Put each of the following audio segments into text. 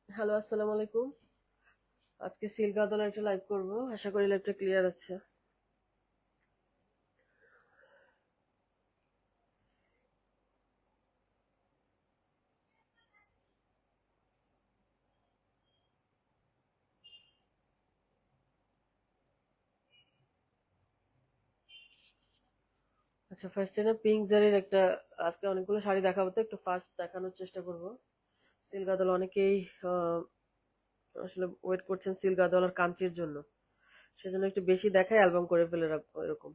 Hello, আসসালামু আলাইকুম। আজকে সিল্ক আদালার একটা লাইভ করব, আশা করি লাইভটা ক্লিয়ার আছে। আচ্ছা, ফার্স্টে না পিঙ্ক জারির একটা, আজকে অনেকগুলো শাড়ি দেখাবো, তো একটু ফাস্ট দেখানোর চেষ্টা করব। সিল্ক আদাল অনেকেই আহ, আসলে ওয়েট করছেন সিল্ক আদালার কাঞ্চির জন্য, সেজন্য একটু বেশি দেখায় অ্যালবাম করে ফেলে রাখবো এরকম।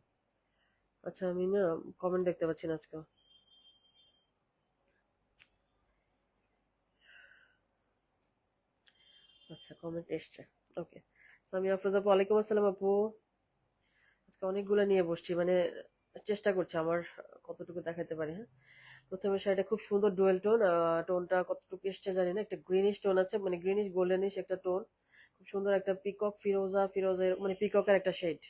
আচ্ছা, আমি না কমেন্ট দেখতে পাচ্ছি না আজকে। আচ্ছা, কমেন্ট এসছে। ওকে, সামিয়া আফরোজা আপু, ওয়ালাইকুম আসসালাম আপু। আজকে অনেকগুলো নিয়ে বসছি, মানে চেষ্টা করছি আমার কতটুকু দেখাতে পারি। হ্যাঁ, প্রথমে শাড়িটা খুব সুন্দর ডুয়েল টোন। টোনটা কতটুকু এসছে জানি না, একটা গ্রিনিশ টোন আছে, মানে গ্রিনিশ গোল্ডেনিশ একটা টোন। খুব সুন্দর একটা পিকক ফিরোজা ফিরোজা মানে পিককের একটা শেড।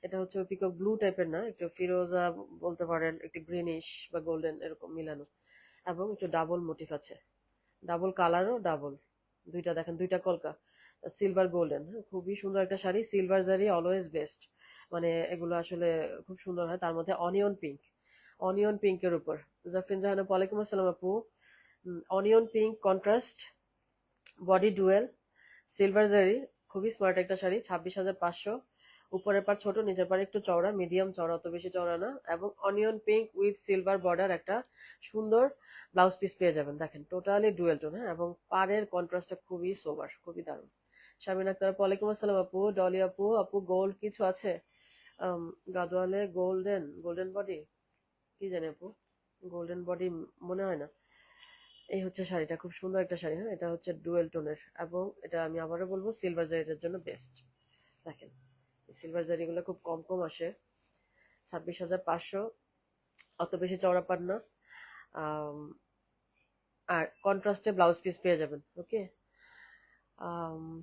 এটা হচ্ছে পিকক ব্লু টাইপের না, একটু ফিরোজা বলতে পারেন, একটু গ্রিনিশ বা গোল্ডেন এরকম মিলানো, এবং একটু ডাবল মোটিভ আছে, ডাবল কালারও ডাবল। দুইটা দেখেন, দুইটা কলকা, সিলভার গোল্ডেন। খুবই সুন্দর একটা শাড়ি, সিলভার জারি অলওয়েজ বেস্ট, মানে এগুলো আসলে খুব সুন্দর হয়। তার মধ্যে অনিয়ন পিঙ্ক, অনিয়ন পিঙ্কের উপর। জাফরিন জাহান আপু, ওয়ালাইকুম আসসালাম আপু। Onion pink contrast, body dual, silver জারি, খুবই স্মার্ট একটা শাড়ি, 26,500। উপরের পার ছোট, নিচের পার একটু চওড়া, মিডিয়াম চওড়া, অত বেশি চওড়া না, এবং onion pink with silver border একটা সুন্দর ব্লাউজ পিস পেয়ে যাবেন। দেখেন টোটালি ডুয়েল টোন, হ্যাঁ, এবং পাড়ের কন্ট্রাস্টটা খুবই সোবার, খুবই দারুণ। শামিন আক্তার আপু, ওয়ালাইকুম আসসালাম আপু। ডলি আপু, আপু গোল্ড কিছু আছে? গাদোয়ালে গোল্ডেন, গোল্ডেন বডি, কি জানি আপু, গোল্ডেন বডি মনে হয় না। এই হচ্ছে শাড়িটা, খুব সুন্দর একটা শাড়ি। হ্যাঁ, এটা হচ্ছে ডুয়েল টোনের, এবং এটা আমি আবারও বলবো সিলভার জারিটার জন্য বেস্ট। দেখেন, সিলভার জারিগুলো খুব কম কম আসে, 26,500, অত বেশি চওড়া পান না। আম, আর কন্ট্রাস্টে ব্লাউজ পিস পেয়ে যাবেন। ওকে।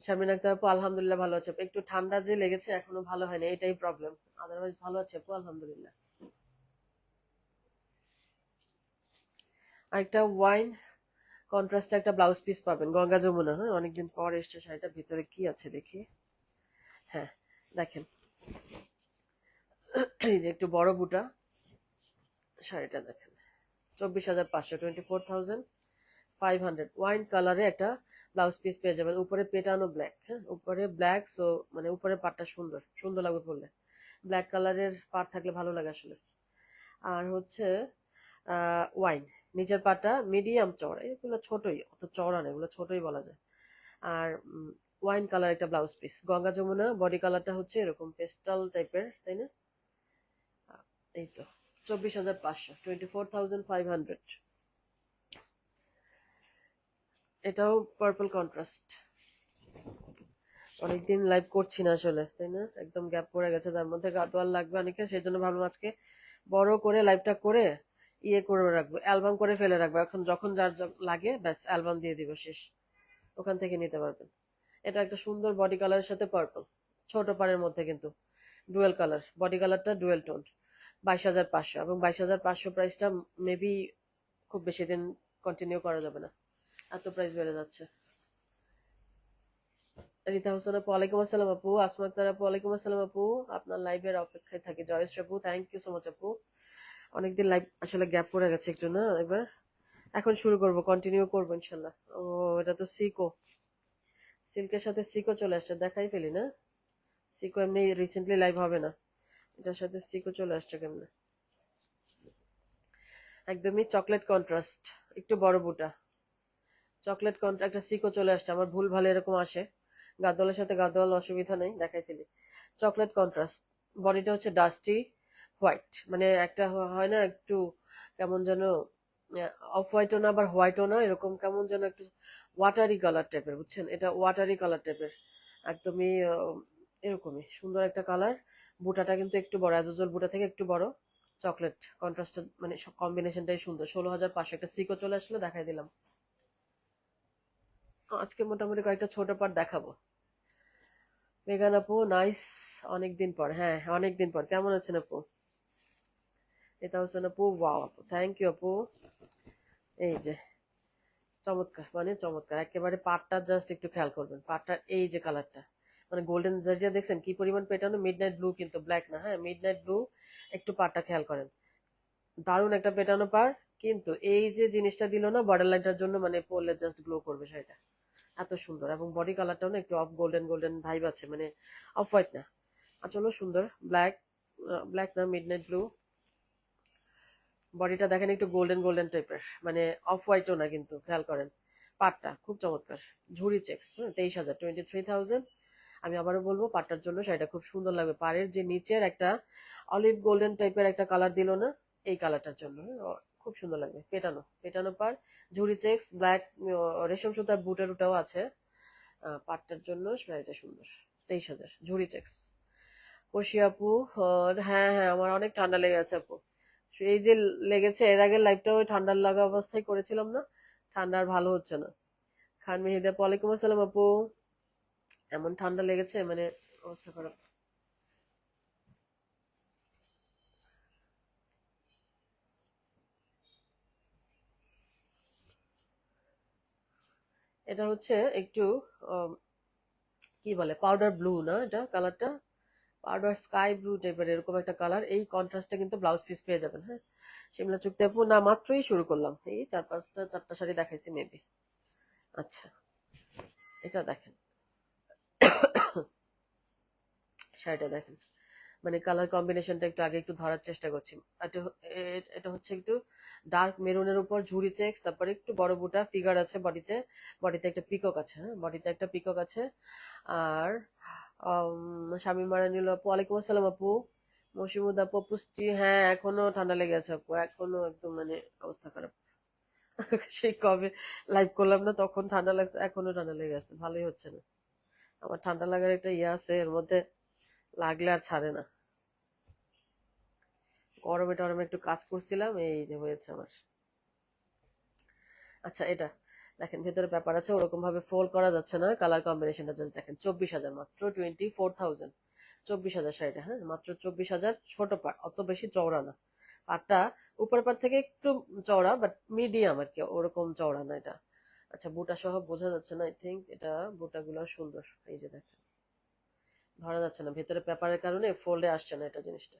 শারমিন আক্তার আপু, আলহামদুলিল্লাহ ভালো আছে আপু। একটু ঠান্ডা যে লেগেছে, এখনো ভালো হয়নি, এটাই প্রবলেম। আদারওয়াইজ ভালো আছে আপু, আলহামদুলিল্লাহ। আর একটা ওয়াইন কন্ট্রাস্টে একটা ব্লাউজ পিস পাবেন, গঙ্গা যমুনা। হ্যাঁ, অনেকদিন পর এসছে শাড়িটা, ভিতরে কি আছে দেখি। হ্যাঁ, দেখেন, এই যে একটু বড় বুটা শাড়িটা দেখেন, 24,500, 24,500, ওয়াইন কালারে একটা ব্লাউজ পিস পেয়ে যাবেন, উপরে পেটানো ব্ল্যাক। হ্যাঁ, উপরে ব্ল্যাক, সো মানে উপরে পাটটা সুন্দর সুন্দর লাগবে পরলে। ব্ল্যাক কালারের পাট থাকলে ভালো লাগে আসলে। আর হচ্ছে ওয়াইন, নিচের পাটটা মিডিয়াম চওড়া, এগুলো ছোটই, অত চওড়া না, এগুলো ছোটই বলা যায়। আর ওয়াইন কালার একটা blouse piece, Ganga Jamuna. Body কালারটা হচ্ছে এরকম পেস্টাল টাইপের, তাই না? এই তো, 24,500, 24,500। এটাও পার্পল কন্ট্রাস্ট। অনেকদিন লাইভ করছি না আসলে, তাই না, একদম গ্যাপ পড়ে গেছে, তার মধ্যে গাদোয়াল লাগবে অনেকে, সেই জন্য ভাবলাম আজকে বড় করে লাইভটা করে ইয়ে করে রাখবো, অ্যালবাম করে ফেলে রাখবো। এখন যখন যার যা লাগে ব্যাস অ্যালবাম দিয়ে দিব, শেষ, ওখান থেকে নিতে পারবেন। এটা একটা সুন্দর বডি কালারের সাথে পার্পল, ছোট পাড়ের মধ্যে কিন্তু ডুয়েল কালার, বডি কালারটা ডুয়েল টোন। 22,500, এবং 22,500 প্রাইসটা মেবি খুব বেশি দিন কন্টিনিউ করা যাবে না, এত প্রাইস বেড়ে যাচ্ছে। রিতা হোসেন আপু, ওয়ালাইকুম আসসালাম আপু। আসমা আক্তার আপু, ওয়ালাইকুম আসসালাম আপু। আপনার লাইভের অপেক্ষায় থাকি। জয়েশ আপু, থ্যাংক ইউ সো মাচ আপু। অনেকদিন লাইভ আসলে গ্যাপ পড়ে গেছে একটু, না, এবার এখন শুরু করব, কন্টিনিউ করবো ইনশাল্লাহ। ও, এটা তো সিকো, সিল্কের সাথে সিকো চলে আসছে, দেখাই ফেলি না। সিকো এমনি রিসেন্টলি লাইভ হবে না, এটার সাথে সিকো চলে আসছে কেমনে। একদমই চকলেট কন্ট্রাস্ট, একটু বড় বুটা, চকলেট কন্ট্রাস্ট একটা সিকো চলে আসছে। আমার ভুল ভালো এরকম আসে, গাদোয়ালের সাথে গাদোয়াল, অসুবিধা নেই, দেখাই ফেলি। চকলেট কন্ট্রাস্ট, বডিটা হচ্ছে ডাস্টি হোয়াইট, মানে একটা হয় না একটু কেমন যেন, অফ হোয়াইটও না আবার হোয়াইটও না, এরকম কেমন যেন একটু ওয়াটারি কালার টাইপের, বুঝছেন, এটা ওয়াটারি কালার টাইপের, একদমই এরকমই সুন্দর একটা কালার। বুটাটা কিন্তু একটু বড়, অ্যাজুজুয়াল বুটা থেকে একটু বড়। চকলেট কন্ট্রাস্ট, মানে কম্বিনেশনটাই সুন্দর। 16,500, একটা সিকো চলে আসলে দেখাই দিলাম। আজকে মোটামুটি কয়েকটা ছোট পার্ট দেখাবো। মেঘান আপু, নাইস, অনেকদিন পর, হ্যাঁ অনেকদিন পর, কেমন আছেন আপু? এটা হচ্ছে আপু, ওয়াও আপু, থ্যাংক ইউ আপু। এই যে চমৎকার, মানে চমৎকার একেবারে। পাটটা জাস্ট একটু খেয়াল করবেন, পাটটার এই যে কালারটা, মানে গোল্ডেন জারিয়া দেখছেন কি পরিমাণ পেটানো, মিড নাইট ব্লু কিন্তু ব্ল্যাক না, হ্যাঁ মিড নাইট ব্লু। একটু পাটটা খেয়াল করেন, দারুণ একটা পেটানো পার। কিন্তু এই যে জিনিসটা দিল না বর্ডার লাইনটার জন্য, মানে পরলে জাস্ট গ্লো করবে শাড়িটা, এত সুন্দর। এবং বডি কালারটাও না একটু অফ গোল্ডেন গোল্ডেন ভাইব আছে, মানে অফ হোয়াইট না, আচলও সুন্দর ব্ল্যাক, ব্ল্যাক না মিড নাইট ব্লু। বডিটা দেখেন একটু গোল্ডেন গোল্ডেন টাইপের, মানে অফ হোয়াইটও না কিন্তু, খেয়াল করেন। পাটটা খুব চমৎকার, ঝুড়ি চেক্স, 23,000, 23,000। আমি আবারও বলবো পাটটার জন্য শাড়িটা খুব সুন্দর লাগবে। পাড়ের যে নিচের একটা অলিভ গোল্ডেন টাইপের একটা কালার দিল না, এই কালারটার জন্য খুব সুন্দর লাগবে। পেটানো পেটানো পার, ঝুড়ি চেক্স, ব্ল্যাক রেশম সুতার বুটের ওটাও আছে। পাটটার জন্য শাড়িটা সুন্দর। 23,000, ঝুড়ি চেক্স। খুশি আপু, হ্যাঁ হ্যাঁ, আমার অনেক ঠান্ডা লেগে আছে আপু। এই যে লেগেছে, এর আগের লাইফটাও ঠান্ডার লাগা অবস্থায় করেছিলাম না, ঠান্ডা আর ভালো হচ্ছে না। খান মেহিদা, ওয়ালাইকুম আসসালাম আপু। এমন ঠান্ডা লেগেছে, মানে অবস্থা খারাপ। এটা হচ্ছে একটু আম, কি বলে, পাউডার ব্লু না, এটা কালারটা পাউডার স্কাই ব্লু টাইপের এরকম একটা কালার। এই কন্ট্রাস্টে কিন্তু ব্লাউজ পিস পেয়ে যাবেন, হ্যাঁ। শিমলা চুক্তি আপু, না মাত্রই শুরু করলাম, এই চারটা শাড়ি দেখাইছি মেবি। আচ্ছা, এটা দেখেন, শাড়িটা দেখেন, মানে কালার কম্বিনেশনটা একটু আগে একটু ধরার চেষ্টা করছি। এটা হচ্ছে একটু ডার্ক মেরুনের উপর ঝুড়ি চেক্স, তারপরে একটু বড় বুটা ফিগার আছে বডিতে, বডিতে একটা পিকক আছে, হ্যাঁ বডিতে একটা পিকক আছে। আর স্বামী মারা নিল আপু, ওয়ালাইকুম আসসালাম আপু। মসিমুদ আপু, পুষ্টি, হ্যাঁ এখনো ঠান্ডা লেগে আছে আপু, এখনো একদম মানে অবস্থা খারাপ। সেই কবে লাইভ করলাম না তখন ঠান্ডা লাগছে, এখনো ঠান্ডা লেগে আছে, ভালোই হচ্ছে না। আমার ঠান্ডা লাগার একটা ইয়ে আছে এর মধ্যে, লাগলে আর ছাড়ে না। গরমে টরমে একটু কাজ করছিলাম, এই যে হয়েছে আমার। আচ্ছা, এটা দেখেন, ভেতরে পেপার আছে, ওরকম ভাবে ফোল্ড করা যাচ্ছে না। কালার কম্বিনেশনটা জাস্ট দেখেন, 24,000 মাত্র, 24,000। 24,000 শাড়িটা, হ্যাঁ মাত্র 24,000। ছোট পাট, অত বেশি চওড়া না পাটটা, উপর পাট থেকে একটু চওড়া, বাট মিডিয়াম আর কি, ওরকম চওড়া না এটা। আচ্ছা, বুটা সহ বোঝা যাচ্ছে না আই থিঙ্ক, এটা বুটাগুলো সুন্দর। এই যে দেখেন, ধরা যাচ্ছে না, ভেতরে পেপারের কারণে ফোল্ডে আসছে না এটা জিনিসটা।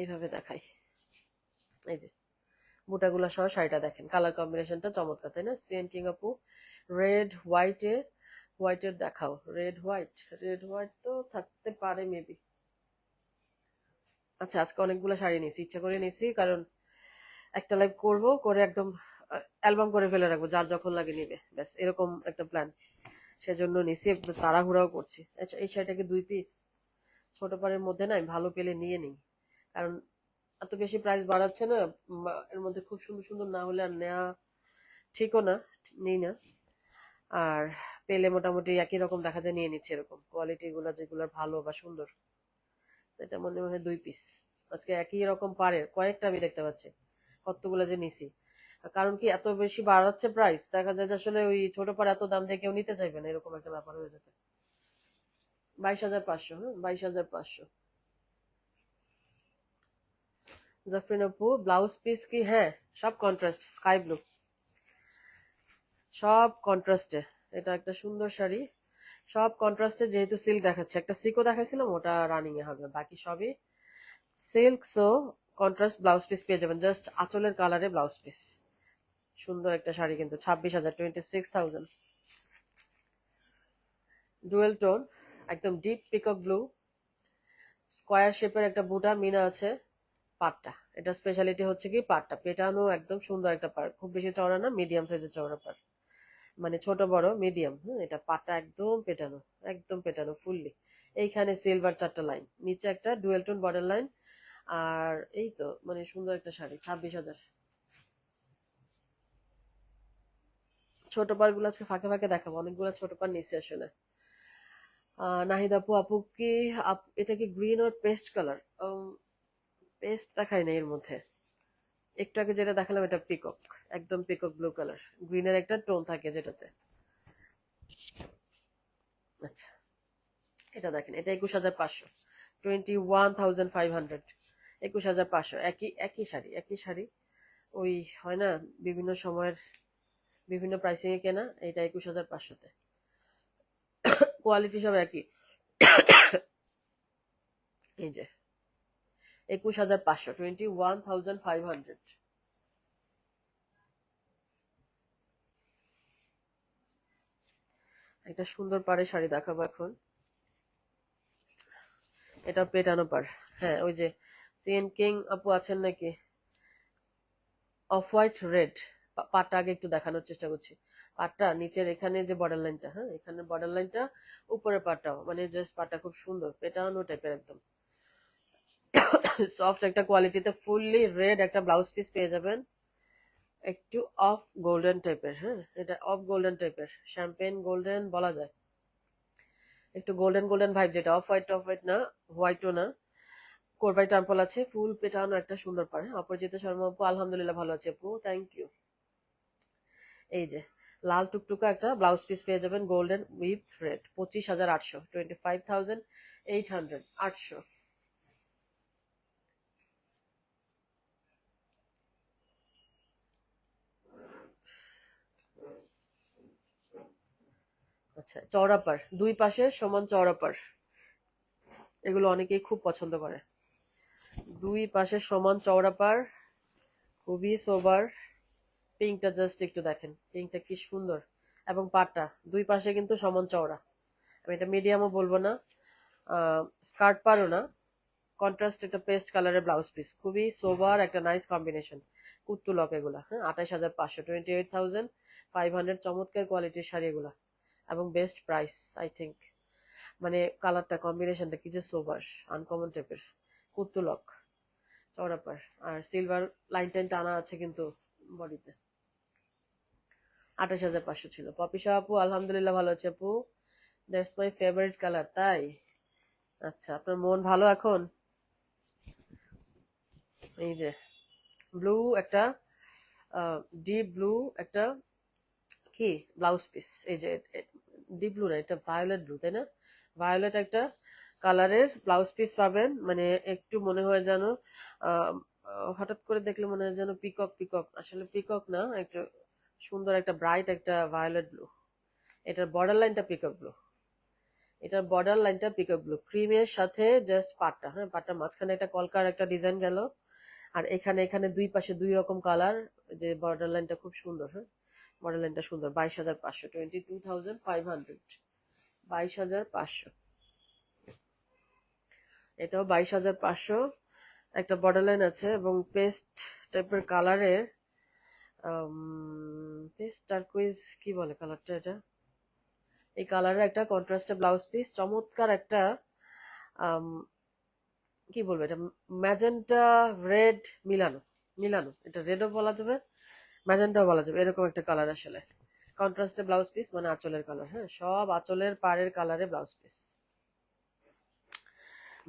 এইভাবে দেখাই, এই যে বুটাগুলা সহ শাড়িটা দেখেন, কালার কম্বিনেশনটা চমৎকার, তাই না? সিএন কিং আপু, রেড হোয়াইটে, হোয়াইটের দেখাও, রেড হোয়াইট, রেড হোয়াইট তো থাকতে পারে মেবি। আচ্ছা, আজকে অনেকগুলো শাড়ি নিয়েছি, ইচ্ছা করে নিয়েছি, কারণ একটা লাইভ করব, করে একদম অ্যালবাম করে ফেলে রাখবো, যার যখন লাগে নিবে, ব্যাস এরকম একটা প্ল্যান। সেজন্য নিছি, একটু তাড়াহুড়াও করছি। আচ্ছা, এই শাড়িটাকে 2 পিস, ছোট পাড়ের মধ্যে না, আমি ভালো পেলে নিয়ে নিই, কারণ এত বেশি প্রাইস বাড়াচ্ছে না, এর মধ্যে খুব সুন্দর সুন্দর না হলে আর নেওয়া ঠিকও না, নেই না। আর পেলে মোটামুটি একই রকম দেখা যায়, নিয়ে নিচ্ছে এরকম কোয়ালিটি গুলা যেগুলো ভালো বা সুন্দর। এটা মনে মনে 2 পিস, আজকে একই রকম পারে কয়েকটা আমি দেখতে পাচ্ছি, কতগুলো যে নিছি। কারণ কি, এত বেশি বাড়াচ্ছে প্রাইস, দেখা যায় যে আসলে ওই ছোট পাড়ে এত দাম দিয়ে কেউ নিতে চাইবে না, এরকম একটা ব্যাপার হয়ে যেতে। 22,500, হ্যাঁ 22,500। জাফরিন আপু, ব্লাউজ পিস কি, হ্যাঁ সব কন্ট্রাস্ট স্কাই ব্লু, সব কন্ট্রাস্টে। এটা একটা সুন্দর শাড়ি, সব কন্ট্রাস্টে। যেহেতু সিল্ক দেখাচ্ছে, একটা সিকো দেখাইছিলাম, ওটা রানিং এ হবে, বাকি সবই silk. So contrast blouse piece পেয়ে যাবেন, জাস্ট আঁচলের কালারে ব্লাউজ পিস। সুন্দর একটা শাড়ি কিন্তু, 26,000, 26,000। ডুয়েল টোন, একদম ডিপ পিকক ব্লু, স্কোয়ার শেপের একটা বুটা মিনা আছে। পাটটা, এটা স্পেশালিটি হচ্ছে কি, পাটটা পেটানো একদম সুন্দর একটা পার, খুব বেশি চওড়া না, মিডিয়াম সাইজের চওড়া পার, মানে ছোট বড় মিডিয়াম, হ্যাঁ। এটা পাটটা একদম পেটানো, একদম পেটানো ফুললি। এইখানে সিলভার 4টা লাইন, নিচে একটা ডুয়েল টোন বর্ডার লাইন। আর এই তো, মানে সুন্দর একটা শাড়ি, 26,000। ছোট পার গুলো আজকে ফাঁকে ফাঁকে দেখাবো, অনেকগুলো ছোট পার নিচে আসলে। নাহিদ আপু, আপু কি, এটা কি গ্রিন আর পেস্ট কালার? পেস্ট দেখাই না এর মধ্যে, একটু আগে যেটা দেখালাম এটা পিকক, একদম পিকক ব্লু কালার, গ্রিনের একটা টোন থাকে যেটাতে। আচ্ছা, এটা দেখেন, এটা 21,500, 21,500। 21,500, একই একই শাড়ি ওই হয় না, বিভিন্ন সময়ের বিভিন্ন প্রাইসিং এ কেনা, এটা 21,500-তে, কোয়ালিটি সব একই। এই যে 21,500, 21,500। একটা সুন্দর পাড়ে শাড়ি দেখাবো এখন। এটা পেটানো পাড়। হ্যাঁ, ওই যে সিএন কিং আপু আছেন নাকি? অফ হোয়াইট রেড পাটটা আগে একটু দেখানোর চেষ্টা করছি। পাটটা নিচের এখানে যে বর্ডার লাইনটা, হ্যাঁ এখানে বর্ডার লাইনটা, উপরের পাটটাও মানে জাস্ট পাটটা খুব সুন্দর পেটানো টাইপের একদম সফট একটা কোয়ালিটিতে ফুললি রেড একটা ব্লাউজ পিস পেয়ে যাবেন, একটু অফ গোল্ডেন টাইপের। হ্যাঁ, এটা অফ গোল্ডেন টাইপের, শ্যাম্পেন গোল্ডেন বলা যায়, একটু গোল্ডেন গোল্ডেন ভাইব, যেটা অফ হোয়াইট না, হোয়াইটও না। কোরবাই টেম্পল আছে, ফুল পেটানো একটা সুন্দর পাড়। অপরাজিতা শর্মা আপু আলহামদুলিল্লাহ ভালো আছে আপু, থ্যাংক ইউ। এই যে লাল টুকটুকা একটা ব্লাউজ পিস পেয়ে যাবেন গোল্ডেন উইথ রেড, 25,800, 25,800, 800। আচ্ছা, চওড়া পাড়, দুই পাশে সমান চওড়া পাড়, এগুলো অনেকেই খুব পছন্দ করে। দুই পাশে সমান চওড়া পাড়, খুবই সোবার। পিঙ্কটা জাস্ট একটু দেখেন, পিঙ্কটা কি সুন্দর, এবং পাড়টা দুই পাশে কিন্তু সমান চওড়া। আমি এটা মিডিয়ামও বলবো না, স্কার্ট পারও না, কন্ট্রাস্ট একটা পেস্ট কালারের ব্লাউজ পিস, খুবই সোবার একটা নাইস কম্বিনেশন। কুত্তু লক এগুলা, হ্যাঁ 28,500, 28,500, চমৎকার কোয়ালিটির শাড়ি এগুলা, এবং বেস্ট প্রাইস আই থিঙ্ক। মানে কালারটা কম্বিনেশনটা কি যে সোবার, আনকমন টাইপের, কুত্তু লক, চওড়া পার, আর সিলভার লাইন টাইন টানা আছে কিন্তু বডিতে। 28,500 ছিল। পপিশা আপু আলহামদুলিল্লাহ ভালো আছে আপু, দ্যাটস মাই ফেভারিট কালার, তাই? আচ্ছা, আপনার মন ভালো এখন? এই যে ব্লু একটা, ডিপ ব্লু একটা কি ব্লাউজ পিস, এই যে ডিপ ব্লু না, এটা ভায়োলেট ব্লু, তাই না? ভায়োলেট একটা কালারের ব্লাউজ পিস পাবেন, মানে একটু মনে হয় যেন হঠাৎ করে দেখলে মনে হয় যেন পিকক পিকক, আসলে পিকক না, একটু সুন্দর একটা ব্রাইট একটা ভায়োলেট ব্লু। এটার বর্ডার লাইনটা পিকক ব্লু, এটার বর্ডার লাইনটা পিকক ব্লু, ক্রিমের সাথে জাস্ট পাটটা, হ্যাঁ পাটটা মাঝখানে একটা কলকার একটা ডিজাইন গেল, আর এখানে এখানে দুই পাশে দুই রকম কালার, যে বর্ডার লাইনটা খুব সুন্দর। হ্যাঁ, বর্ডার লাইনটা সুন্দর। 22,500, 22,500, 22,500, এটাও 22,500। একটা বর্ডার লাইন আছে এবং পেস্ট টাইপের কালারের, পেস্ট টার্কুইজ কি বলে কালারটা, এটা এই কালারের একটা কন্ট্রাস্টে ব্লাউজ পিস, চমৎকার একটা কি বলবো এটা, ম্যাজেন্টা রেড মিলানো, মিলানো, এটা রেডও বলা যাবে ম্যাজেন্টাও বলা যাবে, এরকম একটা কালার আসলে। কন্ট্রাস্টে ব্লাউজ পিস মানে আঁচলের কালার, হ্যাঁ সব আঁচলের পাড়ের কালারে ব্লাউজ পিস।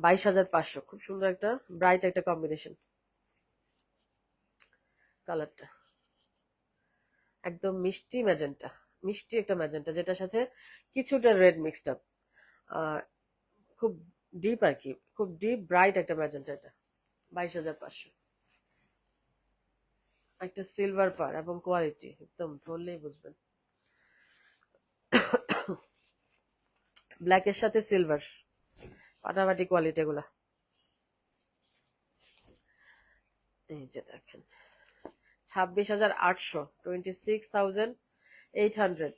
22,500, খুব সুন্দর একটা ব্রাইট একটা কম্বিনেশন কালারটা, একদম মিষ্টি ম্যাজেন্টা, মিষ্টি একটা ম্যাজেন্টা যেটার সাথে কিছুটা রেড মিক্সড আপ, খুব ডিপ আর কি, খুব ডিপ ব্রাইট একটা ম্যাজেন্টা এটা। 22,500, একটা সিলভার পার এবং কোয়ালিটি একদম ধরলেই বুঝবেন, ব্ল্যাকের সাথে সিলভার, ফাটাফাটি কোয়ালিটি এগুলা। এই যে দেখেন 26,800, 26,800।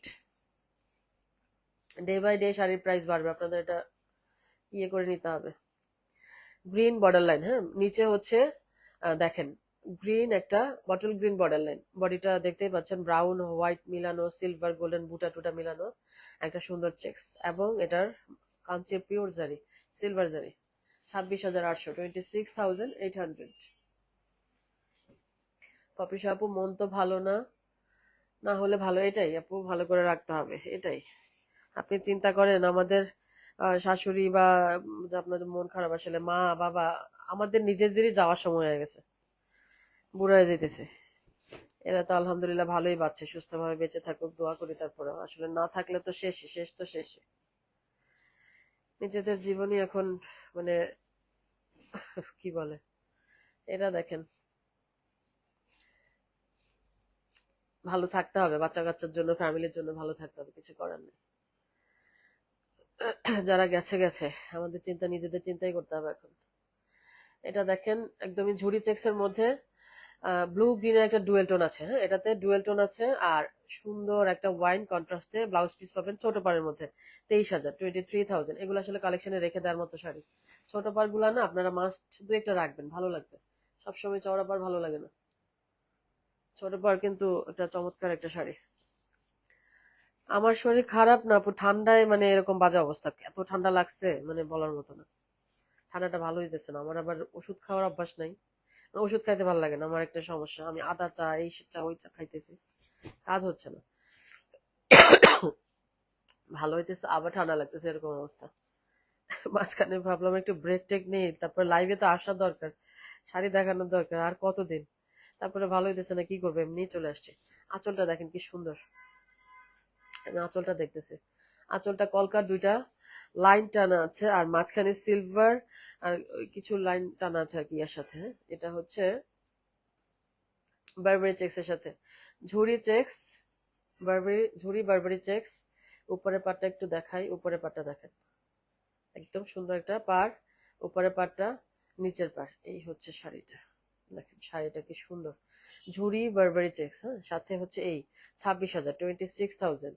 ডে বাই ডে শাড়ির প্রাইস বাড়বে, আপনাদের এটা ইয়ে করে নিতে হবে। গ্রিন বর্ডার লাইন, হ্যাঁ নিচে হচ্ছে দেখেন গ্রিন একটা বটল গ্রিন বর্ডার লাইন, বডিটা দেখতেই পাচ্ছেন ব্রাউন হোয়াইট মিলানো, সিলভার গোল্ডেন বুটা টুটা মিলানো, একটা সুন্দর চেক্স, এবং এটার কাঞ্চি পিওর জারি, সিলভার জারি। 26,800, 26,800। পপিশা আপু মন তো ভালো না, না হলে ভালো, এটাই আপু ভালো করে রাখতে হবে, এটাই। আপনি চিন্তা করেন আমাদের শাশুড়ি বা আপনাদের মন খারাপ, আসলে মা বাবা আমাদের নিজেদেরই যাওয়ার সময় হয়ে গেছে, বুড়ো হয়ে যেতেছে। এরা তো আলহামদুলিল্লাহ ভালোই বাঁচছে, সুস্থভাবে বেঁচে থাকুক, দোয়া করি। তারপরে আসলে না থাকলে তো শেষই, শেষ তো শেষে। নিজেদের জীবনই এখন মানে কি বলে এটা দেখেন, ভালো থাকতে হবে, বাচ্চা কাচ্চার জন্য, ফ্যামিলির জন্য ভালো থাকতে হবে, কিছু করার নেই। যারা গেছে গেছে, আমাদের চিন্তা নিজেদের চিন্তাই করতে হবে এখন। এটা দেখেন, একদমই ঝুরি চেক্স এর মধ্যে ব্লু গ্রিনের একটা ডুয়েল টোন আছে। হ্যাঁ, এটাতে ডুয়েল টোন আছে, আর সুন্দর একটা ওয়াইন কন্ট্রাস্টে ব্লাউজ পিস পাবেন ছোট পাড়ের মধ্যে। 23,000, 23,000। এগুলো আসলে কালেকশনে রেখে দেওয়ার মতো শাড়ি। ছোট পাড় গুলা না আপনারা মাস্ট দু একটা রাখবেন, ভালো লাগবে। সবসময় চওড়া পাড় ভালো লাগে না, ছোট পাড় কিন্তু একটা চমৎকার একটা শাড়ি। আমার শরীর খারাপ না আপু, ঠান্ডায় মানে এরকম বাজে অবস্থা, এত ঠান্ডা লাগছে মানে বলার মতো না। ঠান্ডাটা ভালো হইতেছে না, আমার আবার ওষুধ খাওয়ার অভ্যাস নাই। ওষুধ খাইতে ভালো লাগে না, আমার একটা সমস্যা, আমি আদা চা এই চা ওই চা খাইতেছি, কাজ হচ্ছে না। ভালো হইতেছে আবার ঠান্ডা লাগতেছে, এরকম অবস্থা। মাঝখানে ভাবলাম একটু ব্রেক টেক নেই, তারপর লাইভে তো আসা দরকার, শাড়ি দেখানোর দরকার, আর কতদিন। তারপরে ভালো হইতেছে না, কি করবো, এমনি চলে আসছে। আঁচলটা দেখেন কি সুন্দর, আমি আঁচলটা দেখতেছি। আঁচলটা কলকার দুইটা লাইন টানা আছে, আর মাঝখানে সিলভার আর কিছু লাইন টানা আছে আর কি এর সাথে। হ্যাঁ, এটা হচ্ছে বারবারি চেক্স এর সাথে ঝুরি চেক্স, বারবারি ঝুরি বারবারি চেক্স। উপরের পাটটা একটু দেখাই, উপরের পাটটা দেখেন, একদম সুন্দর একটা পাড়, উপরের পাটটা, নিচের পাড়। এই হচ্ছে শাড়িটা, দেখেন শাড়িটা কি সুন্দর। ঝুরি বারবারি চেক্স, হ্যাঁ, সাথে হচ্ছে এই 26,000, 26,000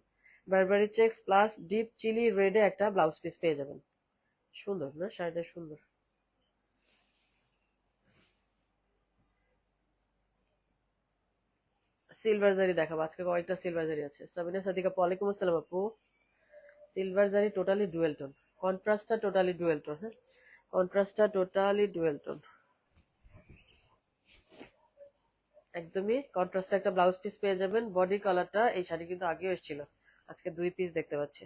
বারবারি চেক্স প্লাস ডিপ চিলি রেডে একটা ব্লাউজ পিস পেয়ে যাবেন। সুন্দর না শাড়িটা, সুন্দর। সিলভার জারি দেখাবো আজকে, কয়েকটা সিলভার জারি আছে। সাবিনা সাদিকা আপু, ওয়ালাইকুম আসসালাম আপু। সিলভার জারি টোটালি ডুয়েল টোন, কন্ট্রাস্টটা টোটালি ডুয়েল টোন। হ্যাঁ, কন্ট্রাস্টটা টোটালি ডুয়েল টোন, একদমই কন্ট্রাস্টে একটা ব্লাউজ পিস পেয়ে যাবেন। বডি কালারটা, এই শাড়ি কিন্তু আগেও এসেছিল, আজকে দুই পিস দেখতে পাচ্ছি।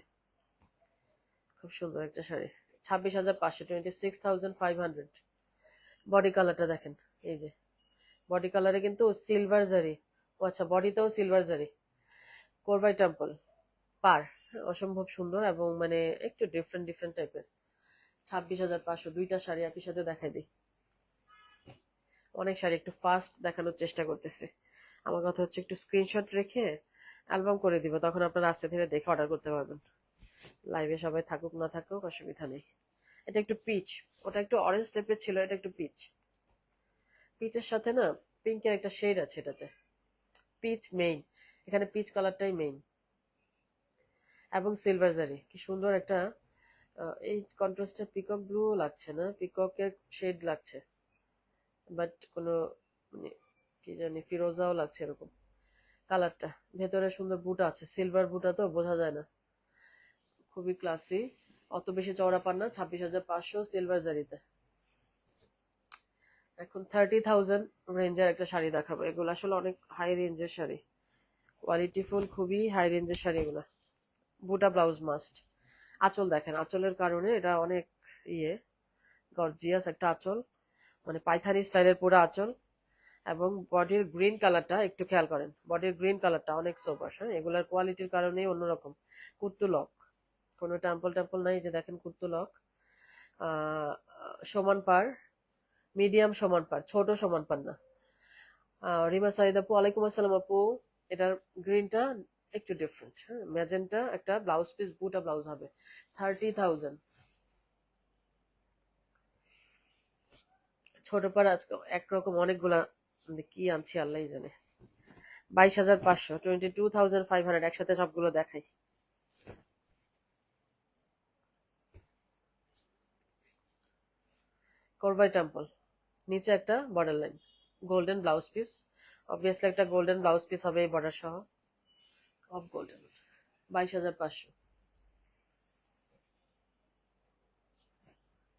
খুব সুন্দর একটা শাড়ি, 26,500, 26,500। বডি কালারটা দেখেন, এই যে বডি কালারে কিন্তু সিলভার জারি। ও আচ্ছা, বডিতেও সিলভার জারি, কোরবাই টেম্পল পার। অসম্ভব সুন্দর এবং মানে একটু ডিফারেন্ট ডিফারেন্ট টাইপের। 26,500, দুইটা শাড়ি একই সাথে দেখাই দিই। অনেক শাড়ি, একটু ফাস্ট দেখানোর চেষ্টা করতেছি। আমার কথা হচ্ছে একটু স্ক্রিনশট রেখে অ্যালবাম করে দিব, তখন আপনারা আস্তে ধীরে দেখে অর্ডার করতে পারবেন। লাইভে সবাই থাকুক না থাকুক অসুবিধা নেই। এটা একটু পিচ, ওটা একটু অরেঞ্জ টাইপের ছিল, এটা একটু পিচ। পিচের সাথে না পিঙ্কের একটা শেড আছে এটাতে, পিচ মেইন, এখানে পিচ কালারটাই মেইন, এবং সিলভার জারি কি সুন্দর একটা। এই কন্ট্রাস্টে পিকক ব্লু লাগছে না, পিককের শেড লাগছে, বাট কোনো মানে কি জানি ফিরোজাও লাগছে এরকম কালারটা। ভেতরে সুন্দর বুটা আছে, সিলভার বুটা তো বোঝা যায় না, খুবই ক্লাসি। অত বেশি চওড়া পান না, 26,500 সিলভার জারিতে। এখন 30,000 রেঞ্জের একটা শাড়ি দেখাবো, এগুলো আসলে অনেক হাই রেঞ্জের শাড়ি, কোয়ালিটিফুল, খুবই হাই রেঞ্জের শাড়ি এগুলা। বুটা ব্লাউজ মাস্ট। আঁচল দেখেন, আঁচলের কারণে এটা অনেক ইয়ে গর্জিয়াস একটা আঁচল, মানে পাইথানি স্টাইলের পুরো আঁচল। এবং বডির গ্রিন কালারটা একটু খেয়াল করেন, বডির গ্রিন কালারটা অনেক সোবার। হ্যাঁ, এগুলার কোয়ালিটির কারণেই অন্যরকম। কুর্তু লক, কোনো টেম্পল টেম্পল নাই, যে দেখেন কুর্তু লক। সমান পার, মিডিয়াম সমান পার, ছোট সমান পার না। রিমা সাইদ আপু, ওয়ালাইকুম আসসালাম আপু। এটার গ্রিনটা একটু ডিফারেন্ট। হ্যাঁ, ম্যাজেন্টা একটা ব্লাউজ পিস, বুটা ব্লাউজ হবে। 30,000। ছোট পার আজকে একরকম অনেকগুলা, কি আনছি আল্লাহ জানে। 22,500, 22,500, একসাথে সবগুলো দেখাই। করবাই টেম্পল, নিচে একটা border line, golden blouse piece. Obviously একটা গোল্ডেন ব্লাউজ পিস হবে এই বর্ডার সহ, অফ গোল্ডেন। 22,500।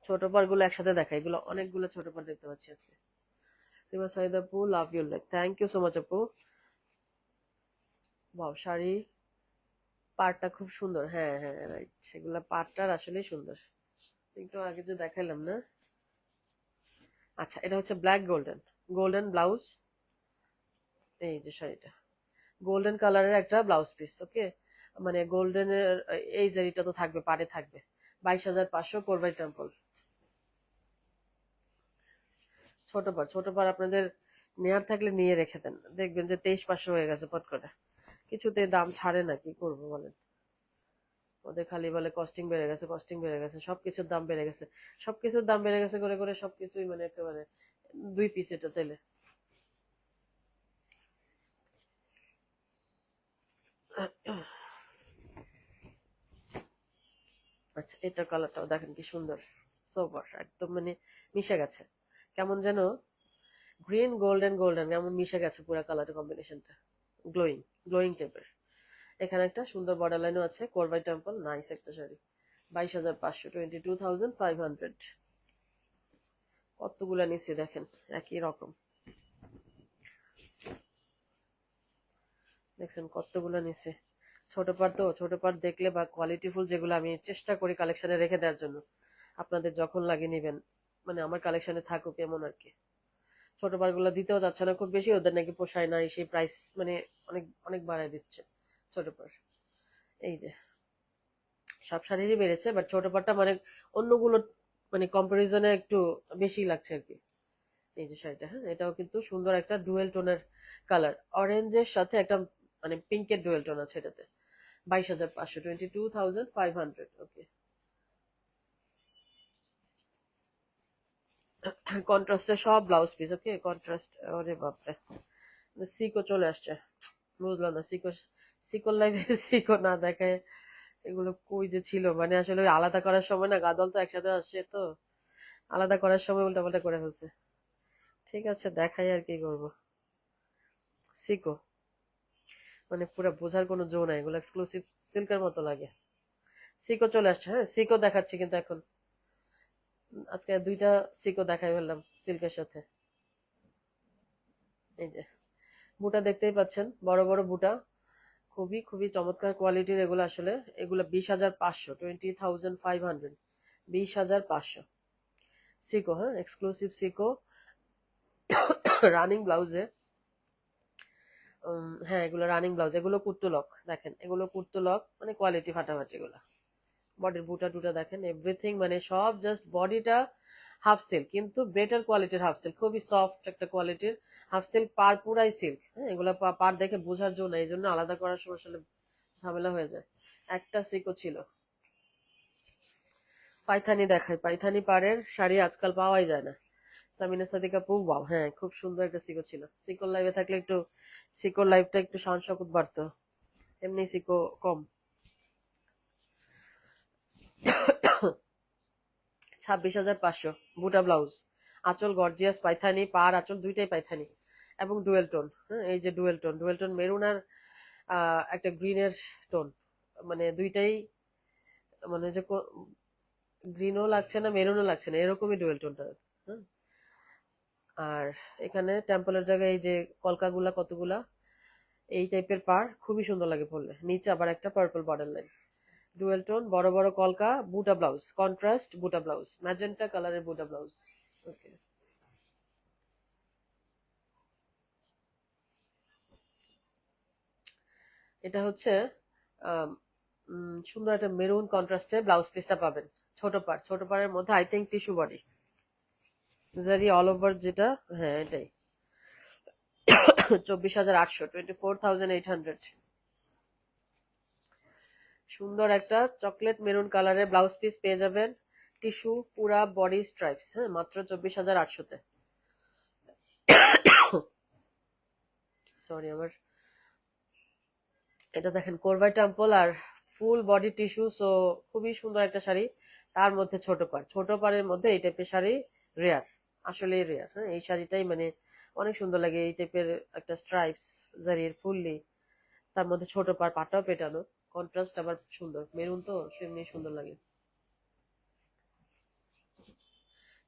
ছোট পার গুলো একসাথে দেখাই, এগুলো অনেকগুলো ছোট পার দেখতে পাচ্ছি আজকে। রিমা সাইদ আপু, love your like, thank you so much আপু। বাও, শাড়ি পাড়টা খুব সুন্দর। হ্যাঁ হ্যাঁ, রাইট, সেগুলা পাড়টার আসলেই সুন্দর। একটু আগে যে দেখাইলাম না। আচ্ছা, এটা হচ্ছে ব্ল্যাক গোল্ডেন, গোল্ডেন ব্লাউজ। এই যে শাড়িটা গোল্ডেন কালারের একটা ব্লাউজ পিস, ওকে। মানে গোল্ডেনের এই জারিটা তো থাকবে, পাড়ে থাকবে। 22,500 কোরবাই টেম্পল। ছোট পার আপনাদের নেয়ার থাকলে নিয়ে রেখে দেন, দেখবেন যে 23,500 হয়ে গেছে পট করে। কিছুতে দাম ছাড়ে না, কি করবো বলেন। ওদের খালি বলে কস্টিং বেড়ে গেছে, কস্টিং বেড়ে গেছে, সবকিছুর দাম বেড়ে গেছে, সবকিছুর দাম বেড়ে গেছে করে করে সবকিছুই মানে একেবারে 2 পিস এটা তাইলে। আচ্ছা, এটার কালারটাও দেখেন কি সুন্দর, সোবার একদম মানে মিশে গেছে, কেমন যেন গ্রিন গোল্ডেন গোল্ডেন কেমন মিশে গেছে পুরো কালার কম্বিনেশনটা, গ্লোয়িং গ্লোয়িং টাইপের। এখানে একটা সুন্দর বর্ডার লাইনও আছে, কোরবাই টেম্পল, নাইস একটা শাড়ি। 22,500, 22,500। কতগুলা নিচে দেখেন, একই রকম, দেখছেন কতগুলা নিচে। ছোট পার তো, ছোট পার দেখলে বা কোয়ালিটিফুল যেগুলো আমি চেষ্টা করি কালেকশনে রেখে দেওয়ার জন্য, আপনাদের যখন লাগে নিবেন, মানে আমার কালেকশনে থাকুক এমন আর কি। ছোট পার গুলো দিতেও যাচ্ছে না খুব বেশি, ওদের নাকি পোষায় নাই, সেই প্রাইস মানে অনেক অনেক বাড়ায় দিচ্ছে ছোট পার। এই যে সব শাড়িরই বেড়েছে, বাট ছোট পাটটা মানে অন্যগুলো মানে কম্পারিজনে একটু বেশি লাগছে আর কি। এই যে শাড়িটা, হ্যাঁ এটাও কিন্তু সুন্দর একটা ডুয়েল টোনের কালার, অরেঞ্জের সাথে একটা মানে পিঙ্কের ডুয়েল টোন আছে এটাতে। 22,500, 22,500। ওকে, কন্ট্রাস্টে সব ব্লাউজ পিস। ওকে, কন্ট্রাস্ট, ওরে বাপরে, সিকো চলে আসছে। বুঝলাম না, সিকো সিকোর লাইফে সিকো না দেখায় এগুলো কই যে ছিল, মানে আসলে ওই আলাদা করার সময় না, গাদল তো একসাথে আসছে তো, আলাদা করার সময় উল্টাপাল্টা করে ফেলছে। ঠিক আছে, দেখাই আর কি করবো। সিকো মানে পুরো বোঝার কোনো জো নাই, এগুলো এক্সক্লুসিভ সিল্কের মতো লাগে। সিকো চলে আসছে, হ্যাঁ সিকো দেখাচ্ছি কিন্তু এখন, আজকে দুইটা সিকো দেখাই ফেললাম সিল্কের সাথে। এই যে বুটা দেখতেই পাচ্ছেন, বড় বড় বুটা, খুবই খুবই চমৎকার কোয়ালিটির এগুলো আসলে। এগুলো 20,500, 20,500, 20,500। সিকো, হ্যাঁ এক্সক্লুসিভ সিকো, রানিং ব্লাউজে। হ্যাঁ এগুলো রানিং ব্লাউজ, এগুলো কুর্তুলক দেখেন, এগুলো কুর্তুলক মানে কোয়ালিটি ফাটাফাটি এগুলো। বডির বুটা টুটা দেখেন, এভরিথিং মানে সব জাস্ট বডিটা হাফ সিল্ক, কিন্তু বেটার কোয়ালিটির হাফ সিল্ক, খুবই সফট একটা কোয়ালিটির হাফ সিল্ক, পার পুরাই সিল্ক। হ্যাঁ এগুলো পার দেখে বোঝার জন্য, এই জন্য আলাদা করার সময় আসলে ঝামেলা হয়ে যায়। একটা সিকো ছিল। পাইথানি দেখাই, পাইথানি পাড়ের শাড়ি আজকাল পাওয়াই যায় না। সামিনা সাদিকা পু, ওয়াও, হ্যাঁ খুব সুন্দর একটা সিকো ছিল। সিকোর লাইভে থাকলে একটু, সিকোর লাইভটা একটু শান শকত বাড়তো, এমনি সিকো কম। 26,500, বুটা ব্লাউজ, আঁচল গর্জিয়াস পাইথানি, পার আঁচল দুইটাই পাইথানি, এবং ডুয়েল টোন। হ্যাঁ এই যে dual tone, dual tone maroon আর একটা গ্রিনের টোন, মানে দুইটাই মানে যে গ্রিনও লাগছে না মেরুনও লাগছে না, এরকমই ডুয়েল টোনটা। হ্যাঁ আর এখানে টেম্পলের জায়গায় এই যে কলকাগুলা কতগুলা, এই টাইপের পার খুবই সুন্দর লাগে পরলে, নিচে আবার একটা purple border line, dual tone, বড় বড় কলকা, বুটা ব্লাউজ, কন্ট্রাস্ট বুটা ব্লাউজ, ম্যাজেন্টা কালারের বুটা ব্লাউজ। ওকে, এটা হচ্ছে আম, সুন্দর একটা মেরুন কন্ট্রাস্টে ব্লাউজ পিসটা পাবেন। ছোট পার, ছোট পাড়ের মধ্যে আই থিঙ্ক টিস্যু বডি, জারি অল ওভার যেটা, হ্যাঁ এটাই। 24,800, 24,800। সুন্দর একটা চকলেট মেরুন কালারের ব্লাউজ পিস পেয়ে যাবেন, টিস্যু পুরা বডি স্ট্রাইপস, হ্যাঁ মাত্র 24,800-তে। সরি আমার, এটা দেখেন কোরবাই টেম্পল আর ফুল বডি টিস্যু, সো খুবই সুন্দর একটা শাড়ি। তার মধ্যে ছোট পার, ছোট পাড়ের মধ্যে এই টাইপের শাড়ি রেয়ার, আসলে রেয়ার। হ্যাঁ এই শাড়িটাই মানে অনেক সুন্দর লাগে, এই টাইপের একটা স্ট্রাইপস জারির ফুললি, তার মধ্যে ছোট পার, পাটাও পেটানো, কন্ট্রাস্ট আবার সুন্দর, মেরুন তো সেমনি সুন্দর লাগে।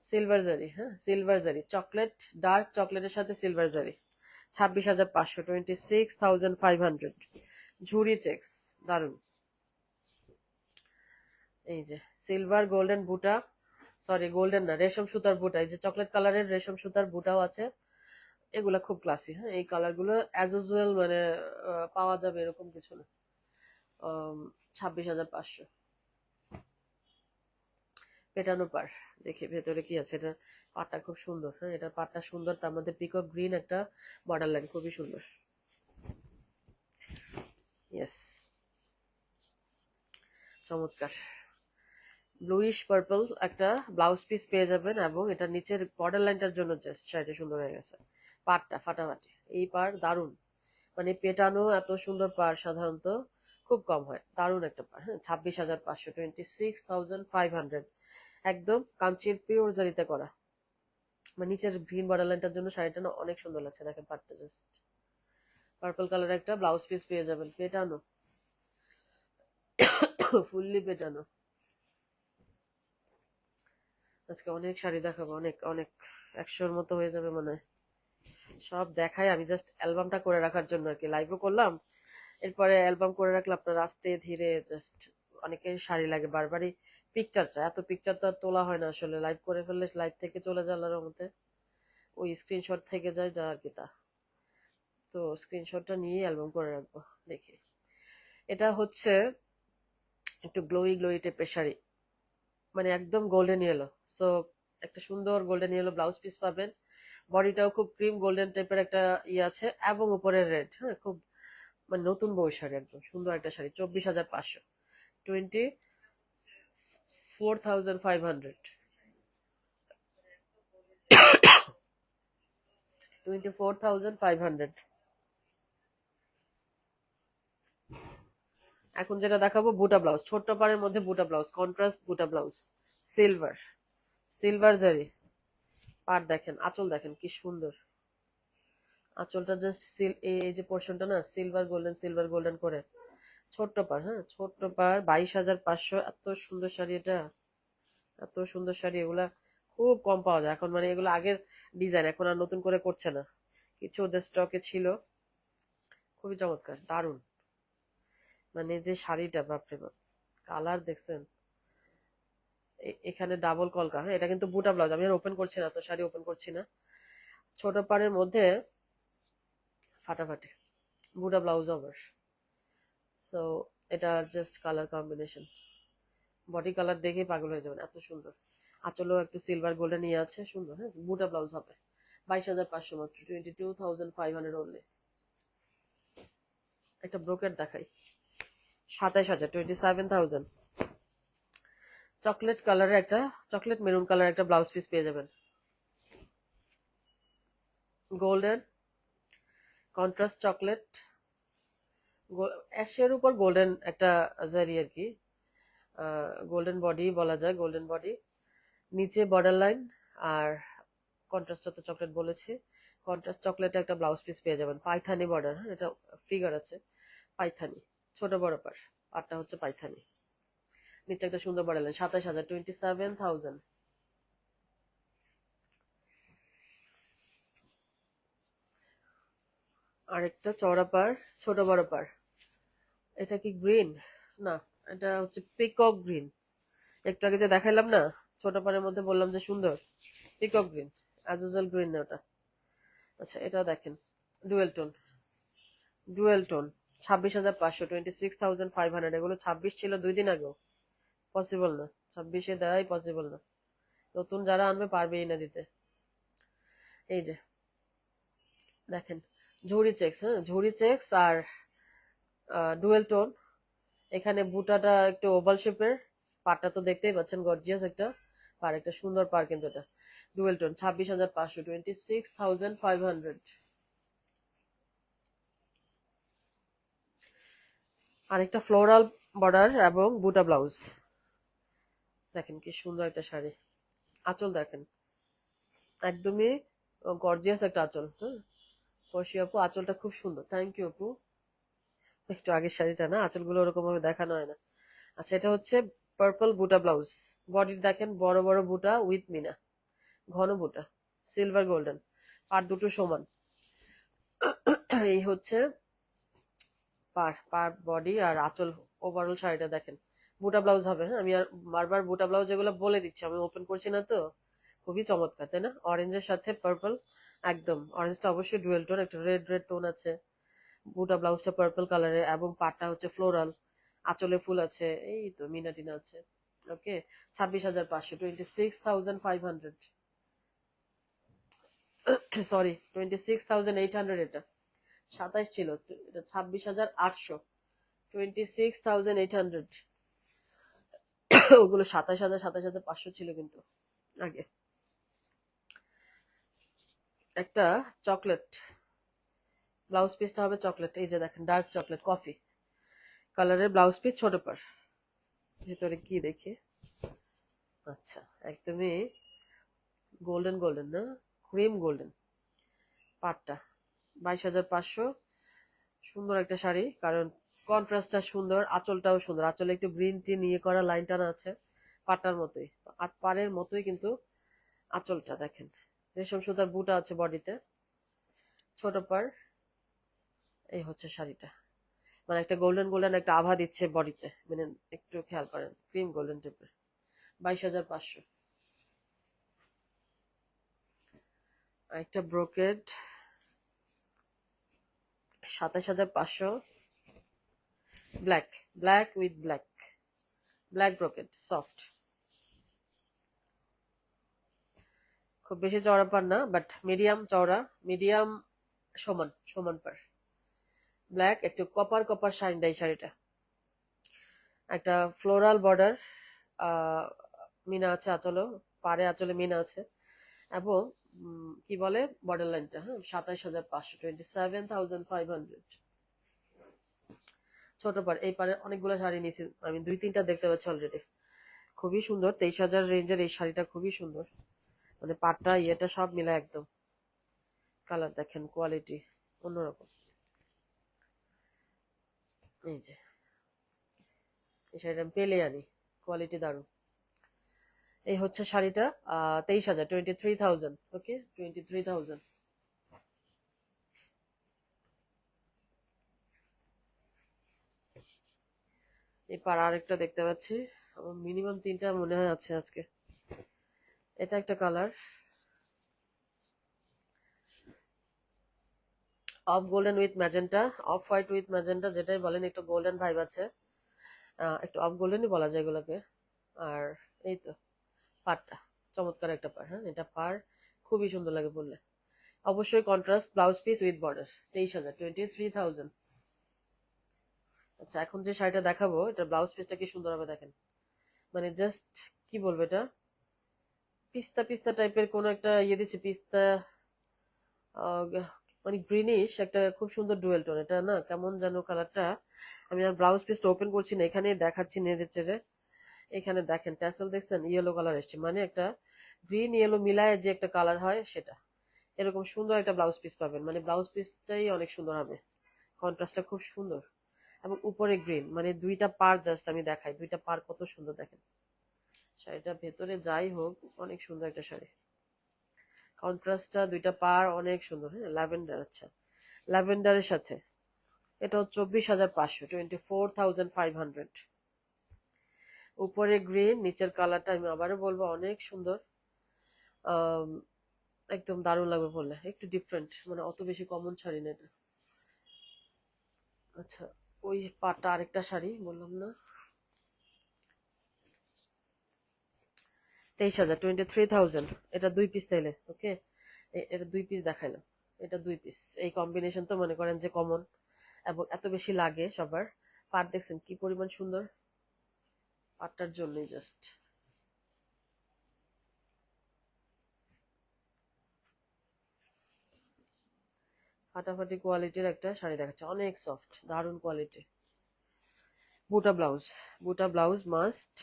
সিলভার জারি, হ্যাঁ সিলভার জারি, চকলেট, ডার্ক চকলেটের সাথে সিলভার জারি। 26,500, 26,500। ঝুরি চেক্স, দারুন। এই যে সিলভার গোল্ডেন বুটা, সরি গোল্ডেন না, রেশম সুতার বুটা, এই যে চকলেট কালারের রেশম সুতার বুটাও আছে। এগুলা খুব ক্লাসি, হ্যাঁ এই কালার গুলো অ্যাজ ইউজুয়াল মানে পাওয়া যাবে এরকম কিছু না। 26,500। পেটানো পার। দেখি ভেতরে কি আছে। এটা পাটটা খুব সুন্দর, হ্যাঁ এটা পাটটা সুন্দর, তার মধ্যে পিকক গ্রিন একটা বর্ডার লাইন, খুবই সুন্দর। ইয়েস, চমৎকার। ব্লুইশ পার্পল একটা ব্লাউজ পিস পেয়ে যাবেন, এবং এটা নিচের বর্ডার লাইনটার জন্য জাস্ট শাড়িটা সুন্দর হয়ে গেছে। পাড়টা ফাটাফাটি, এই পাড় দারুণ, মানে পেটানো এত সুন্দর পাড় সাধারণত খুব কম হয়। দারুণ একটা পাড়, হ্যাঁ 26,500, 26,500, একদম কাঞ্চির পিওর জারিতে করা। মানে নিচের গ্রিন বর্ডার লাইনটার জন্য শাড়িটা না অনেক সুন্দর লাগছে। দেখেন পাড়টা জাস্ট পার্পল কালার একটা ব্লাউজ পিস পেয়ে যাবেন, পেটানো, ফুললি পেটানো। আজকে অনেক শাড়ি দেখাবো, অনেক অনেক, 100-র মতো হয়ে যাবে মনে হয়। সব দেখাই আমি জাস্ট অ্যালবামটা করে রাখার জন্য আর কি, লাইভও করলাম, এরপরে অ্যালবাম করে রাখলে আপনার আস্তে ধীরে জাস্ট, অনেকের শাড়ি লাগে বারবারই পিকচার চায়, এত পিকচার তো আর তোলা হয় না আসলে, লাইভ করে ফেললে লাইভ থেকে চলে যায় আল্লাহর মধ্যে, ওই স্ক্রিনশট থেকে যায় যা আর কি তা। তো স্ক্রিনশটটা নিয়ে অ্যালবাম করে রাখবো। দেখি, এটা হচ্ছে একটু গ্লোই গ্লোই টাইপের শাড়ি, মানে একদম গোল্ডেন ইয়েলো। সো একটা সুন্দর গোল্ডেন ইয়েলো ব্লাউজ পিস পাবেন, বডিটাও খুব ক্রিম গোল্ডেন টাইপের একটা ইয়ে আছে, এবং উপরে রেড, হ্যাঁ খুব মানে নতুন বউ শাড়ি, একদম সুন্দর একটা শাড়ি। 24,500, 24,500, 24,500। এখন যেটা দেখাবো বুটা ব্লাউজ, ছোট্ট পাড়ের মধ্যে বুটা ব্লাউজ, কন্ট্রাস্ট বুটা ব্লাউজ, সিলভার, সিলভার জারি পাড়। দেখেন আঁচল, দেখেন কি সুন্দর আঁচলটা, জাস্ট এই যে পোর্শনটা না সিলভার গোল্ডেন করে, ছোট্ট পাড়, হ্যাঁ ছোট্ট পাড়, 22,500। এত সুন্দর শাড়ি এটা, এত সুন্দর শাড়ি, এগুলা খুব কম পাওয়া যায় এখন, মানে এগুলো আগের ডিজাইন, এখন আর নতুন করে করছে না, কিছু ওদের স্টকে ছিল। খুবই চমৎকার, দারুণ, মানে যে শাড়িটা বাপরে বাপ, কালার দেখছেন, এখানে ডাবল কলকা, হ্যাঁ এটা কিন্তু বুটা ব্লাউজ, আমি আর ওপেন করছি না তো, শাড়ি ওপেন করছি না। ছোট পাড়ের মধ্যে ফাটাফাটি বুটা ব্লাউজ ওভার। সো এটা just colour combination, body colour দেখে পাগল হয়ে যাবেন, এত সুন্দর। আঁচলেও একটু সিলভার গোল্ডেন ইয়ে আছে, সুন্দর, হ্যাঁ বুটা ব্লাউজ হবে। 22,500 মাত্র, 22,500 অনলি। একটা ব্রোকেট দেখাই, 27,000, 27,000। চকলেট কালারের একটা, চকলেট মেরুন কালার একটা ব্লাউজ পিস পেয়ে যাবেন, গোল্ডেন কন্ট্রাস্ট চকলেট, অ্যাশের উপর গোল্ডেন একটা জারি আর কি, গোল্ডেন বডি বলা যায়, গোল্ডেন বডি, নিচে বর্ডার লাইন, আর কন্ট্রাস্ট তো চকলেট বলেছি, কন্ট্রাস্ট চকলেটে একটা ব্লাউজ পিস পেয়ে যাবেন, পাইথানি বর্ডার, হ্যাঁ এটা ফিগার আছে, পাইথানি, ছোট বড় পার, পাটটা হচ্ছে পাইথানি, নিচে একটা সুন্দর বর্ডার লাইন। 27,000, 27,000। আরেকটা চওড়া পার, ছোট বড় পার, এটা কি গ্রিন? না, এটা হচ্ছে পিকক গ্রিন। একটু আগে যে দেখাইলাম না ছোট পাড়ের মধ্যে, বললাম যে সুন্দর, পিকক গ্রিন, আজুজাল গ্রিন না ওটা। আচ্ছা এটাও দেখেন, ডুয়েল টোন, ডুয়েল টোন, 26,500, 26,500। এগুলো 26 ছিল 2 দিন আগেও, পসিবল না, 26-এ দেওয়াই পসিবল না, নতুন যারা আনবে পারবেই না দিতে। এই যে দেখেন, ঝুড়ি চেক্স, হ্যাঁ ঝুড়ি চেক্স আর ডুয়েল টোন, এখানে বুটাটা একটু ওভাল শেপের, পাড়টা তো দেখতেই পাচ্ছেন গর্জিয়াস একটা পার, একটা সুন্দর পার কিন্তু এটা, ডুয়েল টোন, 26,500, 26,500। আরেকটা ফ্লোরাল বর্ডার এবং বুটা ব্লাউজ, দেখেন কি সুন্দর একটা শাড়ি, আঁচল দেখেন, একদমই গর্জিয়াস একটা আঁচল, হ্যাঁ পশি আপু আঁচলটা খুব সুন্দর, থ্যাংক ইউ আপু। একটু আগের শাড়িটা না, আঁচলগুলো ওরকম ভাবে দেখানো হয় না। আচ্ছা এটা হচ্ছে পার্পল বুটা ব্লাউজ, বডি দেখেন বড় বড় বুটা উইথ মিনা, ঘন বুটা, সিলভার গোল্ডেন, পার দুটো সমান। এই হচ্ছে পার, পার বডি আর আঁচল, ওভারঅল শাড়িটা দেখেন, বুটা ব্লাউজ হবে, হ্যাঁ আমি আর বারবার বুটা ব্লাউজ এগুলো বলে দিচ্ছি, আমি ওপেন করছি না তো। খুবই চমৎকার তাই না, অরেঞ্জের সাথে পার্পল, একদম অরেঞ্জটা অবশ্যই ডুয়েল টোন, একটা রেড রেড টোন আছে, বুটা ব্লাউজটা পার্পল কালারে, এবং পাটটা হচ্ছে ফ্লোরাল, আঁচলে ফুল আছে, এই তো মিনা টিনা আছে, ওকে, 26,500, 26,500, সরি 26,800, এটা 27 ছিল, এটা 26,800, 26,800, ওগুলো 27,000, 27,500 ছিল কিন্তু আগে। একটা চকলেট ব্লাউজ পিসটা হবে চকলেট, এই যে দেখেন ডার্ক চকলেট কফি কালারের ব্লাউজ পিস, ছোট পার, ভেতরে কি দেখি, আচ্ছা একদমই গোল্ডেন গোল্ডেন না, ক্রিম গোল্ডেন, পাটটা 22,500, সুন্দর একটা শাড়ি, কারণ কন্ট্রাস্টটা সুন্দর, আঁচলটাও সুন্দর, আঁচলে একটু গ্রিন টি নিয়ে করা লাইন টানা আছে, পাটটার মতোই, আর পাড়ের মতোই কিন্তু আঁচলটা দেখেন, রেশম সুতার বুটা আছে বডিতে, ছোট পার, এই হচ্ছে শাড়িটা, মানে একটা গোল্ডেন গোল্ডেন একটা আভা দিচ্ছে বডিতে, মানে একটু খেয়াল করেন, ক্রিম গোল্ডেন টাইপের, 22,500। একটা brocade 27,500, black, black with black, black brocade soft, খুব বেশি চওড়া পার না, বাট মিডিয়াম চওড়া, মিডিয়াম সমান সমান পার, ব্ল্যাক, একটু কপার কপার শাইন দেয় শাড়িটা, একটা ফ্লোরাল বর্ডার, মিনা আছে আঁচলে, পাড়ে আঁচলে মিনা আছে, এবং কি বলে বর্ডার লাইনটা, হ্যাঁ 27,500, 27,500, ছোট পার, এই পারে অনেকগুলো শাড়ি নিয়েছি আমি, 2-3টা দেখতে পাচ্ছি অলরেডি, খুবই সুন্দর, 23,000 রেঞ্জের এই শাড়িটা খুবই সুন্দর, মানে পাটটা ইয়েটা সব মিলে একদম, কালার দেখেন, কোয়ালিটি অন্যরকম, এই যে এই শাড়িটা আমি পেলে আনি, কোয়ালিটি দারুণ, এই হচ্ছে শাড়িটা 23,000, 23,000, ওকে 23,000। এই পার আরেকটা দেখতে পাচ্ছি, আমার মিনিমাম 3টা মনে হয় আছে আজকে, এটা একটা colour, of golden with magenta, off white with magenta, যেটাই বলেন, একটু গোল্ডেন ভাইব আছে, একটু অফ গোল্ডেনই বলা যায় এগুলোকে, আর এই তো পাড়টা, চমৎকার একটা পার, হ্যাঁ এটা পার খুবই সুন্দর লাগে বললে, অবশ্যই contrast blouse piece with border, 23,000, 23,000। আচ্ছা এখন যে শাড়িটা দেখাবো, এটা ব্লাউজ পিসটা কি সুন্দর হবে দেখেন, মানে জাস্ট কি বলবো, এটা পিস্তা পিস্তা টাইপের কোন একটা ইয়ে দিচ্ছে, পিস্তা, মানে গ্রিনিশ একটা, খুব সুন্দর ডুয়েল টোন, এটা না কেমন যেন কালারটা, আমি আর ব্লাউজ পিসটা ওপেন করছি না, এখানে দেখাচ্ছি নেড়ে চেড়ে, এখানে দেখেন ট্যাসেল দেখছেন, ইয়েলো কালার এসছে, মানে একটা গ্রিন ইয়েলো মিলায় যে একটা কালার হয় সেটা, এরকম সুন্দর একটা ব্লাউজ পিস পাবেন, মানে ব্লাউজ পিসটাই অনেক সুন্দর হবে, কন্ট্রাস্টটা খুব সুন্দর, এবং উপরে গ্রিন, মানে দুইটা পার, জাস্ট আমি দেখাই দুইটা পার কত সুন্দর দেখেন, শাড়িটা ভেতরে যাই হোক অনেক সুন্দর একটা শাড়ি, কন্ট্রাস্টটা দুইটা পার অনেক সুন্দর, হ্যাঁ ল্যাভেন্ডার, আচ্ছা ল্যাভেন্ডারের সাথে, এটাও 24,500, 24,500, উপরে গ্রিন, নিচের কালারটা আমি আবারও বলবো অনেক সুন্দর, আম, একদম দারুণ লাগবে বললে, একটু ডিফারেন্ট, মানে অত বেশি কমন শাড়ি না এটা। আচ্ছা ওই পাটা আরেকটা শাড়ি বললাম না, 23,000, 23,000, এটা 2 পিস তাইলে, ওকে এটা 2 পিস দেখাইলাম, এটা 2 পিস, এই কম্বিনেশন তো মনে করেন যে কমন, এবং এত বেশি লাগে সবার, পাট দেখছেন কি পরিমাণ সুন্দর, পাটটার জন্যই জাস্ট, ফাটাফাটি কোয়ালিটির একটা শাড়ি দেখাচ্ছে, অনেক সফট, দারুণ কোয়ালিটি, বুটা ব্লাউজ, বুটা ব্লাউজ মাস্ট,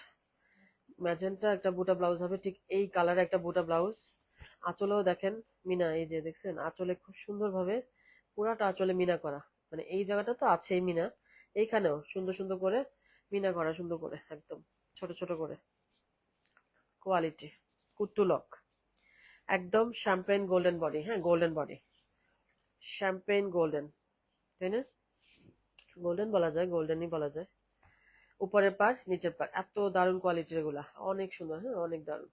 ম্যাজেন্টা একটা বুটা ব্লাউজ হবে, ঠিক এই কালারে একটা বুটা ব্লাউজ, আঁচলেও দেখেন মিনা, এই যে দেখছেন আঁচলে খুব সুন্দর ভাবে, পুরাটা আঁচলে মিনা করা, মানে এই জায়গাটা তো আছেই মিনা, এইখানেও সুন্দর সুন্দর করে মিনা করা, সুন্দর করে একদম ছোট ছোট করে, কোয়ালিটি, কুট্টু লক, একদম শ্যাম্পেন গোল্ডেন বডি, হ্যাঁ গোল্ডেন বডি, শ্যাম্পেন গোল্ডেন, তাই না, গোল্ডেন বলা যায়, গোল্ডেনই বলা যায়, উপরের পার নিচের পার, এত দারুণ কোয়ালিটির এগুলা, অনেক সুন্দর, হ্যাঁ অনেক দারুণ,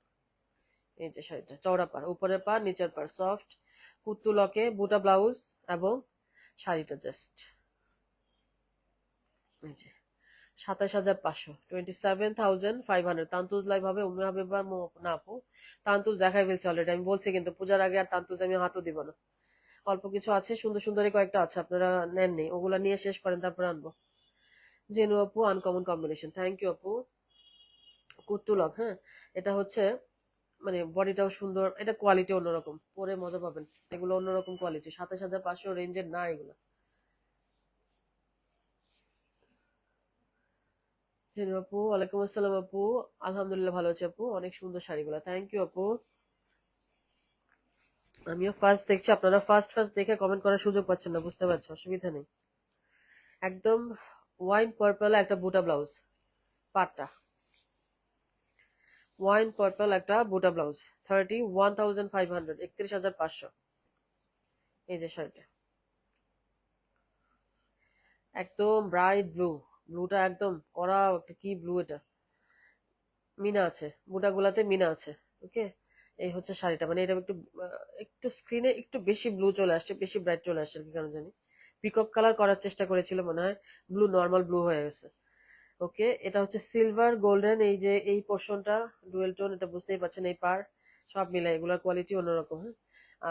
এই যে শাড়িটা চওড়া পার, উপরের পার নিচের পার সফট, কুত্তু লকে বুটা ব্লাউজ, এবং শাড়িটা জাস্ট এই যে 27,500, 27,500। তান্তুজ লাইভ হবে, উম্মে হাবিবা না আপু, তান্তুজ দেখাই ফেলছে অলরেডি। আমি বলছি কিন্তু পূজার আগে আর তান্তুজ আমি হাতও দিব না। অল্প কিছু আছে, সুন্দর সুন্দরই কয়েকটা আছে, আপনারা নেননি, ওগুলা নিয়ে শেষ করেন তারপর আনবো। জেনু আপু, আনকমন কম্বিনেশন, থ্যাংক ইউ আপু। কুত্তুলক, হ্যাঁ, এটা হচ্ছে মানে বডিটাও সুন্দর, এটা কোয়ালিটি অন্যরকম, পরে মজা পাবেন। এগুলো অন্যরকম কোয়ালিটি, 27,500 রেঞ্জের না এগুলো। জেনু আপু, ওয়ালাইকুম আসসালাম আপু। আলহামদুলিল্লাহ ভালো আছি আপু, অনেক সুন্দর শাড়িগুলো, থ্যাংক ইউ আপু। আমিও ফার্স্ট দেখছি, আপনারা ফার্স্ট ফার্স্ট দেখে কমেন্ট করার সুযোগ পাচ্ছেন না, বুঝতে পারছি, অসুবিধা নেই। একদম ওয়াইন পার্পল একটা বুটা ব্লাউজ, পাটটা ওয়াইন পার্পল একটা বুটা ব্লাউজ, 31,500, 31,500। এই যে শাড়িটা একদম ব্রাইট ব্লু, ব্লুটা একদম কড়া একটা, কি ব্লু এটা, মিনা আছে, বুটা গুলাতে মিনা আছে। ওকে, এই হচ্ছে শাড়িটা, মানে এটা একটু একটু স্ক্রিনে একটু বেশি ব্লু চলে আসছে, বেশি ব্রাইট চলে আসছে, কি কারণ জানি। পিকক কালার করার চেষ্টা করেছিল মনে হয়, ব্লু নর্মাল ব্লু হয়ে গেছে। ওকে, এটা হচ্ছে সিলভার গোল্ডেন, এই যে এই পোর্শনটা ডুয়েল টোন, এটা বুঝতেই পারছেন, এই পার সব মিলে এগুলোর কোয়ালিটি অন্যরকম, হ্যাঁ।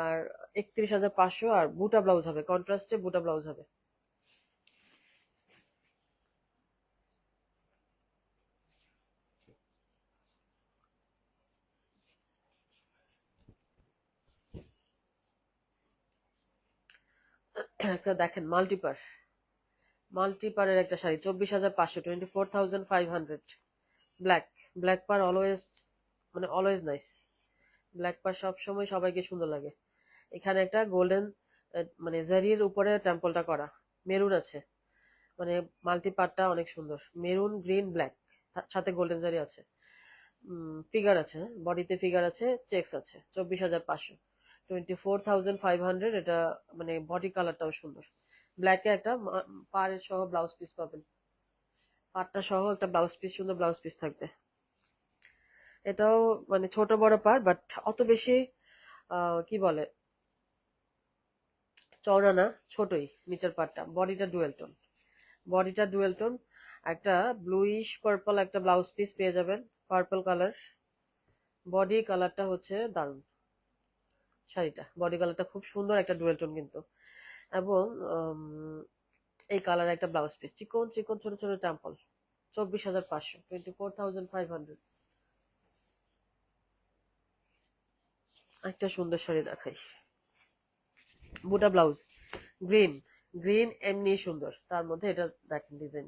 আর 31,500, আর বুটা ব্লাউজ হবে, কন্ট্রাস্টে বুটা ব্লাউজ হবে। একটা দেখেন মাল্টিপার, মাল্টিপারের একটা শাড়ি, 24,500, 24,500। ব্ল্যাক, ব্ল্যাক পার অলওয়েজ, মানে অলওয়েজ নাইস। ব্ল্যাক পার সবসময় সবাইকে সুন্দর লাগে। এখানে একটা গোল্ডেন, মানে জারির উপরে টেম্পলটা করা, মেরুন আছে, মানে মাল্টি পার্টটা অনেক সুন্দর, মেরুন গ্রিন ব্ল্যাক, সাথে গোল্ডেন জারি আছে। ফিগার আছে, হ্যাঁ, বডিতে ফিগার আছে, চেকস আছে, 24,500, 24,500। এটা মানে বডি কালারটাও সুন্দর, ব্ল্যাকে একটা পাড় সহ ব্লাউজ পিস পাবেন, পাড়টা সহ একটা ব্লাউজ পিস, সুন্দর ব্লাউজ পিস থাকবে। এটাও মানে ছোট বড় পাড়, বাট অত বেশি কি বলে, চওড়া না, ছোটই নিচের পাড়টা। বডিটা ডুয়েল টোন, বডিটা ডুয়েল টোন, একটা ব্লুইশ পার্পল একটা ব্লাউজ পিস পেয়ে যাবেন, পার্পল কালার। বডি কালারটা হচ্ছে দারুণ, শাড়িটা বডি কালারটা খুব সুন্দর, একটা ডুয়েল টোন কিন্তু। এবং এই কালার একটা ব্লাউজ পিস, চিকন চিকন ছোট ছোট টেম্পল, 24,500, 24,500। একটা সুন্দর শাড়ি দেখাই, বুটা ব্লাউজ, গ্রিন, গ্রিন এমনি সুন্দর, তার মধ্যে এটা দেখেন ডিজাইন।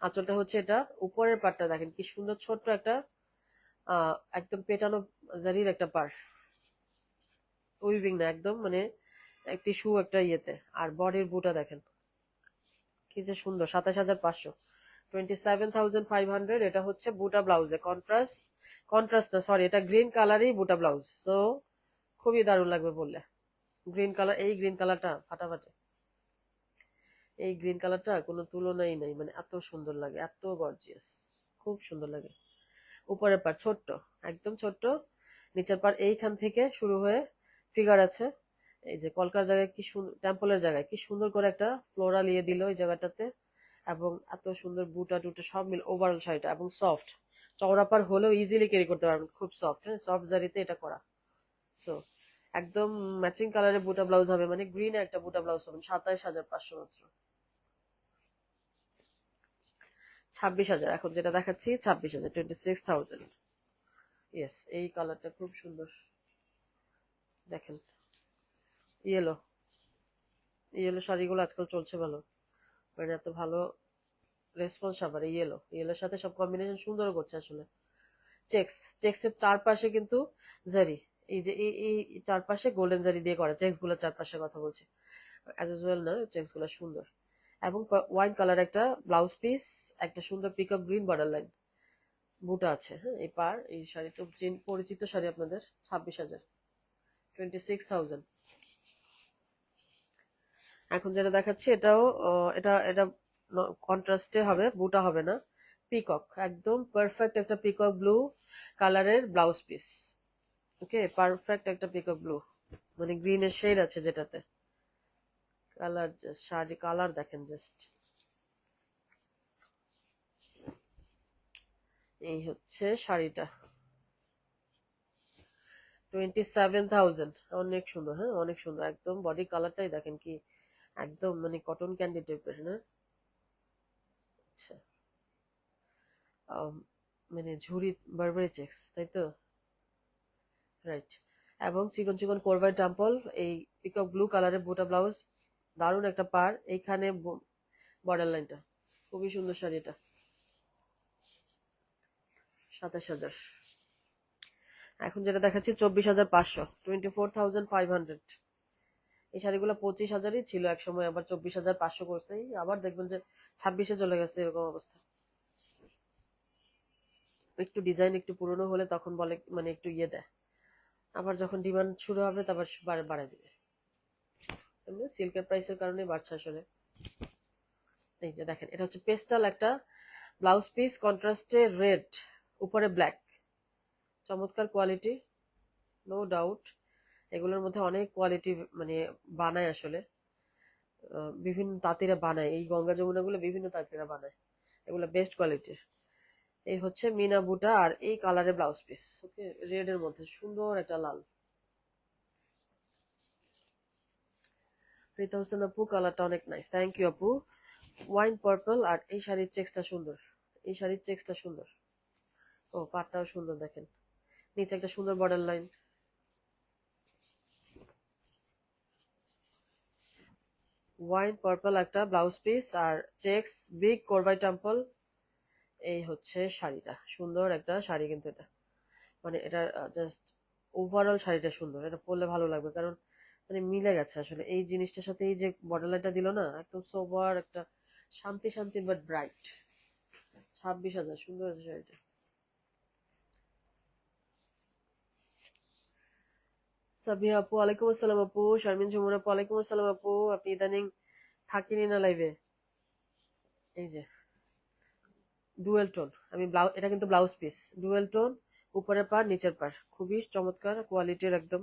আঁচলটা হচ্ছে এটা, উপরের পাটটা দেখেন কি সুন্দর, ছোট্ট একটা একদম পেটানো জারির একটা পার, উইভিং না একদম, মানে একটি শু একটা ইয়েতে। আর বডির বুটা দেখেন কি যে সুন্দর, 27,500, 27,500। এটা হচ্ছে বুটা ব্লাউজে কন্ট্রাস্ট, কন্ট্রাস্ট না সরি, এটা গ্রিন কালারই বুটা ব্লাউজ, সো খুবই দারুণ লাগবে বললে। গ্রিন কালার, এই গ্রিন কালারটা ফাটাফাটি, এই গ্রিন কালারটা কোনো তুলনাই নাই, মানে এত সুন্দর লাগে, এত গর্জিয়াস, খুব সুন্দর লাগে। উপরের পার ছোট্ট, একদম ছোট্ট, নিচের পার এইখান থেকে শুরু হয়ে ফিগার আছে। এই যে কলকার জায়গায় কি সুন্দর, টেম্পলের জায়গায় কি সুন্দর করে একটা ফ্লোরাল ইয়ে দিল ওই জায়গাটাতে। এবং এত সুন্দর বুটা টুটা সব মিলে ওভারঅল শাড়িটা, এবং সফট, চওড়া পার হলেও ইজিলি ক্যারি করতে পারবেন, খুব সফট, হ্যাঁ, সফট জারিতে এটা করা। সো একদম ম্যাচিং কালারের বুটা ব্লাউজ হবে, মানে গ্রিন একটা বুটা ব্লাউজ পাবেন, 27,500 মাত্র। 26,000, এখন যেটা দেখাচ্ছি 26,000, 26,000। ইয়েস, এই কালারটা খুব সুন্দর, দেখেন ইয়েলো, ইয়েলো শাড়িগুলো আজকাল চলছে ভালো, মানে এত ভালো রেসপন্স। আবার ইয়েলো, ইয়েলোর সাথে সব কম্বিনেশন সুন্দর করছে আসলে। চেক্স, চেক্সের চারপাশে কিন্তু জারি, এই যে এই চারপাশে গোল্ডেন জারি দিয়ে করা, চেক্স গুলো চারপাশে কথা বলছি, অ্যাজ ইউজুয়াল না, চেক্স গুলো সুন্দর। এবং ওয়াইন কালার একটা ব্লাউজ পিস, একটা সুন্দর পিকক গ্রিন বর্ডার লাইন, বুটা আছে, হ্যাঁ, এই পার, এই শাড়ি তো পরিচিত শাড়ি আপনাদের। 26,000, 26,000। এখন যেটা দেখাচ্ছি এটাও এটা এটা কন্ট্রাস্টে হবে, বুটা হবে না, পিকক, একদম পারফেক্ট একটা পিকক ব্লু কালারের ব্লাউজ পিস। ওকে, পারফেক্ট একটা পিকক ব্লু, মানে গ্রিনের শেড আছে যেটাতে, কালার জাস্ট, শাড়ি কালার দেখেন জাস্ট, এই হচ্ছে শাড়িটা, 27,000। অনেক সুন্দর, হ্যাঁ অনেক সুন্দর, একদম বডি কালারটাই দেখেন কি একদম মানে কটন ক্যান্ডি টাইপের, হ্যাঁ। আচ্ছা, আম, মানে ঝুরি বারবারি চেক্স, তাই তো? রাইট। এবং চিকন চিকন কোরবাই টাম্পল, এই পিকক ব্লু কালারের বুটা ব্লাউজ, দারুণ একটা পার, এইখানে বর্ডার লাইনটা, খুবই সুন্দর শাড়ি এটা। 27,000। এখন যেটা দেখাচ্ছি 24,500, 24,500। এই শাড়িগুলো 25,000ই ছিল এক সময়, আবার 24,500 করছে, আবার দেখবেন যে 26-এ চলে গেছে, এরকম অবস্থা। একটু ডিজাইন একটু পুরনো হলে তখন বলে মানে একটু ইয়ে দেয়, আবার যখন ডিমান্ড শুরু হবে তারপর বাড়ায় দিবে। এমনি সিল্কের প্রাইসের কারণে বাড়ছে আসলে। এই যে দেখেন, এটা হচ্ছে পেস্টাল একটা ব্লাউজ পিস, কন্ট্রাস্টে রেড, উপরে ব্ল্যাক, চমৎকার কোয়ালিটি, নো ডাউট। এগুলোর মধ্যে অনেক কোয়ালিটি মানে বানায় আসলে, বিভিন্ন তাঁতিরা বানায়, এই গঙ্গা যমুনা গুলো বিভিন্ন তাঁতিরা বানায়, এগুলো বেস্ট কোয়ালিটির। এই হচ্ছে মিনা বুটা আর এই কালারের ব্লাউজ পিস, ওকে, রেড এর মধ্যে সুন্দর একটা লাল। 3,000 আপু, কালারটা অনেক নাইস, থ্যাংক ইউ আপু। ওয়াইন পার্পল, আর এই শাড়ির চেক্সটা সুন্দর, এই শাড়ির চেক্সটা সুন্দর। ও পাটটাও সুন্দর দেখেন, নিচে একটা সুন্দর বর্ডার লাইন। ওয়াইন পার্পল একটা ব্লাউজ পিস আর চেক্স, বিগ কোরবাই টেম্পল। এই হচ্ছে শাড়িটা, সুন্দর একটা শাড়ি কিন্তু এটা, মানে এটা জাস্ট ওভারঅল শাড়িটা সুন্দর, এটা পরলে ভালো লাগবে, কারণ মানে মিলে গেছে আসলে এই জিনিসটার সাথে, এই যে বর্ডার লাইনটা দিল না, একদম সোবার একটা শান্তি শান্তি বাট ব্রাইট। 26,000, সুন্দর আছে শাড়িটা। সাবিয়া আপু ওয়ালাইকুম আসসালাম আপু, শারমিন ঝুমুর আপু ওয়ালাইকুম আসসালাম আপু, আপনি ইদানিং থাকিনি না লাইভে। এই যে ডুয়েল টোন, আমি ব্লাউজ, এটা কিন্তু ব্লাউজ পিস, ডুয়েল টোন, উপরের পার নিচের পার, খুবই চমৎকার কোয়ালিটির একদম।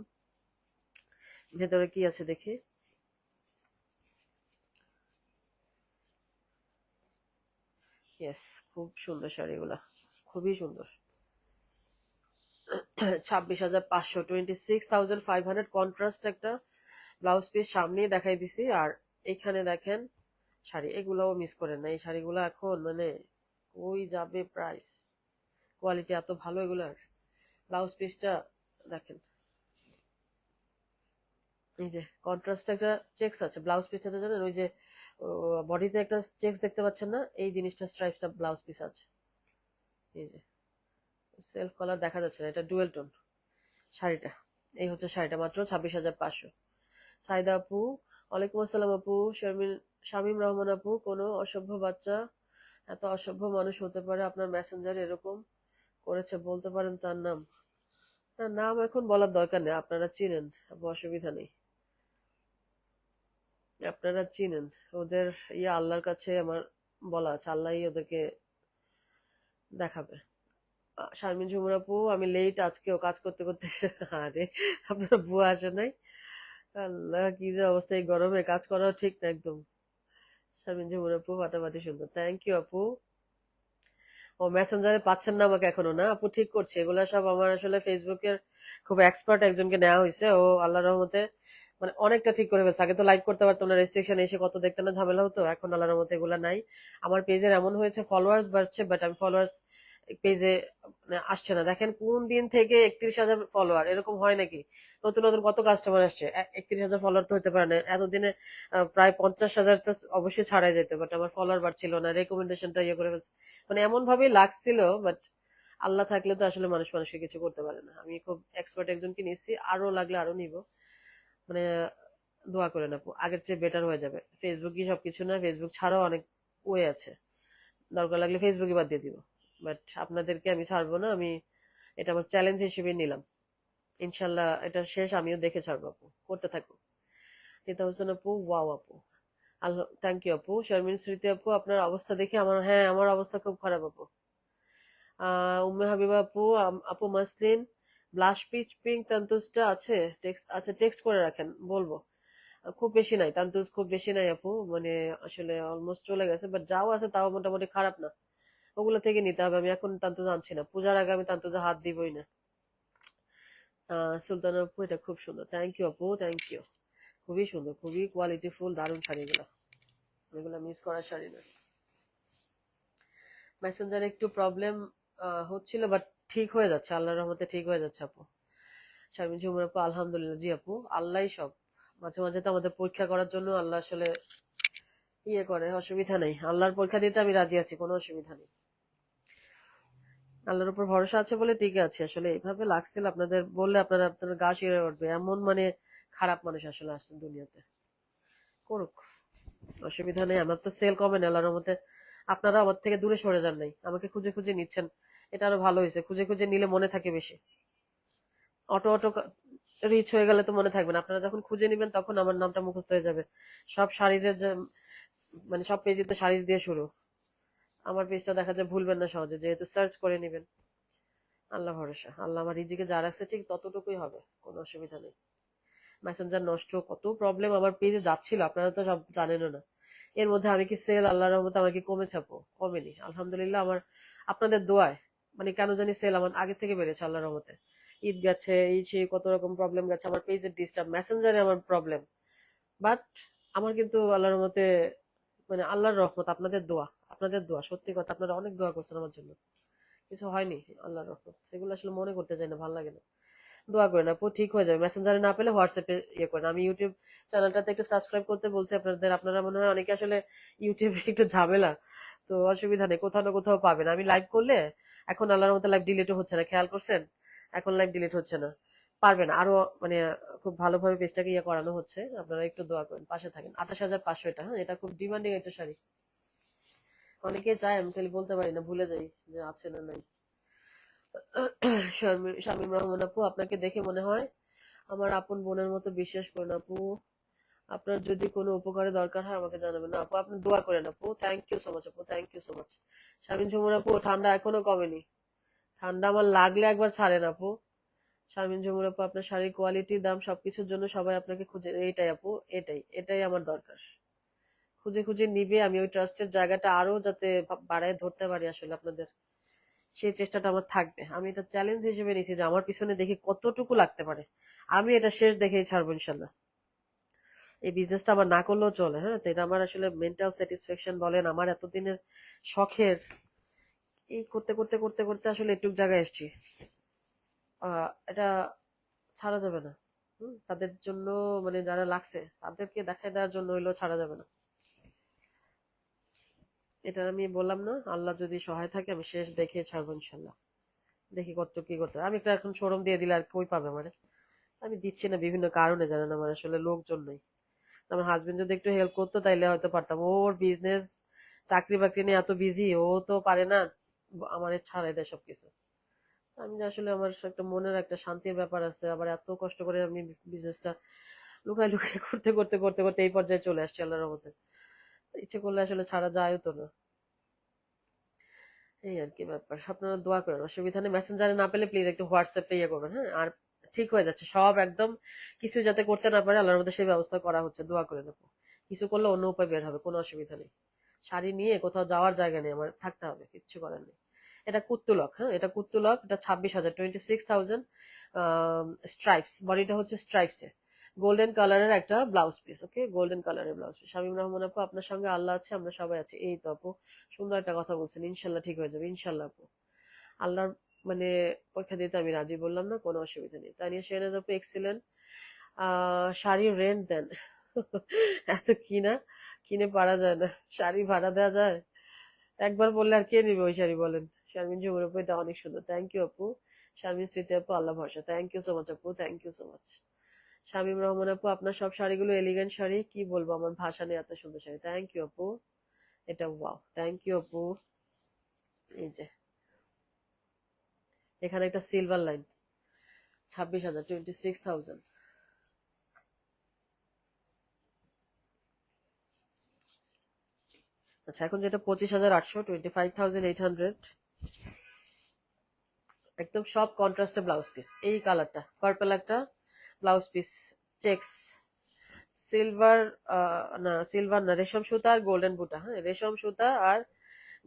ভেতরে কি আছে দেখি। ইয়েস, খুব সুন্দর শাড়িগুলা, খুবই সুন্দর। 26,500, 26,500, কন্ট্রাস্ট একটা ব্লাউজ পিস, সামনেই দেখাই দিছি। আর এখানে দেখেন শাড়ি, এগুলাও মিস করেন না, এই শাড়িগুলো এখন মানে ওই যাবে প্রাইস, কোয়ালিটি এত ভালো এগুলার। ব্লাউজ পিসটা দেখেন, এই যে কন্ট্রাস্ট একটা চেক্স আছে ব্লাউজ পিসটাতে, জানেন ওই যে বডিতে একটা চেক্স দেখতে পাচ্ছেন না, এই জিনিসটা স্ট্রাইপটা ব্লাউজ পিস আছে। এই যে সেলফ কলার দেখা যাচ্ছে না, এটা ডুয়েল টোন শাড়িটা। এই হচ্ছে শাড়িটা, মাত্র 26,500। সাইদা আপু ওয়ালাইকুম আসসালাম আপু, শামীম রহমান আপু, কোনো অসভ্য বাচ্চা এত অসভ্য মানুষ হতে পারে আপনার মেসেঞ্জারে এরকম করেছে, বলতে পারেন তার নাম? না, নাম এখন বলার দরকার নেই, আপনারা চিনেন আপু, অসুবিধা নেই, আপনারা চিনেন ওদের। ইয়ে আল্লাহর কাছে আমার বলা আছে, আল্লাহই ওদেরকে দেখাবে। শারমিন ঝুমুর আপু, আমি লেট আজকেও কাজ করতে করতে। আরে আপনার বুয়া আসে নাই? আল্লাহ, কি যে অবস্থা, এই গরমে কাজ করাও ঠিক না একদম। শারমিন ঝুমুর আপু ফাটাফাটি সুন্দর, থ্যাংক ইউ আপু। ও মেসেঞ্জারে পাচ্ছেন না আমাকে এখনো? না আপু, ঠিক করছে, এগুলা সব আমার আসলে ফেসবুকের খুব এক্সপার্ট একজনকে নেওয়া হয়েছে, ও আল্লাহর রহমতে মানে অনেকটা ঠিক করে ফেলছে। আগে তো লাইভ করতে পারতাম না, রেস্ট্রিকশন এসে কত দেখতে না ঝামেলা হতো, এখন আল্লাহর রহমতে এগুলা নাই। আমার পেজের এমন হয়েছে ফলোয়ার্স বাড়ছে, বাট আমি ফলোয়ার্স পেজে আসছে না। দেখেন কোন দিন থেকে 31,000 ফলোয়ার, এরকম হয় নাকি? নতুন নতুন কত কাস্টমার আসছে, 31,000 ফলোয়ার তো হতে পারে না এতদিনে। প্রায় 50,000 তো অবশ্যই ছাড়াই যেত, বাট আমার ফলোয়ার বাড়ছিল না, রেকমেন্ডেশনটা ইয়ে করে ফেলছে, মানে এমন ভাবেই লাগছিল। বাট আল্লাহ থাকলে তো আসলে মানুষ মানুষকে কিছু করতে পারে না। আমি খুব এক্সপার্ট একজনকে নিচ্ছি, আরো লাগলে আরো নিব, মানে দোয়া করেন আপু, আগের চেয়ে বেটার হয়ে যাবে। ফেসবুকই সবকিছু না, ফেসবুক ছাড়াও অনেক ওয়ে আছে, দরকার লাগলে ফেসবুকে বাদ দিয়ে দিব, বাট আপনাদেরকে আমি ছাড়বো না। আমি এটা আমার চ্যালেঞ্জ হিসেবে নিলাম, ইনশাল্লাহ এটা শেষ আমিও দেখে ছাড়বো আপু, করতে থাকবো। 3,000 আপু, ওয়াও আপু, আল্লাহ, থ্যাংক ইউ আপু। শারমিন স্মৃতি আপু, আপনার অবস্থা দেখে আমার, হ্যাঁ আমার অবস্থা খুব খারাপ আপু। উম্মে হাবিবা আপু, আপু মাসলিন ব্লাশ পিচ পিঙ্ক তান্তুজটা আছে? টেক্সট, আচ্ছা টেক্সট করে রাখেন, বলবো। খুব বেশি নাই তান্তুজ, খুব বেশি নাই আপু, মানে আসলে অলমোস্ট চলে গেছে, বাট যাও আছে তাও মোটামুটি খারাপ না। ওগুলো থেকে নিতে হবে। আমি এখন তান্তুজা আনছি না, পূজার আগে আমি তান্তুজা হাত দিবই না। সুলতানা আপু, এটা খুব সুন্দর, থ্যাংক ইউ আপু, থ্যাংক ইউ। খুবই সুন্দর, খুবই কোয়ালিটিফুল, দারুণ শাড়িগুলো, এগুলো মিস করার শাড়ি না। মেসেঞ্জারে একটু প্রবলেম হচ্ছিল, বাট ঠিক হয়ে যাচ্ছে, আল্লাহর রহমতে ঠিক হয়ে যাচ্ছে আপু। শারমিন ঝুমুর আপু, আলহামদুলিল্লাহ। জি আপু, আল্লাহই সব। মাঝে মাঝে তো আমাদের পরীক্ষা করার জন্য আল্লাহ আসলে ইয়ে করে, অসুবিধা নেই, আল্লাহর পরীক্ষা দিতে আমি রাজি আছি, কোনো অসুবিধা নেই। আল্লাহর উপর ভরসা আছে বলে টিকে আছে। আসলে এইভাবে লাগছিল, আপনাদের বললে আপনারা আপনাদের গা শিরে উঠবে, এমন মানে খারাপ মানুষ আসলে আসছে দুনিয়াতে। করুক, অসুবিধা নেই, আমার তো সেল কমে না আল্লাহর মধ্যে। আপনারা আমার থেকে দূরে সরে যান নাই, আমাকে খুঁজে খুঁজে নিচ্ছেন, এটা আরো ভালো হয়েছে। খুঁজে খুঁজে নিলে মনে থাকে বেশি। অটো অটো রিচ হয়ে গেলে তো মনে থাকবে না, আপনারা যখন খুঁজে নিবেন তখন আমার নামটা মুখস্থ হয়ে যাবে। সব শাড়িজের যে মানে সব পেজে তো শাড়িজ দিয়ে শুরু, আমার পেজটা দেখা যায় ভুলবেন না সহজে, যেহেতু সার্চ করে নিবেন। আল্লাহ ভরসা, আল্লাহ আমার রিজিকে যা রাখছে ঠিক ততটুকুই হবে, কোনো অসুবিধা নেই। মেসেঞ্জার নষ্ট, কত প্রবলেম আমার পেজে যাচ্ছিল, আপনারা তো সব জানেনও না। এর মধ্যে আমি কি সেল, আল্লাহর রহমতে আমার কি কমে ছাপো? কমেনি, আলহামদুলিল্লাহ। আমার আপনাদের দোয়ায় মানে কেন জানি সেল আমার আগে থেকে বেড়েছে আল্লাহর রহমতে। ঈদ গেছে, এই সেই কত রকম প্রবলেম গেছে, আমার পেজের ডিস্টার্ব, মেসেঞ্জারে আমার প্রবলেম, বাট আমার কিন্তু আল্লাহর রহমতে মানে আল্লাহর রহমত, আপনাদের দোয়া, আপনাদের দোয়া, সত্যি কথা, আপনারা অনেক দোয়া করছেন আমার জন্য, কিছু হয়নি, আল্লাহর রহমত। সেগুলো আসলে মনে করতে চাই না, ভালো লাগে না। দোয়া করেন আপু, ঠিক হয়ে যাবে। মেসেঞ্জারে না পেলে হোয়াটসঅ্যাপে ইয়ে করেন। আমি ইউটিউব চ্যানেলটাতে একটু সাবস্ক্রাইব করতে বলছি আপনাদের, আপনারা মনে হয় অনেকে আসলে ইউটিউবে একটু ঝামেলা, তো অসুবিধা নেই, কোথাও না কোথাও পাবেন। আমি লাইভ করলে এখন আল্লাহর মতো লাইভ ডিলিটও হচ্ছে না, খেয়াল করছেন? এখন লাইভ ডিলিট হচ্ছে না, পারবেন আরো মানে খুব ভালোভাবে পেজটাকে ইয়ে করানো হচ্ছে। আপনারা একটু দোয়া করেন, পাশে থাকেন। 28,500 এটা, হ্যাঁ, এটা খুব ডিমান্ডিং একটা শাড়ি, অনেকে চায়, আমি খালি বলতে পারি না, ভুলে যাই যে আছে না নাই। শামীম রহমান আপু, আপনাকে দেখে মনে হয় আমার আপন বোনের মতো, বিশ্বাস করেন আপু। আপনার যদি কোনো উপকারে দরকার হয় আমাকে জানাবেন। না আপু, আপনি দোয়া করেন আপু, থ্যাংক ইউ সো মাচ আপু, thank you so much. Sharmin Jhumur আপু, ঠান্ডা এখনো কমেনি, ঠান্ডা আমার লাগলে একবার ছাড়েন আপু। শারমিন ঝুমুর আপু, আপনার শাড়ির কোয়ালিটি, দাম, সবকিছুর জন্য সবাই আপনাকে খুঁজে, এইটাই আপু, এটাই এটাই আমার দরকার। খুঁজে খুঁজে নিবে, আমি ওই ট্রাস্টের জায়গাটা আরো যাতে বাড়ায় ধরতে পারি আসলে আপনাদের, সেই চেষ্টাটা আমার থাকবে। আমি এটা চ্যালেঞ্জ হিসেবে নিয়েছি যে আমার পিছনে দেখি কতটুকু লাগতে পারে, আমি এটা শেষ দেখেই ছাড়বো ইনশাল্লাহ। এই বিজনেসটা আমার না করলেও চলে, হ্যাঁ, তো এটা আমার আসলে মেন্টাল স্যাটিসফ্যাকশন বলেন, আমার এতদিনের শখের, এই করতে করতে করতে করতে আসলে এটুক জায়গায় এসেছি। এটা ছাড়া যাবে না। তাদের জন্য মানে যারা লাগছে তাদেরকে দেখাই দেওয়ার জন্য হইলেও ছাড়া যাবে না। এটা আমি বললাম না, আল্লাহ যদি সহায় থাকে আমি শেষ দেখে ছাড়বো ইনশাল্লাহ। দেখি কত কি করতে হয়। আমি একটা এখন শোরুম দিয়ে দিলে আর কই পাবে মানে, আমি দিচ্ছি না বিভিন্ন কারণে, জানেন আমার আসলে লোকজন নেই। আমার হাজবেন্ড যদি একটু হেল্প করতো তাইলে হয়তো পারতাম, ওর বিজনেস চাকরি বাকরি নিয়ে এত বিজি, ও তো পারে না আমার ছাড়াই দেয় সবকিছু। আমি যে আসলে আমার একটা মনের একটা শান্তির ব্যাপার আছে, আবার এত কষ্ট করে আমি বিজনেসটা লুকায় লুকায় করতে করতে করতে করতে এই পর্যায়ে চলে আসছি আল্লাহর রহমতে। ইচ্ছে করলে আসলে ছাড়া যায়ও তো না, এই আর কি ব্যাপার। আপনারা দোয়া করেন, অসুবিধা নেই। মেসেঞ্জারে না পেলে প্লিজ একটু হোয়াটসঅ্যাপে ইয়ে করবেন, হ্যাঁ। আর ঠিক হয়ে যাচ্ছে সব একদম, কিছু যাতে করতে না পারে আল্লাহর মধ্যে সেই ব্যবস্থা করা হচ্ছে, দোয়া করে নেবো। কিছু করলে অন্য উপায় বের হবে, কোনো অসুবিধা নেই। শাড়ি নিয়ে কোথাও যাওয়ার জায়গা নেই, আমার থাকতে হবে, কিচ্ছু করার নেই। এটা কুত্তুলক, হ্যাঁ, এটা কুত্তুলক, এটা 26,000, 26,000 স্ট্রাইপস, বডিটা হচ্ছে স্ট্রাইপসে, গোল্ডেন কালারের একটা ব্লাউজ পিস, ওকে, গোল্ডেন কালারের ব্লাউজ পিস। শামীম রহমান আপু, আপনার সঙ্গে আল্লাহ আছে, আমরা সবাই আছি, এই তো আপু, সুন্দর একটা কথা বলছেন, ইনশাল্লাহ ঠিক হয়ে যাবে, ইনশাল্লাহ আপু। আল্লাহর মানে পরীক্ষা দিতে আমি রাজি, বললাম না, কোনো অসুবিধা নেই। তানিয়া শেহনাজ আপু, এক্সিলেন্ট। শাড়ি রেন্ট দেন? এত কিনা, কিনে পারা যায় না, শাড়ি ভাড়া দেওয়া যায়? একবার বললে আর কে নিবে ওই শাড়ি বলেন? শারমিন ঝুমুর আপু, এটা অনেক সুন্দর, থ্যাংক ইউ আপু। শারমিন স্মৃতি আপু, আল্লাহ ভরসা, থ্যাংক ইউ সো মাচ আপু, thank you so much. Shamim Rahman আপু, আপনার সব শাড়িগুলো এলিগেন্ট শাড়ি, কি বলবো, আমার ভাষা নেই, এত সুন্দর শাড়ি, থ্যাংক ইউ আপু। এটা ওয়াও, থ্যাংক ইউ আপু। এই যে এখানে একটা সিলভার লাইন, 26,000, 26,000। আচ্ছা, এখন যেটা 25,800, 25,800, একদম সব কন্ট্রাস্টে ব্লাউজ পিস, এই কালারটা পার্পল একটা ব্লাউজ পিস, চেক্স, সিলভার, না সিলভার না, রেশম সুতা আর গোল্ডেন বুটা, হ্যাঁ, রেশম সুতা আর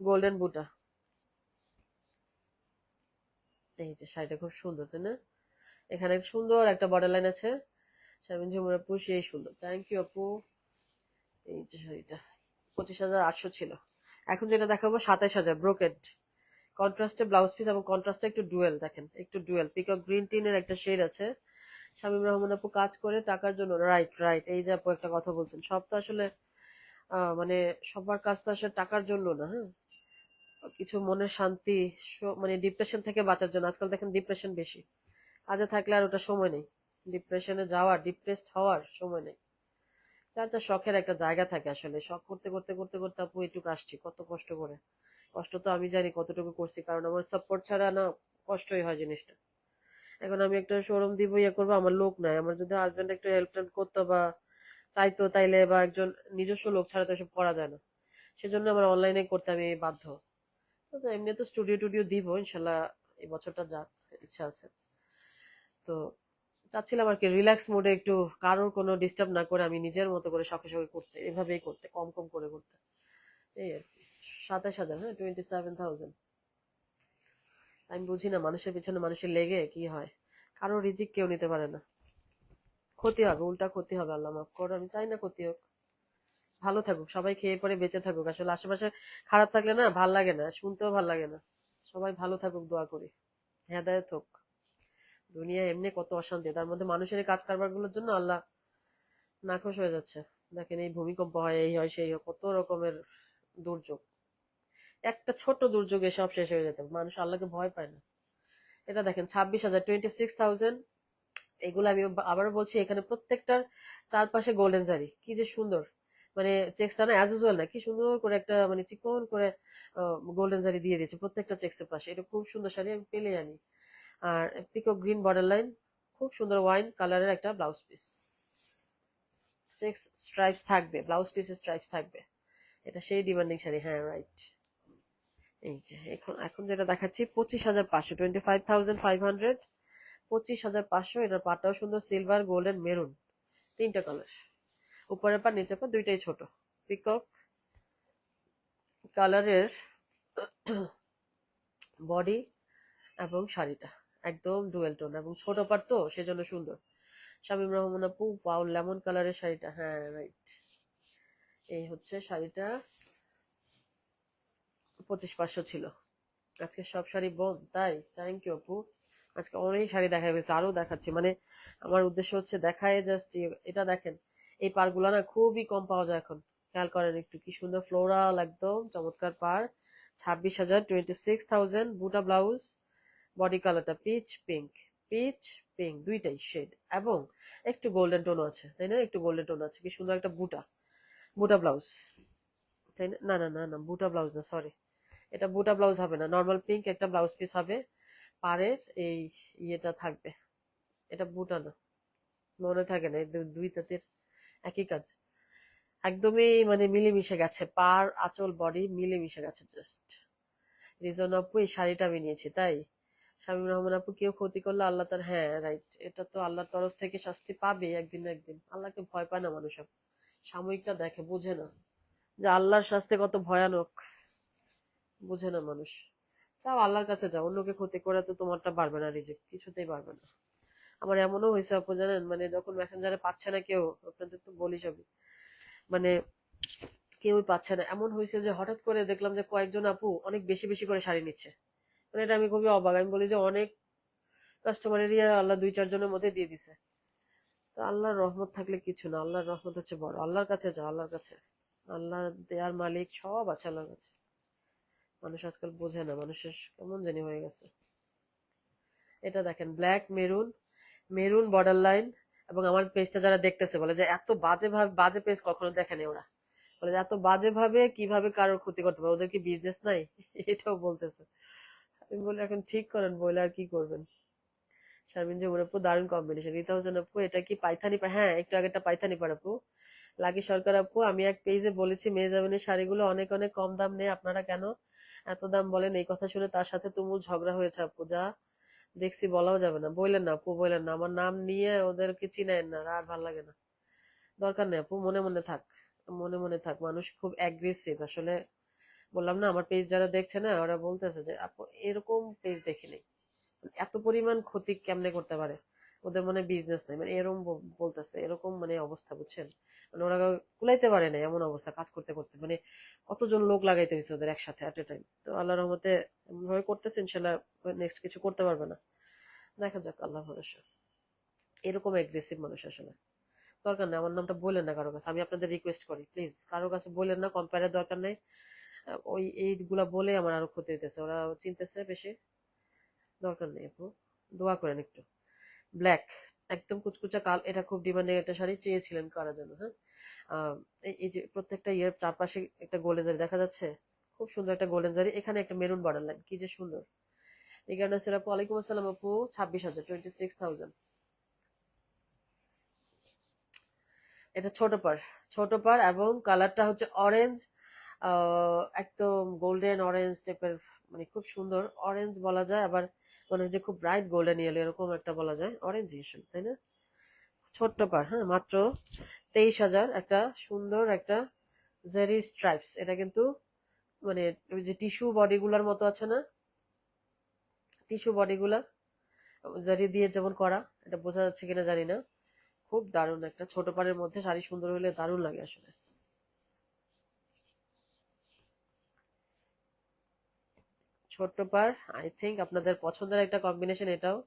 গোল্ডেন বুটা, এই যে শাড়িটা খুব সুন্দর, তাই না? এখানে সুন্দর একটা বর্ডার লাইন আছে। শারমিন ঝুমুর আপু সেই সুন্দর, থ্যাংক ইউ আপু। এই যে শাড়িটা 25,800 ছিল। এখন যেটা দেখাবো 27,000, ব্রোকেড কন্ট্রাস্টে ব্লাউজ পিস, এবং কন্ট্রাস্টে একটু ডুয়েল, দেখেন একটু ডুয়েল পিকক গ্রিন টিনের একটা শেড আছে। শামীম রহমান আপু কাজ করে টাকার জন্য, রাইট রাইট, এই যে আপু একটা কথা বলছেন, সব তো আসলে মানে সবার কাজ তো আসলে টাকার জন্য না, হ্যাঁ, কিছু মনের শান্তি, মানে ডিপ্রেশন থেকে বাঁচার জন্য। আজকাল দেখেন ডিপ্রেশন বেশি, কাজে থাকলে আর ওটা সময় নেই, ডিপ্রেশনে যাওয়ার, ডিপ্রেসড হওয়ার সময় নেই। যার যা শখের একটা জায়গা থাকে, আসলে শখ করতে করতে করতে করতে আপু এটুকু আসছি, কত কষ্ট করে। কষ্ট তো আমি জানি কতটুকু করছি, কারণ আমার সাপোর্ট ছাড়া না কষ্টই হয় জিনিসটা। এখন আমি একটা শোরুম দিব, ইয়ে করবো, আমার লোক নাই। আমার যদি হাজবেন্ড একটু হেল্প টেল্প করতো বা চাইতো তাইলে, বা একজন নিজস্ব লোক ছাড়া তো এসব করা যায় না। সেজন্য আমার অনলাইনে করতে আমি বাধ্য। তো এমনি তো স্টুডিও টুডিও দিব ইনশাল্লাহ, এই বছরটা যাক, ইচ্ছা আছে। তো চাচ্ছিলাম আর কি রিল্যাক্স মোডে একটু, কারোর কোনো ডিস্টার্ব না করে আমি নিজের মতো করে শখে শখে করতে, এভাবেই করতে, কম কম করে করতে, এই আর কি। 27,000, হ্যাঁ, 27,000। আমি বুঝি না মানুষের পিছনে মানুষের লেগে কি হয়। কারো রিজিক কেউ নিতে পারে না, ক্ষতি হবে, উল্টা ক্ষতি হবে, আল্লাহ মাফ করো, আমি চাই না ক্ষতি হোক। ভালো থাকুক সবাই, খেয়ে পরে বেঁচে থাকুক। আসলে আশেপাশে খারাপ থাকলে না ভাল লাগে না, শুনতেও ভাল লাগে না। সবাই ভালো থাকুক, দোয়া করি, হেদায়েত হোক। দুনিয়া এমনি কত অশান্তি, তার মধ্যে মানুষের এই কাজ কারবার গুলোর জন্য আল্লাহ নাখোশ হয়ে যাচ্ছে। দেখেন এই ভূমিকম্প হয়, এই হয় সেই হয়, কত রকমের দুর্যোগ। একটা ছোট দুর্যোগে সব শেষ হয়ে যেত, মানুষ আল্লাহকে ভয় পায় না। এটা দেখেন 26,000, 26,000। এগুলো আমি আবারও বলছি, এখানে প্রত্যেকটার চারপাশে গোল্ডেন জারি, কি যে সুন্দর। মানে চেক্সটা না অ্যাজ ইউজুয়াল না, কি সুন্দর করে একটা মানে চিকন করে গোল্ডেন জারি দিয়ে দিয়েছে প্রত্যেকটা চেক্সের পাশে। এটা খুব সুন্দর শাড়ি, আমি পেলে আনি। আর পিকক গ্রিন বর্ডার লাইন, খুব সুন্দর ওয়াইন কালারের একটা ব্লাউজ পিস, চেক্স স্ট্রাইপস থাকবে, ব্লাউজ পিসের স্ট্রাইপস থাকবে। এটা সেই ডিমান্ডিং শাড়ি, হ্যাঁ রাইট। এই যে এখন এখন যেটা দেখাচ্ছি 25,500, 25,500, 25,500। এটার পাটাও সুন্দর, সিলভার, গোল্ডেন, মেরুন, তিনটা কালার। উপরের পা নিচের পা দুইটাই ছোট, পিকক কালারের বডি এবং শাড়িটা একদম ডুয়েল টোন, এবং ছোট পাট তো সেজন্য সুন্দর। শামীম রহমান আপু পাও লেমন কালারের শাড়িটা, হ্যাঁ রাইট। এই হচ্ছে শাড়িটা, 25,500 ছিল। আজকে সব শাড়ি বোন, তাই থ্যাংক ইউ আপু। আজকে অনেক শাড়ি দেখা গেছে, আরো দেখাচ্ছি, মানে আমার উদ্দেশ্য হচ্ছে দেখায় জাস্ট। এটা দেখেন, এই পারগুলা না খুবই কম পাওয়া যায় এখন, খেয়াল করেন একটু, কি সুন্দর ফ্লোরাল, একদম চমৎকার পার। 26,000, 26,000, বুটা ব্লাউজ, বডি কালারটা পিচ পিঙ্ক, পিচ পিঙ্ক দুইটাই শেড, এবং একটু গোল্ডেন টোনও আছে, তাই না? একটু গোল্ডেন টোন আছে, কি সুন্দর একটা বুটা, বুটা ব্লাউজ, তাই না? না না না না, বুটা ব্লাউজ না, সরি, এটা বুটা ব্লাউজ হবে না, নর্মাল পিঙ্ক একটা ব্লাউজ পিস হবে। পাড়ের এই ইয়েটা থাকবে, এটা বুটা না, মনে থাকে না, এই দুই তাঁতের একই কাজ। একদমই মানে মিলেমিশে গেছে, পার আঁচল বডি মিলেমিশে গেছে জাস্ট। রিজন আপু এই শাড়িটা আমি নিয়েছি তাই। শামীম রহমান আপু কেউ ক্ষতি করলে আল্লাহ তার, হ্যাঁ রাইট, এটা তো আল্লাহর তরফ থেকে শাস্তি পাবে একদিন না একদিন। আল্লাহকে ভয় পায় না মানুষ, সাময়িকটা দেখে, বুঝে না যে আল্লাহর শাস্তি কত ভয়ানক, বুঝে না মানুষ। যাও আল্লাহর কাছে যাও, অন্যকে ক্ষতি করে তো তোমারটা বাড়বে না, রিজিক কিছুতেই বাড়বে না। আমার এমনও হয়েছে আপু জানেন, মানে যখন মেসেঞ্জারে পাচ্ছে না কেউ, আপনাদের তো বলি সবই, মানে কেউই পাচ্ছে না, এমন হয়েছে যে হঠাৎ করে দেখলাম যে কয়েকজন আপু অনেক বেশি বেশি করে শাড়ি নিচ্ছে। মানে এটা আমি খুবই অবাক, আমি বলি যে অনেক কাস্টমারেরই আল্লাহ দুই চারজনের মধ্যে দিয়ে দিছে। তো আল্লাহর রহমত থাকলে কিছু না, আল্লাহর রহমত হচ্ছে বড়। আল্লাহর কাছে যাও, আল্লাহর কাছে, আল্লাহ দেয়ার মালিক সব আছে আল্লাহর কাছে। মানুষ আজকাল বোঝে না, মানুষের কেমন জানি হয়ে গেছে। এটা দেখেন black maroon, maroon border line. এবং আমার পেজটা যারা দেখতেছে বলে যে এত বাজে ভাবে, বাজে পেজ কখনো দেখেনি ওরা, বলে যে এত বাজে ভাবে কিভাবে কারোর ক্ষতি করতে পারে, ওদের কি বিজনেস নাই? এটাও বলতেছে। আমি বলি এখন ঠিক করেন, বলে আর কি করবেন। শারমিন জামুর আপু দারুণ কম্বিনেশন। রীতা হোসেন আপু এটা কি পাইথানি পা, হ্যাঁ একটু আগেটা পাইথানি পার আপু। লাকি সরকার আপু আমি এক পেজে বলেছি মেহজাবিনের শাড়িগুলো অনেক অনেক কম দাম নেই, আপনারা কেন এত দাম বলেন? এই কথা শুনে তার সাথে তুমুল ঝগড়া হয়েছে আপু, যা দেখছি বলাও যাবে না। বললেন না আপু, বললেন না, আমার নাম নিয়ে ওদেরকে চিনেন না, আর ভাল লাগে না। দরকার নেই আপু, মনে মনে থাক, মনে মনে থাক। মানুষ খুব অ্যাগ্রেসিভ আসলে। বললাম না, আমার পেজ যারা দেখছে না ওরা বলতেছে যে আপু এরকম পেজ দেখিনি। এত পরিমাণ ক্ষতি কেমনে করতে পারে? ওদের মনে বিজনেস নাই, মানে এরকম বলতেছে, এরকম মানে অবস্থা, বুঝছেন? মানে ওরা কুলাইতে পারে না, এমন অবস্থা কাজ করতে করতে, মানে কতজন লোক লাগাইতে হয়েছে ওদের একসাথে এট এ টাইম। তো আল্লাহর রহমতে এমন ভাবে করতেছে, ইনশাল্লাহ নেক্সট কিছু করতে পারবে না। দেখা যাক, আল্লাহ ভরসা। এরকম এগ্রেসিভ মানুষ আসলে দরকার নেই। আমার নামটা বললেন না কারো কাছে, আমি আপনাদের রিকোয়েস্ট করি, প্লিজ কারো কাছে বললেন না, কম্পেয়ারের দরকার নেই। ওই এইগুলা বলে আমার আরো ক্ষতি হইতেছে, ওরা চিনতেছে বেশি, দরকার নেই আপু। দোয়া করেন একটু। ব্ল্যাক, একদম কুচকুচা কাল, এটা খুব ডিমান্ডিং একটা শাড়ি, চেয়েছিলেন করার জন্য, হ্যাঁ। আহ, এই যে প্রত্যেকটা ইয়ের চারপাশে একটা গোল্ডেন জারি দেখা যাচ্ছে, খুব সুন্দর একটা গোল্ডেন জারি, এখানে একটা মেরুন বর্ডার লাইন, কি যে সুন্দর। এই গার্ডেন সেরা আপু, ওয়ালাইকুম আসসালাম আপু, 26,000, 26,000। এটা ছোট পার, ছোট পার, এবং কালারটা হচ্ছে অরেঞ্জ, একদম গোল্ডেন অরেঞ্জ টাইপের, মানে খুব সুন্দর অরেঞ্জ বলা যায়, আবার মনে হয় যে খুব ব্রাইট গোল্ডেন ইয়েলো, এরকম একটা বলা যায়, অরেঞ্জ ইস্যু, তাই না? ছোট্ট পার, হ্যাঁ, মাত্র 23,000। একটা সুন্দর একটা জেরি স্ট্রাইপস, এটা কিন্তু মানে ওই যে টিস্যু বডি গুলার মতো আছে না, টিস্যু বডি গুলা জারি দিয়ে যেমন করা, এটা বোঝা যাচ্ছে কিনা জানি না। খুব দারুণ একটা ছোট পাড়ের মধ্যে শাড়ি, সুন্দর হলে দারুণ লাগে আসলে। ছোট্ট পাড়, আই থিঙ্ক আপনাদের পছন্দের একটা কম্বিনেশন এটাও।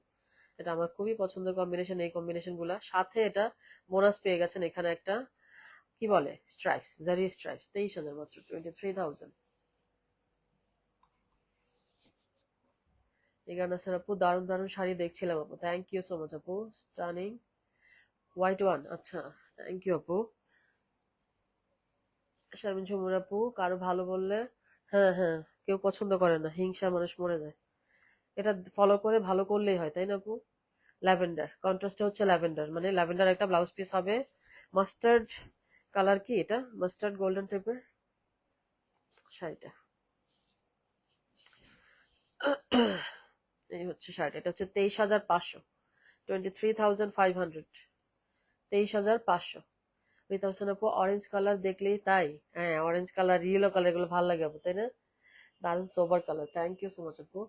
এটা আমার খুবই পছন্দের কম্বিনেশন, এই কম্বিনেশন গুলা, সাথে এটা বোনাস পেয়ে গেছেন এখানে একটা, কি বলে, স্ট্রাইপস, জারি স্ট্রাইপস, 23,000 মাত্র, 23,000। এগারো নাসের আপু, দারুণ দারুণ শাড়ি দেখছিলাম আপু, থ্যাংক ইউ সো মাচ আপু, স্টানিং হোয়াইট ওয়ান, আচ্ছা, থ্যাংক ইউ আপু। শারমিন ঝুমুর আপু, কারো ভালো বললে, হ্যাঁ হ্যাঁ, কেউ পছন্দ করে না, হিংসা মানুষ মরে যায়। এটা ফলো করে ভালো করলেই হয়, তাই না আপু? ল্যাভেন্ডার, কন্ট্রাস্টে হচ্ছে ল্যাভেন্ডার, মানে ল্যাভেন্ডার একটা ব্লাউজ পিস হবে, মাস্টার্ড কালার, কি এটা, মাস্টার্ড গোল্ডেন টাইপের শাড়িটা। এই হচ্ছে শাড়ি, এটা হচ্ছে 23,500, 23,500, 23,500। উইথ আপু, অরেঞ্জ কালার দেখলেই তাই, হ্যাঁ অরেঞ্জ কালার, ইয়েলো কালার, এগুলো ভালো লাগে আপু, তাই না? দারুন sober colour, thank you so much আপু।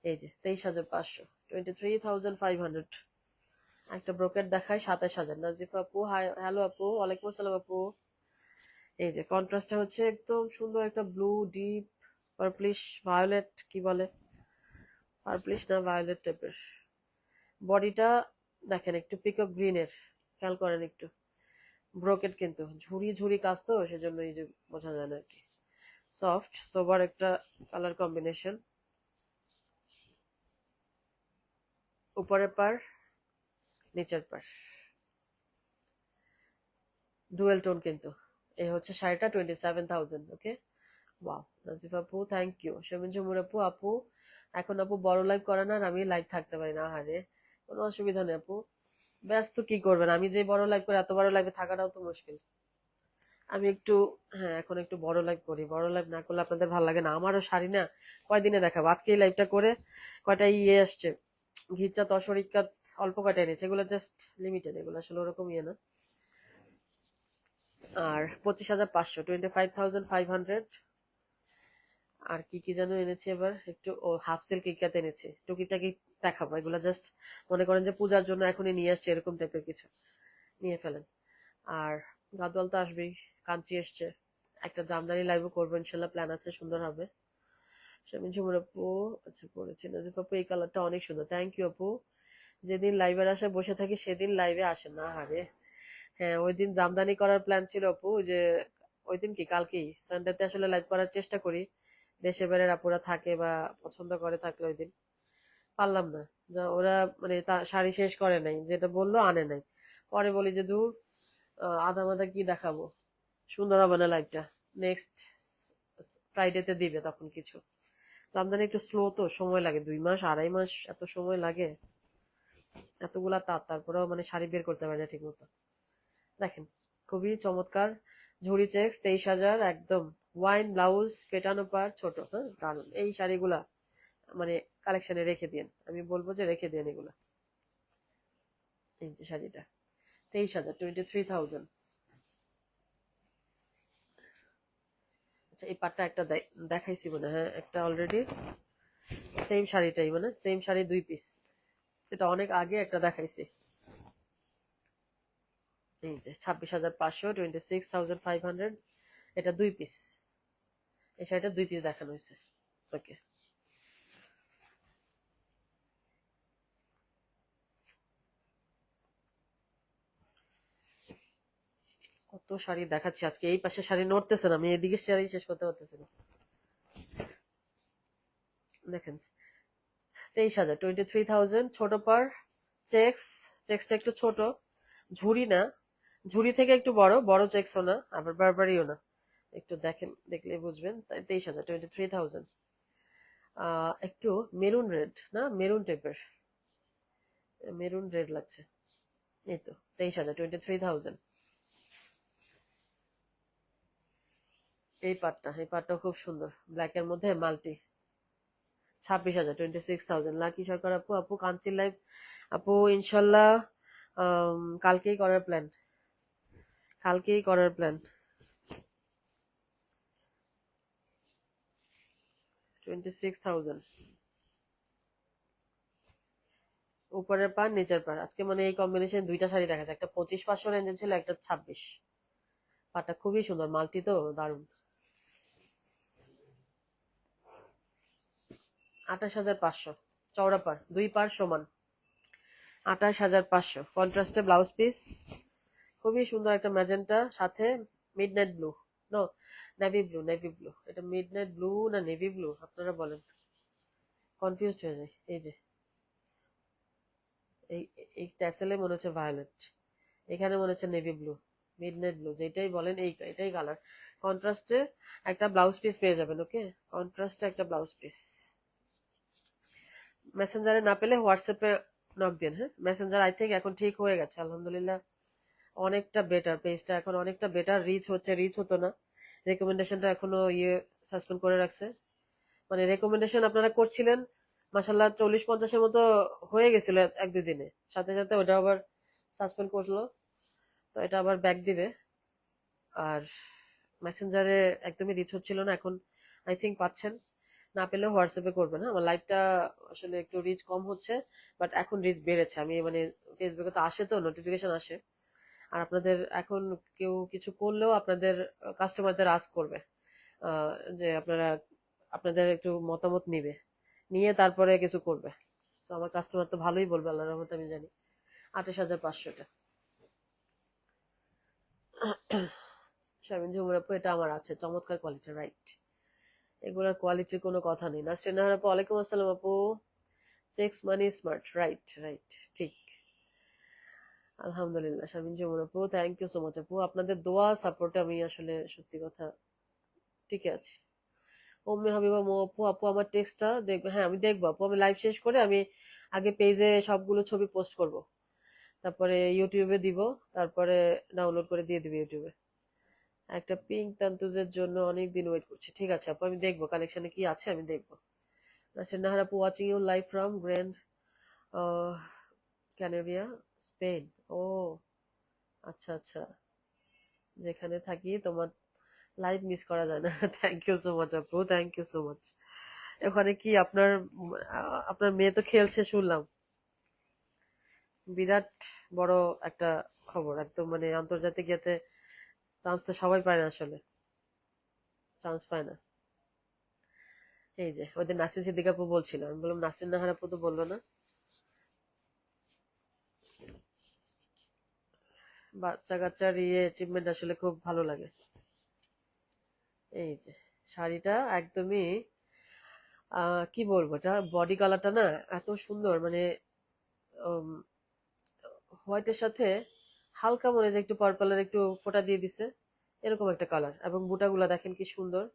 এই যে 23,500, 23,500। একটা ব্রোকেট দেখায় 27,000। নাজিফা আপু, হাই, হ্যালো আপু, ওয়ালাইকুম আসসালাম আপু। এই যে কন্ট্রাস্টটা হচ্ছে একদম সুন্দর একটা ব্লু ডিপ পার্পলিশ, ভায়োলেট, কি বলে, পার্পলিশ না ভায়োলেট টাইপের। বডিটা দেখেন একটু পিকক গ্রিনের, খেয়াল করেন একটু। ব্রোকেট কিন্তু ঝুড়ি ঝুড়ি কাজ, তো সেজন্য এই যে বোঝা যায় না আর কি। সফট সোবার একটা কালার কম্বিনেশন, উপরের পার, নিচের পার, ডুয়েল টোন কিন্তু। এই হচ্ছে শাড়িটা, 27,000। ওকে, ওয়াও, নাজিফ আপু থ্যাংক ইউ। শমিন ঝুমুর আপু, আপু এখন আপু বড় লাইভ করে না আর আমি লাইভ থাকতে পারি না, হারে কোনো অসুবিধা নেই আপু, ব্যস্ত কি করবেন, আমি যে বড় লাইভ করে, এত বড় লাইভে থাকাটাও তো মুশকিল। আমি একটু, হ্যাঁ এখন একটু বড় লাইভ করি, বড় লাইভ না করলে আপনাদের ভালো লাগে না, আমারও শাড়ি না কয়দিনে দেখাবো, আজকে এই লাইভটা করে কয়টা ইয়ে আসছে, ঘিচা তসরিকা, অল্প কয়টা এনেছে, এগুলো জাস্ট লিমিটেড, এগুলো আসলে ওরকম ইয়ে না। আর 25,500, 25,500। আর কি কি যেন এনেছি এবার, একটু ও হাফ সিল্ক ইকাতে এনেছি, টুকিটাকি দেখাবো, এগুলো জাস্ট মনে করেন যে পূজার জন্য এখনই নিয়ে আসছে, এরকম টাইপের কিছু নিয়ে ফেলেন। আর গাদওয়াল তো আসবেই, কাঞ্চি এসছে, একটা জামদানি লাইভও করবো ইনশাল্লাহ, প্ল্যান আছে, সুন্দর হবে। শামিন ঝুমুর আপু, আচ্ছা পড়েছি, নাজিফ আপু এই কালারটা অনেক সুন্দর, থ্যাংক ইউ আপু। যেদিন লাইভের আশায় বসে থাকি সেদিন লাইভে আসেন না, হারে। হ্যাঁ ওই দিন জামদানি করার প্ল্যান ছিল আপু, যে ওই দিন কি, কালকেই সানডেতে আসলে লাইভ করার চেষ্টা করি, দেশে বেড়ের আপুরা থাকে বা পছন্দ করে থাকলে, ওই দিন পারলাম না। যা ওরা মানে শাড়ি শেষ করে নাই, যেটা বললো আনে নাই। পরে বলি যে দূর, আধা মাথা কি দেখাবো, সুন্দর হবে না লাইভটা, নেক্সট ফ্রাইডেতে দিবে তখন কিছু। জামদানি একটু স্লো, তো সময় লাগে, 2 মাস 2.5 মাস এত সময় লাগে, এতগুলা তাঁত, তারপরেও মানে শাড়ি বের করতে পারে না ঠিক মতো। দেখেন, খুবই চমৎকার ঝুড়ি চেক্স, 23,000 একদম, ওয়াইন ব্লাউজ, পেটানো পার, ছোট, হ্যাঁ দারুন এই শাড়িগুলা, মানে কালেকশনে রেখে দিন, আমি বলবো যে রেখে দিন এগুলা। এই যে শাড়িটা, 23,000, 23,000। আচ্ছা এই পাটটা একটা দেখাইছি মনে হয়, হ্যাঁ একটা অলরেডি, সেম শাড়িটাই, মানে সেম শাড়ি 2 পিস। এটা অনেক আগে একটা দেখাইছি। এই যে 26,500, 26,500, এটা 2 পিস। এই শাড়িটা 2 পিস দেখানো হয়েছে। ওকে, কত শাড়ি দেখাচ্ছি আজকে। এই পাশে শাড়ি নড়তেছে না, আমি এদিকে শাড়ি শেষ করতে পারতেছি না। দেখেন 23,000, 23,000, ছোট পার, চেক্স। চেক্সটা একটু ছোট, ঝুড়ি না, ঝুড়ি থেকে একটু বড়, বড় চেক্সও না, আবার বারবারিও না। একটু দেখেন, দেখলে বুঝবেন। 23,000, 23,000। একটু মেরুন রেড, না মেরুন টাইপের, মেরুন রেড লাগছে। এই তো 23,000, 23,000। এই পাটটা খুব সুন্দর, ব্ল্যাক এর মধ্যে মাল্টি। 26,000, 26,000। লাকি সরকার আপু, আপু কাঞ্চির লাইভ। আপু ইনশাল্লাহ কালকেই করার প্ল্যান, কালকেই করার প্ল্যান। 26,000। উপরের পার নিচের পার, আজকে মানে এই কম্বিনেশন দুইটা শাড়ি দেখা যায়। একটা 25,500 রেঞ্জের ছিল, একটা 26। পাটটা খুবই সুন্দর, মাল্টি তো দারুন। 28,500, চওড়া পার, 2 পার সমান। 28,500, কন্ট্রাস্টে ব্লাউজ পিস। খুবই সুন্দর একটা ম্যাজেন্টা, সাথে midnight blue, no navy blue, navy blue. এটা মিডনাইট ব্লু না নেভি ব্লু আপনারা বলেন, কনফিউজড হয়ে যায়। এই যে এই এই ট্যাসেলে মনে হচ্ছে ভায়োলেট, এখানে মনে হচ্ছে নেভি ব্লু, মিডনাইট ব্লু, যেটাই বলেন এটাই কালার। কন্ট্রাস্টে একটা ব্লাউজ পিস পেয়ে যাবেন। ওকে, কন্ট্রাস্টে একটা ব্লাউজ পিস। মেসেঞ্জারে না পেলে হোয়াটসঅ্যাপে নক দিন। হ্যাঁ, মেসেঞ্জার আই থিঙ্ক এখন ঠিক হয়ে গেছে আলহামদুলিল্লাহ, অনেকটা বেটার। পেজটা এখন অনেকটা বেটার, রিচ হচ্ছে, রিচ হতো না। রেকমেন্ডেশনটা এখনো সাসপেন্ড করে রাখছে। মানে রেকমেন্ডেশন আপনারা করছিলেন, মাসাল্লাহ 40-50-এর মতো হয়ে গেছিল 1-2 দিনে, সাথে সাথে ওটা আবার সাসপেন্ড করলো। তো এটা আবার ব্যাক দিবে। আর মেসেঞ্জারে একদমই রিচ হচ্ছিল না, এখন আই থিঙ্ক পাচ্ছেন। না পেলেও হোয়াটসঅ্যাপে করবেন। হ্যাঁ, আমার লাইভটা আসলে একটু রিচ কম হচ্ছে, বাট এখন রিচ বেড়েছে। আমি মানে ফেসবুকে তো আসে, তো নোটিফিকেশন আসে। আর আপনাদের এখন কেউ কিছু করলেও আপনাদের কাস্টমারদের আস্ক করবে, আহ, যে আপনারা, আপনাদের একটু মতামত নিবে, নিয়ে তারপরে কিছু করবে। তো আমার কাস্টমার তো ভালোই বলবে আল্লাহর রহমতে, আমি জানি। 28,500টা শামিন ঝুমুর আপু, এটা আমার আছে, চমৎকার কোয়ালিটি, রাইট। এগুলোর কোয়ালিটির কোনো কথা নেই। নাসরিন নাহার আপু, ওয়ালাইকুম আসসালাম আপু। সেক্স মানি স্মার্ট, রাইট রাইট, ঠিক। আলহামদুলিল্লাহ শামিন ঝুমুর আপু, থ্যাংক ইউ সো মাচ আপু, আপনাদের দোয়া সাপোর্টে আমি আসলে সত্যি কথা টিকে আছি। উম্মে হাবিবা মো আপু, আপু আমার টেক্সটটা দেখবে? হ্যাঁ আমি দেখবো আপু, আমি লাইভ শেষ করে আমি আগে পেজে সবগুলো ছবি পোস্ট করব, তারপরে ইউটিউবে দিব, তারপরে ডাউনলোড করে দিয়ে দিবে ইউটিউবে। একটা পিঙ্ক তান্তুজের জন্য অনেক দিন ওয়েট করছি। ঠিক আছে আপু, আমি দেখবো কালেকশনে কি আছে, আমি দেখবো। নাসির নাহার আপু, watching you live from Gran Canaria, Spain. ও আচ্ছা আচ্ছা, যেখানে থাকি তোমার লাইভ মিস করা যায় না। থ্যাংক ইউ সো মাচ আপু, থ্যাংক ইউ সো মাচ। ওখানে কি আপনার আপনার মেয়ে তো খেলছে শুনলাম, বিরাট বড় একটা খবর একদম, মানে আন্তর্জাতিক ইয়েতে চান্স তো সবাই পায় না আসলে, চান্স পায় না। এই যে ওদের নাসরিন সিদ্দিক আপু বলছিল, আমি বললাম নাসরিন নাহার আপু তো বললো না। বাচ্চা কাচ্চার অ্যাচিভমেন্ট আসলে খুব ভালো লাগে। এই যে শাড়িটা একদমই কি বলবো, এটা বডি কালারটা না এত সুন্দর, মানে হোয়াইটের সাথে হালকা মনে হয় যে একটু পার্পলের একটু ফোঁটা দিয়ে দিছে, এরকম একটা কালার। এবং বুটাগুলা দেখেন কি সুন্দর,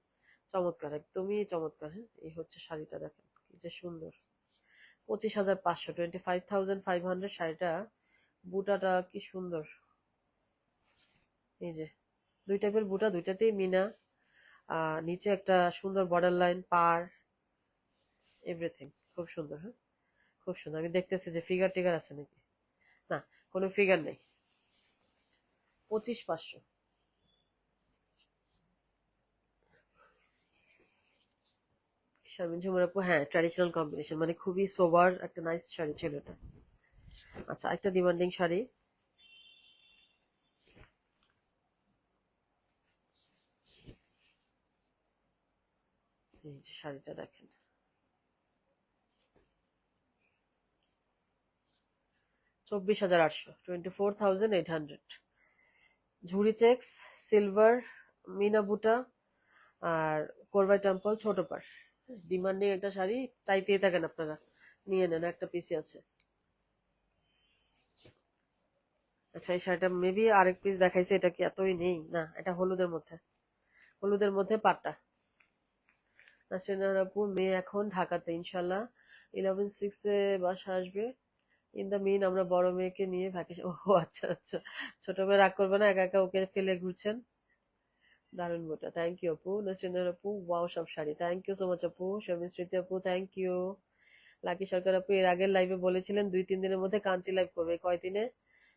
চমৎকার, একদমই চমৎকার। হ্যাঁ, এই হচ্ছে শাড়িটা, দেখেন কি যে সুন্দর। 25,500, 25,500 শাড়িটা, বুটাটা কি সুন্দর। এই যে দুই টাইপের বুটা, দুইটাতেই মিনা, নিচে একটা সুন্দর বর্ডার লাইন, পার, এভরিথিং খুব সুন্দর। হ্যাঁ, খুব সুন্দর। আমি দেখতেছি যে ফিগার টিগার আছে নাকি, না কোনো ফিগার নেই। 25,500। শারমিন ঝুমুর আপু, হ্যাঁ ট্র্যাডিশনাল কম্বিনেশন, মানে খুবই সোবার একটা নাইস শাড়ি ছিল এটা। আচ্ছা, একটা ডিমান্ডিং শাড়ি, এই যে শাড়িটা দেখেন, 24,800, 24,800, ঝুড়ি চেক্স, সিলভার, মিনা বুটা, আর কোরবাই টেম্পল ছোট পার। ডিমান্ডিং একটা শাড়ি, চাইতেই থাকেন আপনারা, নিয়ে নেন, একটা পিসি আছে। আচ্ছা, এই শাড়িটা মেবি আরেক পিস দেখাইছে, এটা কি এতই নেই? না, এটা হলুদের মধ্যে, হলুদের মধ্যে পাট্টা। নাসরিন আপু, মেয়ে এখন ঢাকাতে, ইনশাল্লাহ 11/6 বাসা আসবে। ইন দা মিন আমরা বড় মেয়েকে নিয়ে ভ্যাকেশন। ও আচ্ছা আচ্ছা, ছোট মেয়ে রাগ করবে না, একা একা ওকে ফেলে ঘুরছেন। দারুন মোটা, থ্যাংক ইউ আপু। নাসরিন আপু, ওয়াও সব sari, thank you so much আপু। শর্মিন স্মৃতি আপু, থ্যাংক ইউ। লাকি সরকার আপু, এর আগের লাইভে বলেছিলেন 2-3 দিনের মধ্যে কাঞ্চি লাইভ করবে, কয়দিনে?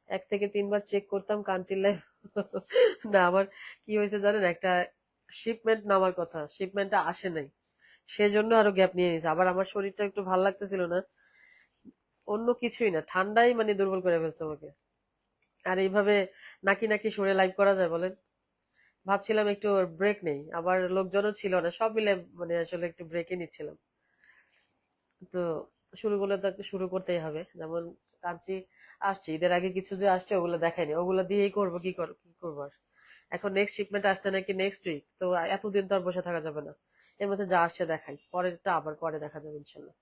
1 থেকে 3 বার চেক করতাম কাঞ্চি লাইভ। না, আমার কি হয়েছে জানেন, একটা শিপমেন্ট নামার কথা, শিপমেন্টটা আসে নাই, সেজন্য আরো গ্যাপ নিয়ে নিয়েছে। আবার আমার শরীরটা একটু ভালো লাগতেছিল না, অন্য কিছুই না, ঠান্ডাই মানে দুর্বল করে ফেলছে আমাকে। আর এইভাবে নাকি নাকি সরে লাইভ করা যায় বলেন? ভাবছিলাম একটু ব্রেক নেই, আবার লোকজনও ছিল না, সব মিলে মানে আসলে একটু ব্রেকে নিচ্ছিলাম। তো শুরু করলে তো একটু শুরু করতেই হবে, যেমন কাঞ্চি আসছে, ঈদের আগে কিছু যে আসছে ওগুলো দেখায়নি, ওগুলো দিয়েই করবো, কি করবো আর। এখন নেক্সট শিপমেন্ট আসতে নাকি নেক্সট উইক, তো এতদিন তো আর বসে থাকা যাবে না। এর মধ্যে যা আসছে দেখাই, পরেরটা আবার পরে দেখা যাবে ইনশাল্লাহ।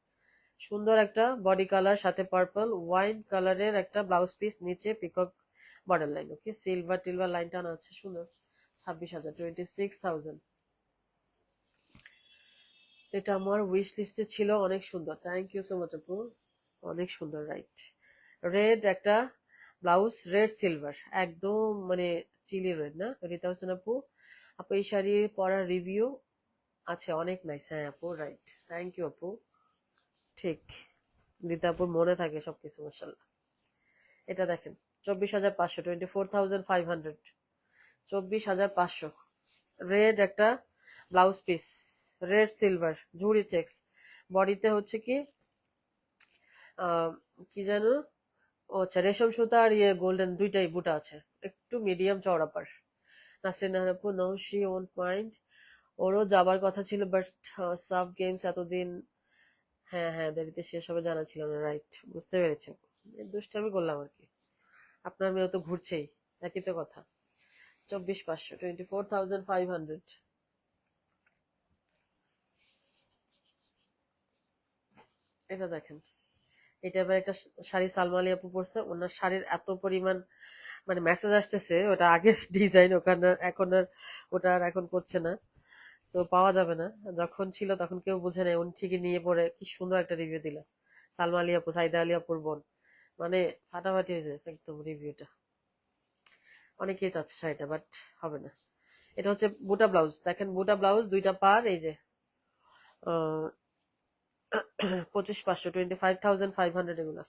সুন্দর একটা বডি কালার, সাথে পার্পল ওয়াইন কালারের একটা ব্লাউজ পিস, নিচে peacock border line, okay silver টিলভার লাইন টানা আছে, সুন্দর। 26,000, 26,000। এটা আমার উইশ লিস্টে ছিল, অনেক সুন্দর, থ্যাংক ইউ সো মাচ আপু, অনেক সুন্দর, রাইট। রেড একটা ব্লাউজ, রেড সিলভার, একদম মানে চিলি রেড, না রীতা হোসেন আপু? আপু, এই শাড়ির পরার রিভিউ আছে, অনেক নাইস, হ্যাঁ আপু, রাইট, থ্যাংক ইউ আপু। ঠিক, রীতা আপুর মনে থাকে সবকিছু, মাশাল্লাহ। এটা দেখেন, 24,500, 24,500, 24,500, রেড একটা ব্লাউজ পিস, রেড সিলভার, ঝুড়ি চেক্স, বডিতে হচ্ছে কি আহ, কি যেন, ও আচ্ছা, রেশম সুতা আর ইয়ে গোল্ডেন দুইটাই বুটা আছে, একটু মিডিয়াম চওড়া পার। Nasrin Nahar, no she won't mind, ওরও যাবার কথা ছিল, বাট সাব গেমস এতদিন, হ্যাঁ হ্যাঁ দেরিতে শেষ হবে জানা ছিল না, রাইট, বুঝতে পেরেছি। দুষ্টামি করলাম আর কি, আপনার মেয়ে তো ঘুরছেই, একই তো কথা। 24,500, 24,500। এটা দেখেন, এটা এবার একটা শাড়ি সালমা আলী আপু পরছে, ওনার শাড়ির এত পরিমাণ মানে মেসেজ আসতেছে, ওটা আগের ডিজাইন, ওখানে এখন আর ওটা আর এখন করছে না, তো পাওয়া যাবে না। যখন ছিল তখন কেউ বুঝে নেই, উনি ঠিকই নিয়ে পড়ে কি সুন্দর একটা রিভিউ দিল। সালমা আলী আপু, সাইদা আলী আপুর বোন, মানে ফাটাফাটি হয়েছে একদম রিভিউটা। অনেকেই চাচ্ছে শাড়িটা, বাট হবে না। এটা হচ্ছে বুটা ব্লাউজ, দেখেন বুটা ব্লাউজ, দুইটা পার, এই যে 25,500, 25,500 এগুলা।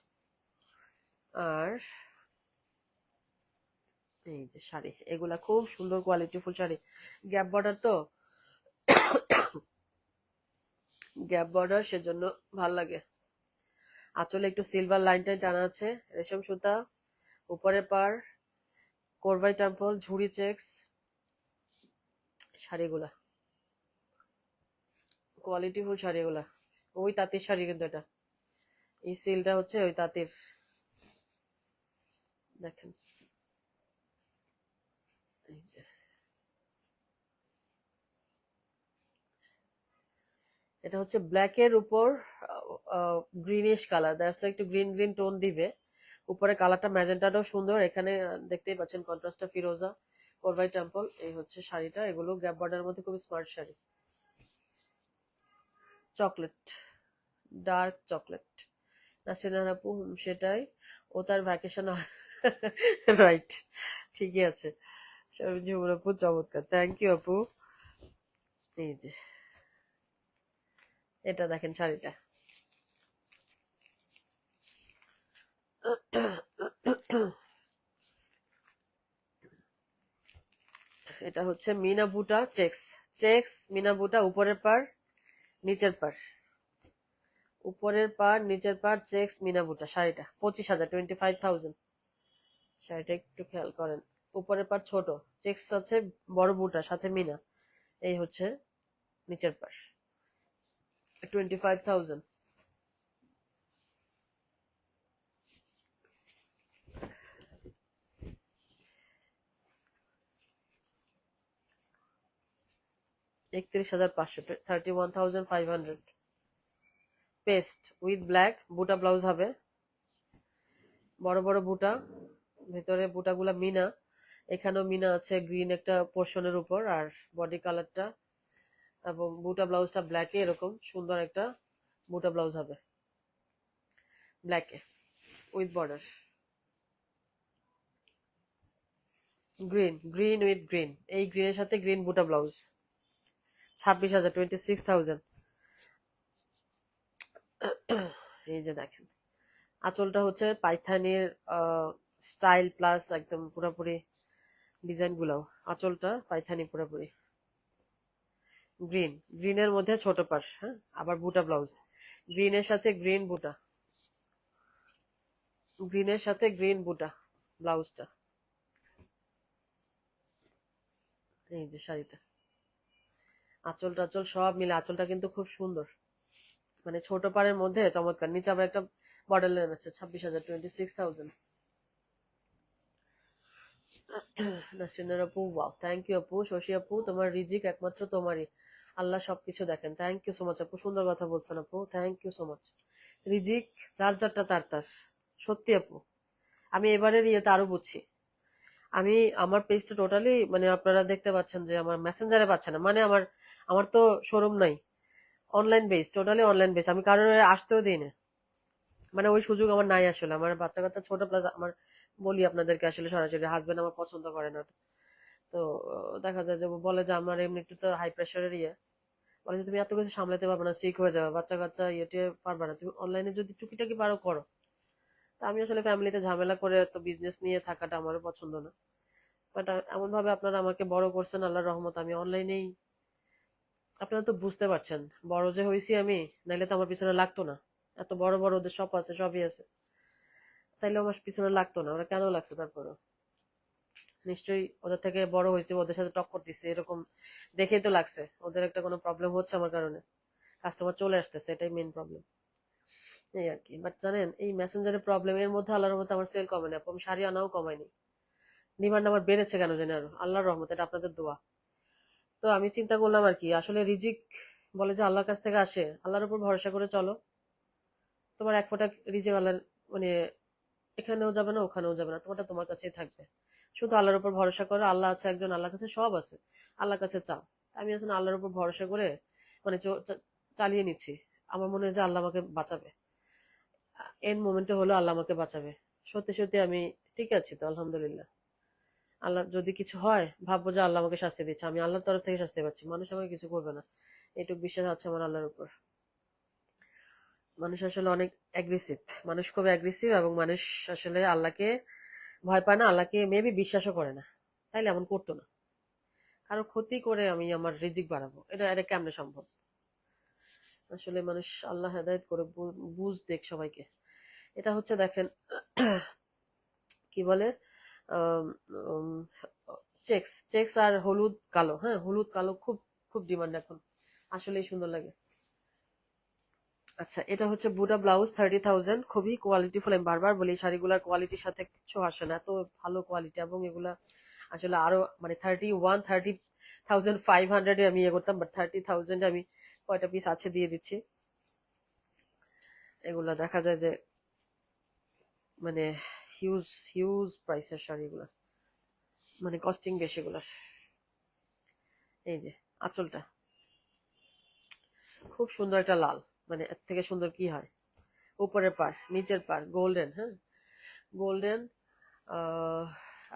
আর এই যে শাড়ি, এগুলা খুব সুন্দর কোয়ালিটিফুল শাড়ি, গ্যাপ বর্ডার তো, গ্যাপ বর্ডার, সেজন্য ভাল লাগে। আঁচলে একটু সিলভার লাইন টাইন টানা আছে, রেশম সুতা, উপরে পার, কোরবাই টেম্পল, ঝুড়ি চেক্স, শাড়িগুলা কোয়ালিটিফুল, শাড়িগুলা ওই তাঁতির শাড়ি, কিন্তু এটা এই সিলটা হচ্ছে ওই তাঁতির, দেখেন এই যে, এটা হচ্ছে ব্ল্যাক এর উপর গ্রিনিশ কালার, দ্যাটস একটু গ্রিন গ্রিন টোন দিবে, উপরে কালারটা ম্যাজেন্টাটাও সুন্দর, এখানে দেখতেই পাচ্ছেন কন্ট্রাস্টটা ফিরোজা, কোরবাই টেম্পল, এই হচ্ছে শাড়িটা, এগুলো গ্যাপ বর্ডারের মধ্যে খুব smart sari. Chocolate, dark chocolate, Nasrin আপু, সেটাই, ও তার ভ্যাকেশন, রাইট, ঠিকই আছে। ঝুমুর আপু, চমৎকার, থ্যাংক ইউ আপু। এই যে, এটা দেখেন শাড়িটা, এটা হচ্ছে মিনা বুটা চেক্স, চেক্স মিনা বুটা, উপরের পার নিচের পার, উপরের পার, নিচের পার, চেক্স, মিনা বুটা। শাড়িটা 25,000, 25,000। শাড়িটা একটু খেয়াল করেন, উপরের পার ছোট, চেক্স আছে, বড় বুটা, সাথে মিনা। এই হচ্ছে নিচের পার, 25,000। 31,500, 31,500। পেস্ট উইথ ব্ল্যাক, বুটা ব্লাউজ হবে, বড় বড় বুটা, ভেতরে বুটাগুলা মিনা। এখানেও মিনা আছে গ্রিন একটা পোর্শনের উপর, আর বডি কালারটা এবং বুটা ব্লাউজটা ব্ল্যাকে, এরকম সুন্দর একটা বুটা ব্লাউজ হবে ব্ল্যাকে with border. Green, green with green, এই গ্রিনের সাথে গ্রিন বুটা ব্লাউজ। 26,000, 26,000। এই যে দেখেন, আঁচলটা হচ্ছে পাইথানির স্টাইল প্লাস একদম পুরোপুরি ডিজাইন গুলাও। আঁচলটা পাইথানি পুরোপুরি গ্রিন, গ্রিনের মধ্যে ছোট পার, হ্যাঁ, আবার বুটা ব্লাউজ, গ্রিনের সাথে গ্রিন বুটা, গ্রিনের সাথে গ্রিন বুটা ব্লাউজটা। এই যে শাড়িটা, আঁচল টাচল সব মিলে, আঁচলটা কিন্তু খুব সুন্দর, মানে ছোট পাড়ের মধ্যে চমৎকার। নিচে আবার একটা বর্ডার লাইন আছে। 26,000, 26,000। নাসরিনের আপু, ওয়াও, থ্যাংক ইউ আপু। শশী আপু, তোমার রিজিক একমাত্র তোমারই, আল্লাহ সবকিছু দেখেন। থ্যাংক ইউ সো মাচ আপু, সুন্দর কথা বলছেন আপু, থ্যাংক ইউ সো মাচ। রিজিক যার যারটা তার তার, সত্যি আপু। আমি এবারের ইয়েতে আরো বুঝছি। আমি আমার পেজটা টোটালি, মানে আপনারা দেখতে পাচ্ছেন যে আমার মেসেঞ্জারে পাচ্ছে না, মানে আমার আমার তো শোরুম নাই, online base, totally online base. আমি কারোর আসতেও দিই না, মানে ওই সুযোগ আমার নাই আসলে। আমার বাচ্চা কাচ্চা ছোট, প্লাস আমার বলি আপনাদেরকে আসলে সরাসরি হাজবেন্ড আমার পছন্দ করে না। তো দেখা যায় যে বলে যে আমার এমনি একটু তো হাই প্রেশারের ইয়ে, বলে যে তুমি এত কিছু সামলাতে পারবে না, সিক হয়ে যাবে, বাচ্চা কাচ্চা ইয়েতে পারবে না, তুমি অনলাইনে যদি টুকিটাকি পারো করো। তা আমি আসলে ফ্যামিলিতে ঝামেলা করে তো বিজনেস নিয়ে থাকাটা আমারও পছন্দ না। বাট এমন ভাবে আপনারা আমাকে বড় করছেন, আল্লাহর রহমত, আমি অনলাইনেই, আপনারা তো বুঝতে পারছেন বড় যে হয়েছি আমি, নাইলে তো আমার পিছনে লাগতো না। এত বড় বড় ওদের শপ আছে, সবই আছে, তাইলে আমার পিছনে লাগতো না। ওরা কেন লাগছে তারপরে? নিশ্চয়ই ওদের থেকে বড় হয়েছে, ওদের সাথে টক্কর দিচ্ছে, এরকম দেখেই তো লাগছে ওদের একটা কোনো প্রবলেম হচ্ছে আমার কারণে, কাস্টমার চলে আসতেছে, এটাই মেইন প্রবলেম। এই আর কি। বাট জানেন, এই মেসেঞ্জারের প্রবলেম এর মধ্যে আল্লাহর রহমতে আমার সেল কমে না, আমি শাড়ি আনাও কমাইনি। ডিমান্ড আমার বেড়েছে কেন জানি আরো, আল্লাহর রহমত, এটা আপনাদের দোয়া। তো আমি চিন্তা করলাম আর কি, আসলে রিজিক বলে যে আল্লাহর কাছ থেকে আসে, আল্লাহর উপর ভরসা করে চলো, তোমার এক ফোঁটা রিজিক আল্লাহর, মানে এখানেও যাবে না ওখানেও যাবে না, তোমারটা তোমার কাছেই থাকবে। শুধু আল্লাহর উপর ভরসা করো, আল্লাহ আছে একজন, আল্লাহর কাছে সব আছে, আল্লাহর কাছে চাও। আমি এখন আল্লাহর উপর ভরসা করে মানে চালিয়ে নিচ্ছি। আমার মনে হয় যে আল্লাহ আমাকে বাঁচাবে, এন মোমেন্টে হলো আল্লাহ আমাকে বাঁচাবে। সত্যি সত্যি আমি ঠিক আছি তো, আলহামদুলিল্লাহ। আল্লাহ যদি কিছু হয় ভাববো যে আল্লাহ আমাকে শাস্তি দিচ্ছে, আমি আল্লাহর তরফ থেকে শাস্তি পাচ্ছি, মানুষ আমাকে কিছু করবে না, এটুকু বিশ্বাস আছে আমার আল্লাহর উপর। মানুষ আসলে অনেক অ্যাগ্রেসিভ, মানুষ খুব অ্যাগ্রেসিভ, এবং মানুষ আসলে আল্লাহকে ভয় পায় না, আল্লাহকে মেবি বিশ্বাসও করে না, তাইলে এমন করতো না। কারো ক্ষতি করে আমি আমার রিজিক বাড়াবো, এটা এটা কেমনে সম্ভব? আসলে মানুষ, আল্লাহ হেদায়েত করে, বুঝ দেখ সবাইকে। এটা হচ্ছে দেখেন, কি বলে, চেক্স, চেক্স আর হলুদ কালো, হ্যাঁ, হলুদ কালো খুব খুব ডিমান্ড এখন, আসলেই সুন্দর লাগে। আচ্ছা, এটা হচ্ছে বুটা ব্লাউজ, 30,000, খুবই কোয়ালিটিফুল। আমি বারবার বলি এই শাড়িগুলার কোয়ালিটির সাথে কিছু আসে না, এত ভালো কোয়ালিটি। এবং এগুলা আসলে আরো, মানে 30,500 আমি ইয়ে করতাম, বাট 30,000 আমি কয়টা পিস আছে দিয়ে দিচ্ছি। এগুলা দেখা যায় যে মানে হিউজ হিউজ প্রাইসের শাড়ি এগুলা, মানে কস্টিং বেশি এগুলার। এই যে আঁচলটা খুব সুন্দর একটা লাল, মানে এর থেকে সুন্দর কি হয়? উপরের পার, নিচের পার গোল্ডেন, হ্যাঁ, গোল্ডেন।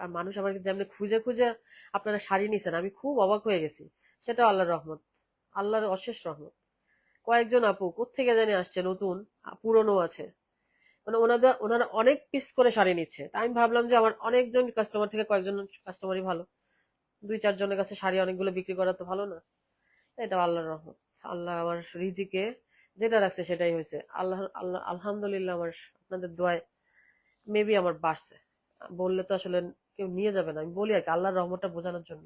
আর মানুষ আমার যেমনি খুঁজে খুঁজে আপনারা শাড়ি নিছেন, আমি খুব অবাক হয়ে গেছি। সেটা আল্লাহর রহমত, আল্লাহর অশেষ রহমত। কয়েকজন আপু কোত্থেকে জানি আসছে নতুন, পুরনো আছে, মানে ওনারা অনেক পিস করে শাড়ি নিচ্ছে। তাই আমি ভাবলাম যে আমার অনেকজন কাস্টমার থেকে কয়েকজন কাস্টমারই ভালো, দুই চারজনের কাছে শাড়ি অনেকগুলো বিক্রি করা তো ভালো না। এটা আল্লাহর রহমত, আল্লাহ আমার রিজিকে যেটা রাখছে সেটাই হয়েছে। আল্লাহ আল্লাহ আলহামদুলিল্লাহ, আমার আপনাদের দোয়ায় মেবি আমার বাড়ছে। বললে তো আসলে কেউ নিয়ে যাবে না, আমি বলি আর কি, আল্লাহর রহমতটা বোঝানোর জন্য।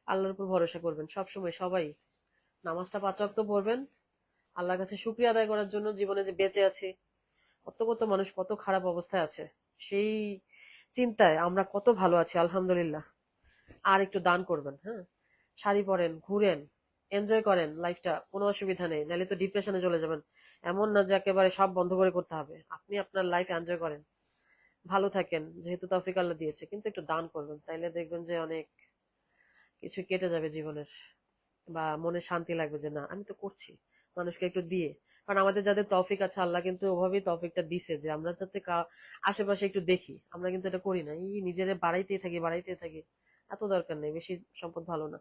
আল্লাহর উপর ভরসা করবেন সবসময় সবাই। নামাজটা 5 ওয়াক্ত পড়বেন, আল্লাহর কাছে শুকরিয়া আদায় করার জন্য, জীবনে যে বেঁচে আছি। কত কত মানুষ কত খারাপ অবস্থায় আছে, সেই চিন্তায় আমরা কত ভালো আছি আলহামদুলিল্লাহ। আর একটু দান করবেন, হ্যাঁ, শাড়ি পরেন, ঘুরেন, এনজয় করেন লাইফটা, কোনো অসুবিধা নেই, নাহলে তো ডিপ্রেশনে চলে যাবেন। এমন না যে একেবারে সব বন্ধ করে করতে হবে, আপনি আপনার লাইফ এনজয় করেন, ভালো থাকেন, যেহেতু তৌফিক আল্লাহ দিয়েছে। কিন্তু একটু দান করবেন, তাইলে দেখবেন যে অনেক কিছু কেটে যাবে জীবনের, বা মনে শান্তি লাগবে যে না আমি তো করছি মানুষকে একটু দিয়ে। কারণ আমাদের যাদের তৌফিক আছে, আল্লাহ কিন্তু ওভাবেই তৌফিকটা দিছে যে আমরা যাতে আশেপাশে একটু দেখি। আমরা কিন্তু এটা করি না, এই নিজেরে বাড়াইতেই থাকি বাড়াইতেই থাকি। এত দরকার নেই, বেশি সম্পদ ভালো না।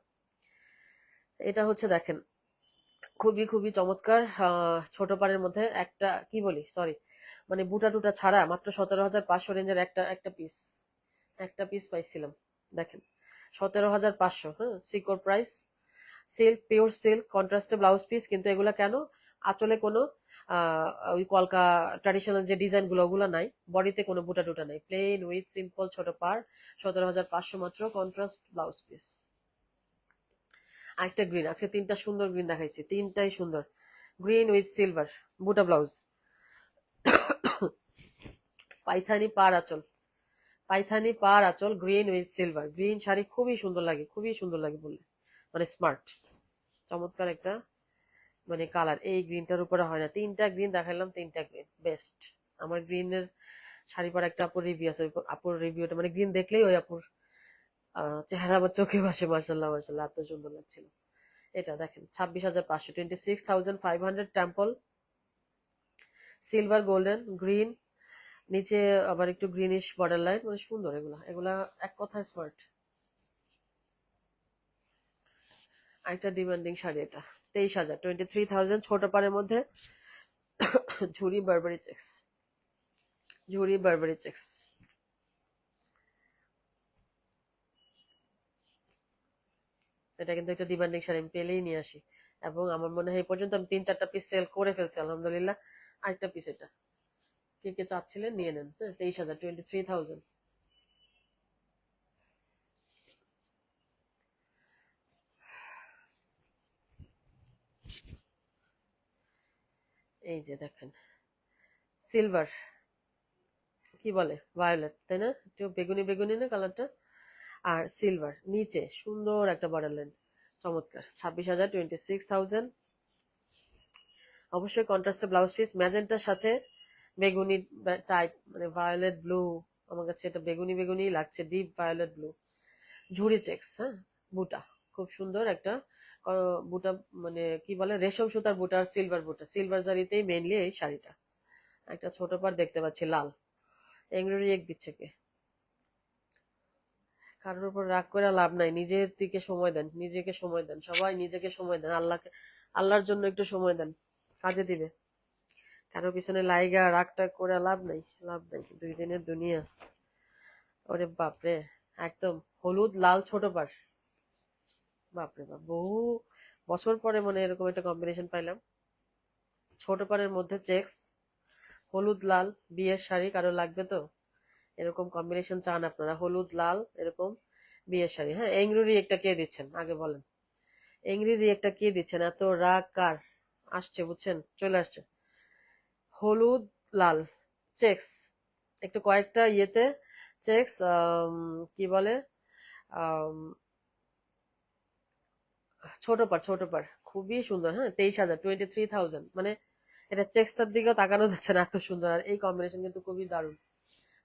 এটা হচ্ছে দেখেন, খুবই খুবই চমৎকার। ছোট পাড়ের মধ্যে একটা কি বলি, সরি, মানে বুটা টুটা ছাড়া মাত্র 17,500 রেঞ্জের একটা একটা পিস পাইছিলাম। দেখেন, 17,500, হ্যাঁ, সিকোর প্রাইস। সিল্ক, পিওর সিল্ক, কন্ট্রাস্টে ব্লাউজ পিস। কিন্তু এগুলা কেন, আঁচলে কোনো ওই কলকা ট্র্যাডিশনাল যে ডিজাইন গুলো ওগুলো নাই, বডিতে কোনো বুটা টুটা নাই, প্লেন উইথ সিম্পল ছোট পার, 17,500 মাত্র, কন্ট্রাস্ট ব্লাউজ পিস। আরেকটা গ্রিন, আজকে তিনটা সুন্দর গ্রিন দেখাইছি, তিনটাই সুন্দর। গ্রিন উইথ সিলভার, বুটা ব্লাউজ, পাইথানি পার আঁচল, পাইথানি পার আঁচল, green with silver. Green sari খুবই সুন্দর লাগে, খুবই সুন্দর লাগে বললে, মানে স্মার্ট, চমৎকার একটা মানে কালার। এই গ্রিনটার উপরে হয় না। তিনটা গ্রিন দেখাইলাম, তিনটা গ্রিন বেস্ট। আমার গ্রিনের শাড়ি পরা একটা আপুর রিভিউ আছে, ওই আপুর রিভিউটা মানে গ্রিন দেখলেই ওই আপুর চেহারা আমার চোখে ভাসে। মাসাল্লাহ মাসাল্লাহ, এত সুন্দর লাগছিল। এটা দেখেন, 26,500, 26,500, টেম্পল সিলভার গোল্ডেন গ্রিন, নিচে আবার একটু গ্রিনিশ বর্ডার লাইন, মানে সুন্দর। এগুলা এগুলা এক কথায় স্মার্ট। আরেকটা ডিমান্ডিং শাড়ি, এটা 23,000, 23,000, ছোট পাড়ের মধ্যে, ঝুরি বারবারি চেক্স, ঝুরি বারবারি চেক্স। এটা কিন্তু একটা ডিমান্ডিং শাড়ি, আমি পেলেই নিয়ে আসি। এবং আমার মনে হয় এই পর্যন্ত আমি 3-4টা পিস সেল করে ফেলছি আলহামদুলিল্লাহ। আরেকটা পিস এটা, কে কে চাচ্ছিলেন নিয়ে নেন। হ্যাঁ, 23,000, 23,000। এই যে দেখেন, সিলভার, কি বলে ভায়োলেট তাই না, একটু বেগুনি বেগুনি না কালারটা, আর সিলভার, নিচে সুন্দর একটা বর্ডার লাইন, চমৎকার। 26,000, 26,000। অবশ্যই কন্ট্রাস্টে ব্লাউজ পিস, ম্যাজেন্টার সাথে বেগুনি টাইপ, মানে ভায়োলেট ব্লু। আমার কাছে এটা বেগুনি বেগুনি লাগছে, ডিপ ভায়োলেট ব্লু। ঝুড়ি চেক্স, হ্যাঁ, বুটা, খুব সুন্দর একটা বুটা, মানে কি বলে রেশম সুতার বুটা আর সিলভার বুটা, সিলভার জারিতেই মেইনলি এই শাড়িটা। একটা ছোট পার দেখতে পাচ্ছি লাল, এমব্রয়ডারি এক দিচ্ছে কে। কারোর উপর রাগ করে লাভ নাই, নিজের দিকে সময় দেন, নিজেকে সময় দেন, সবাই নিজেকে সময় দেন, আল্লাহকে, আল্লাহর জন্য একটু সময় দেন, কাজে দিবে। কারো পিছনে লাইগা রাগটা করে লাভ নাই, লাভ নাই, 2 দিনের দুনিয়া। ওরে বাপরে, একদম হলুদ লাল ছোট পার, বাপরে বাপ, বহু বছর পরে মনে হয় এরকম একটা কম্বিনেশন পাইলাম। ছোট পাড়ের মধ্যে চেক্স, হলুদ লাল, বিয়ের শাড়ি কারো লাগবে তো, এরকম কম্বিনেশন চান আপনারা, হলুদ লাল এরকম বিয়ের শাড়ি। হ্যাঁ, এংরি একটা কে দিচ্ছেন আগে বলেন, এংরি একটা কে দিচ্ছেন, এত রাগ কার আসছে বুঝছেন, চলে আসছে। হলুদ লাল চেক্স, একটু কয়েকটা ইয়েতে চেক্স, কি বলে, আম, ছোট পার, ছোট পার, খুবই সুন্দর। হ্যাঁ, 23,000, 23,000, মানে এটা চেক্সটার দিকেও তাকানো যাচ্ছে না, এত সুন্দর। আর এই কম্বিনেশন কিন্তু খুবই দারুণ,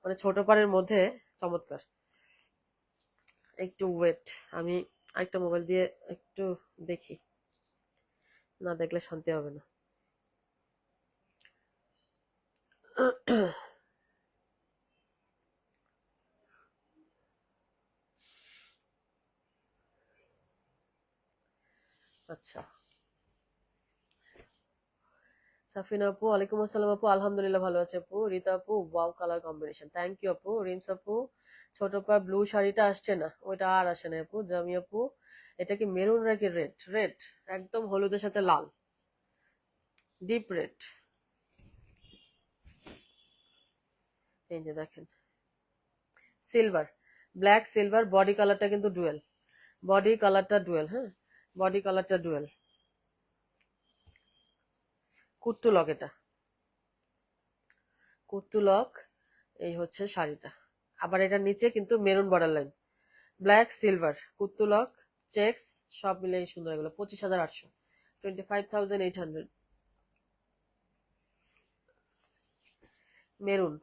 মানে ছোট পাড়ের মধ্যে চমৎকার। একটু ওয়েট, আমি আরেকটা মোবাইল দিয়ে একটু দেখি, না দেখলে শান্তি হবে না। আচ্ছা, সাফিনা আপু, ওয়ালাইকুম আসসালাম আপু, আলহামদুলিল্লাহ ভালো আছে আপু। রীতা আপু, wow colour combination, thank you আপু। রিমস আপু, ছোট পা ব্লু শাড়িটা আসছে না, ওইটা আর আসে না আপু। জামি আপু, এটা কি মেরুন নাকি রেড? রেড, একদম হলুদের সাথে লাল, ডিপ রেড। এই যে দেখেন সিলভার, ব্ল্যাক সিলভার, বডি কালারটা কিন্তু ডুয়েল, বডি কালারটা ডুয়েল, হ্যাঁ বডি কালারটা ডুয়েল। কুট্টু লক, এটা কুট্টু লক। এই হচ্ছে শাড়িটা। আবার এটার নিচে কিন্তু maroon border line, black silver, কুট্টু লক, চেক্স, সব মিলে সুন্দর। এগুলো 25,800, 25,800। মেরুন,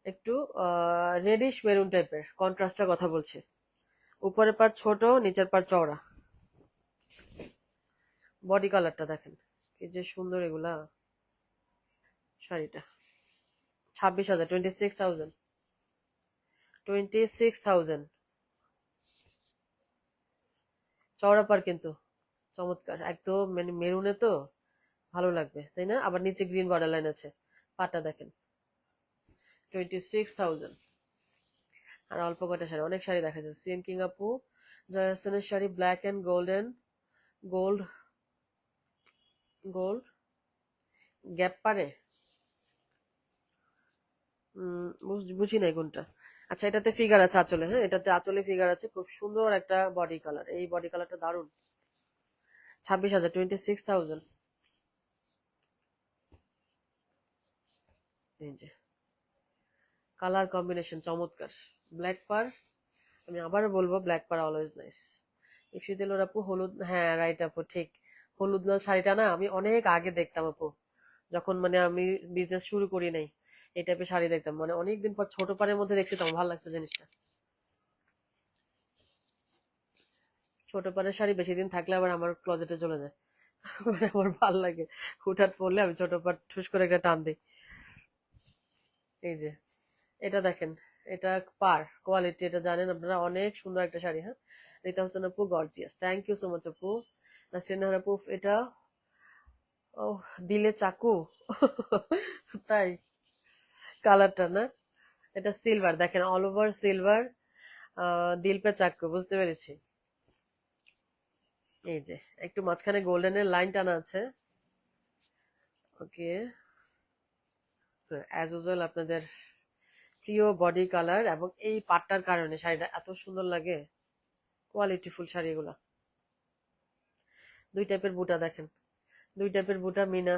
একটু রেডিশ মেরুন টাইপের, কন্ট্রাস্টের কথা বলছে। উপরের পার ছোট, নিচের পার চওড়া। বডি কালারটা দেখেন কি যে সুন্দর এগুলা। শাড়িটা 26,000, 26,000, 26,000। চওড়া পার কিন্তু চমৎকার, একদম মানে মেরুনে তো ভালো লাগবে তাই না? আবার নিচে গ্রিন বর্ডার লাইন আছে। পাটা দেখেন, 26,000। আর অল্প কটা শাড়ি, অনেক শাড়ি দেখা যাচ্ছে। সিএন কিং আপু, জয়া হোসেনের sari black and golden, gold, gold গ্যাপ পারে। বুঝি নাই কোনটা। আচ্ছা, এটাতে ফিগার আছে আঁচলে, হ্যাঁ এটাতে আঁচলে ফিগার আছে, খুব সুন্দর একটা বডি কালার। এই বডি কালারটা দারুণ। 26,000, 26,000। এই যে কালার কম্বিনেশন চমৎকার। ব্ল্যাক পার, আমি আবারও বলবো ব্ল্যাক পার অলওয়েজ নাইস। ইফসিদুল আপু হলুদ, হ্যাঁ রাইট আপু ঠিক। হলুদ লাল শাড়িটা না আমি অনেক আগে দেখতাম আপু, যখন মানে আমি বিজনেস শুরু করি নাই। এই টাইপের শাড়ি দেখতাম, মানে অনেকদিন পর ছোট পাড়ের মধ্যে দেখছি, তো আমার ভালো লাগছে জিনিসটা। ছোট পাড়ের শাড়ি বেশি দিন থাকলে আবার আমার ক্লোজেটে চলে যায়। মানে আমার ভাল লাগে, হুটহাট পরলে আমি ছোট পাড় ঠুস করে একটা টান দিই। এই যে এটা দেখেন, এটা পার কোয়ালিটি, এটা জানেন আপনারা, অনেক সুন্দর একটা শাড়ি। হ্যাঁ, রিতা হোসেন আপু gorgeous, thank you so much আপু। নাসরিন নাহার আপু, এটা ও দিলে চাকু। তাই, কালারটা না, এটা সিলভার দেখেন, অল ওভার সিলভার, দিল পে চাকু, বুঝতে পেরেছি। এই যে একটু মাঝখানে গোল্ডেনের লাইন টানা আছে। ওকে, অ্যাজ ইউজুয়াল আপনাদের প্রিয় বডি কালার, এবং এই পাটটার কারণে শাড়িটা এত সুন্দর লাগে। কোয়ালিটিফুল শাড়িগুলা। দুই টাইপের বুটা দেখেন, দুই টাইপের বুটা মিনা,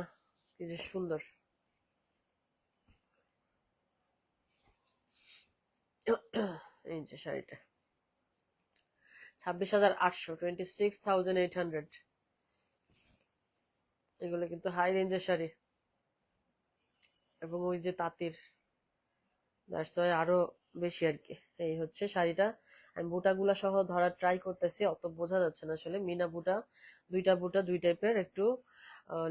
কি যে সুন্দর। এই যে শাড়িটা 26,800, 26,800। এগুলো কিন্তু হাই রেঞ্জের শাড়ি, এবং ওই যে তাঁতির, দ্যাটস ওয়াই আরো বেশি আর কি। এই হচ্ছে শাড়িটা। আমি বুটাগুলা সহ ধরার ট্রাই করতেছি, অত বোঝা যাচ্ছে না আসলে। মিনা বুটা, দুইটা বুটা দুই টাইপের, একটু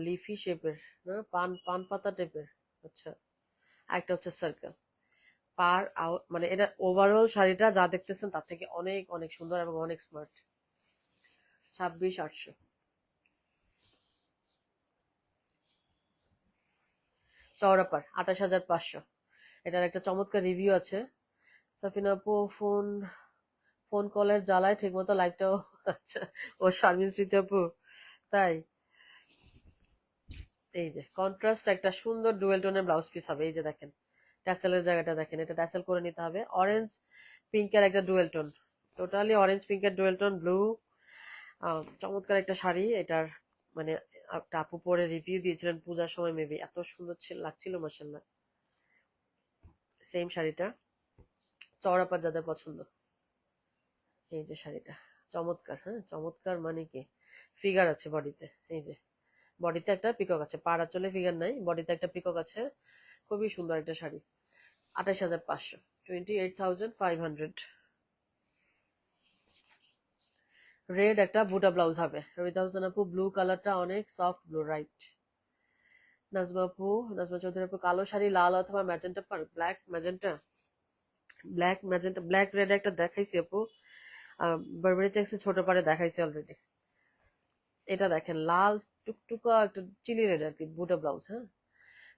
লিফি শেপের, না পান পান পাতা টাইপের। আচ্ছা, একটা হচ্ছে সার্কেল। মানে এটা ওভারঅল শাড়িটা যা দেখতেছেন তার থেকে অনেক অনেক সুন্দর এবং অনেক স্মার্ট। 26,800। চওড়া পাড় 28,500। এটার একটা চমৎকার রিভিউ আছে। সাফিনা আপু, ফোন ফোন কলের জ্বালায় ঠিক মতো লাইভটাও, আচ্ছা ও শারমিন স্মৃতি আপু, তাই। এই যে কন্ট্রাস্ট একটা সুন্দর ডুয়েল টোনের ব্লাউজ পিস হবে। এই যে দেখেন ট্যাসেলের জায়গাটা দেখেন, এটা ট্যাসেল করে নিতে হবে। অরেঞ্জ পিঙ্কের একটা ডুয়েল টোন, টোটালি অরেঞ্জ পিঙ্কের ডুয়েল টোন ব্লু। চমৎকার একটা শাড়ি এটার, মানে একটা আপু পরে রিভিউ দিয়েছিলেন পূজার সময়, মেবি এত সুন্দর লাগছিল মাসাল্লাহ। সেম শাড়িটা, চওড়া পাড় যাদের পছন্দ। এই যে শাড়িটা চমৎকার, হ্যাঁ চমৎকার, মানে কি ফিগার আছে বডিতে। এই যে বডিতে একটা পিকক আছে, পাড়া চলে ফিগার নাই, বডিতে একটা পিকক আছে। খুবই সুন্দর একটা শাড়ি। 28,500, 28,500। রেড একটা বুটা ব্লাউজ হবে। রবিতা হোসেন আপু, ব্লু কালারটা অনেক সফট ব্লু, রাইট। নাজমা আপু, নাজমা চৌধুরী আপু, কালো শাড়ি লাল অথবা ম্যাজেন্টা পার, black magenta, black magenta, black red একটা দেখাইছি আপু, বারবারি চেক্স ছোট পারে দেখাইছি অলরেডি। এটা দেখেন লাল টুকটুকা একটা চিলি রেড আর কি, বুটা ব্লাউজ। হ্যাঁ,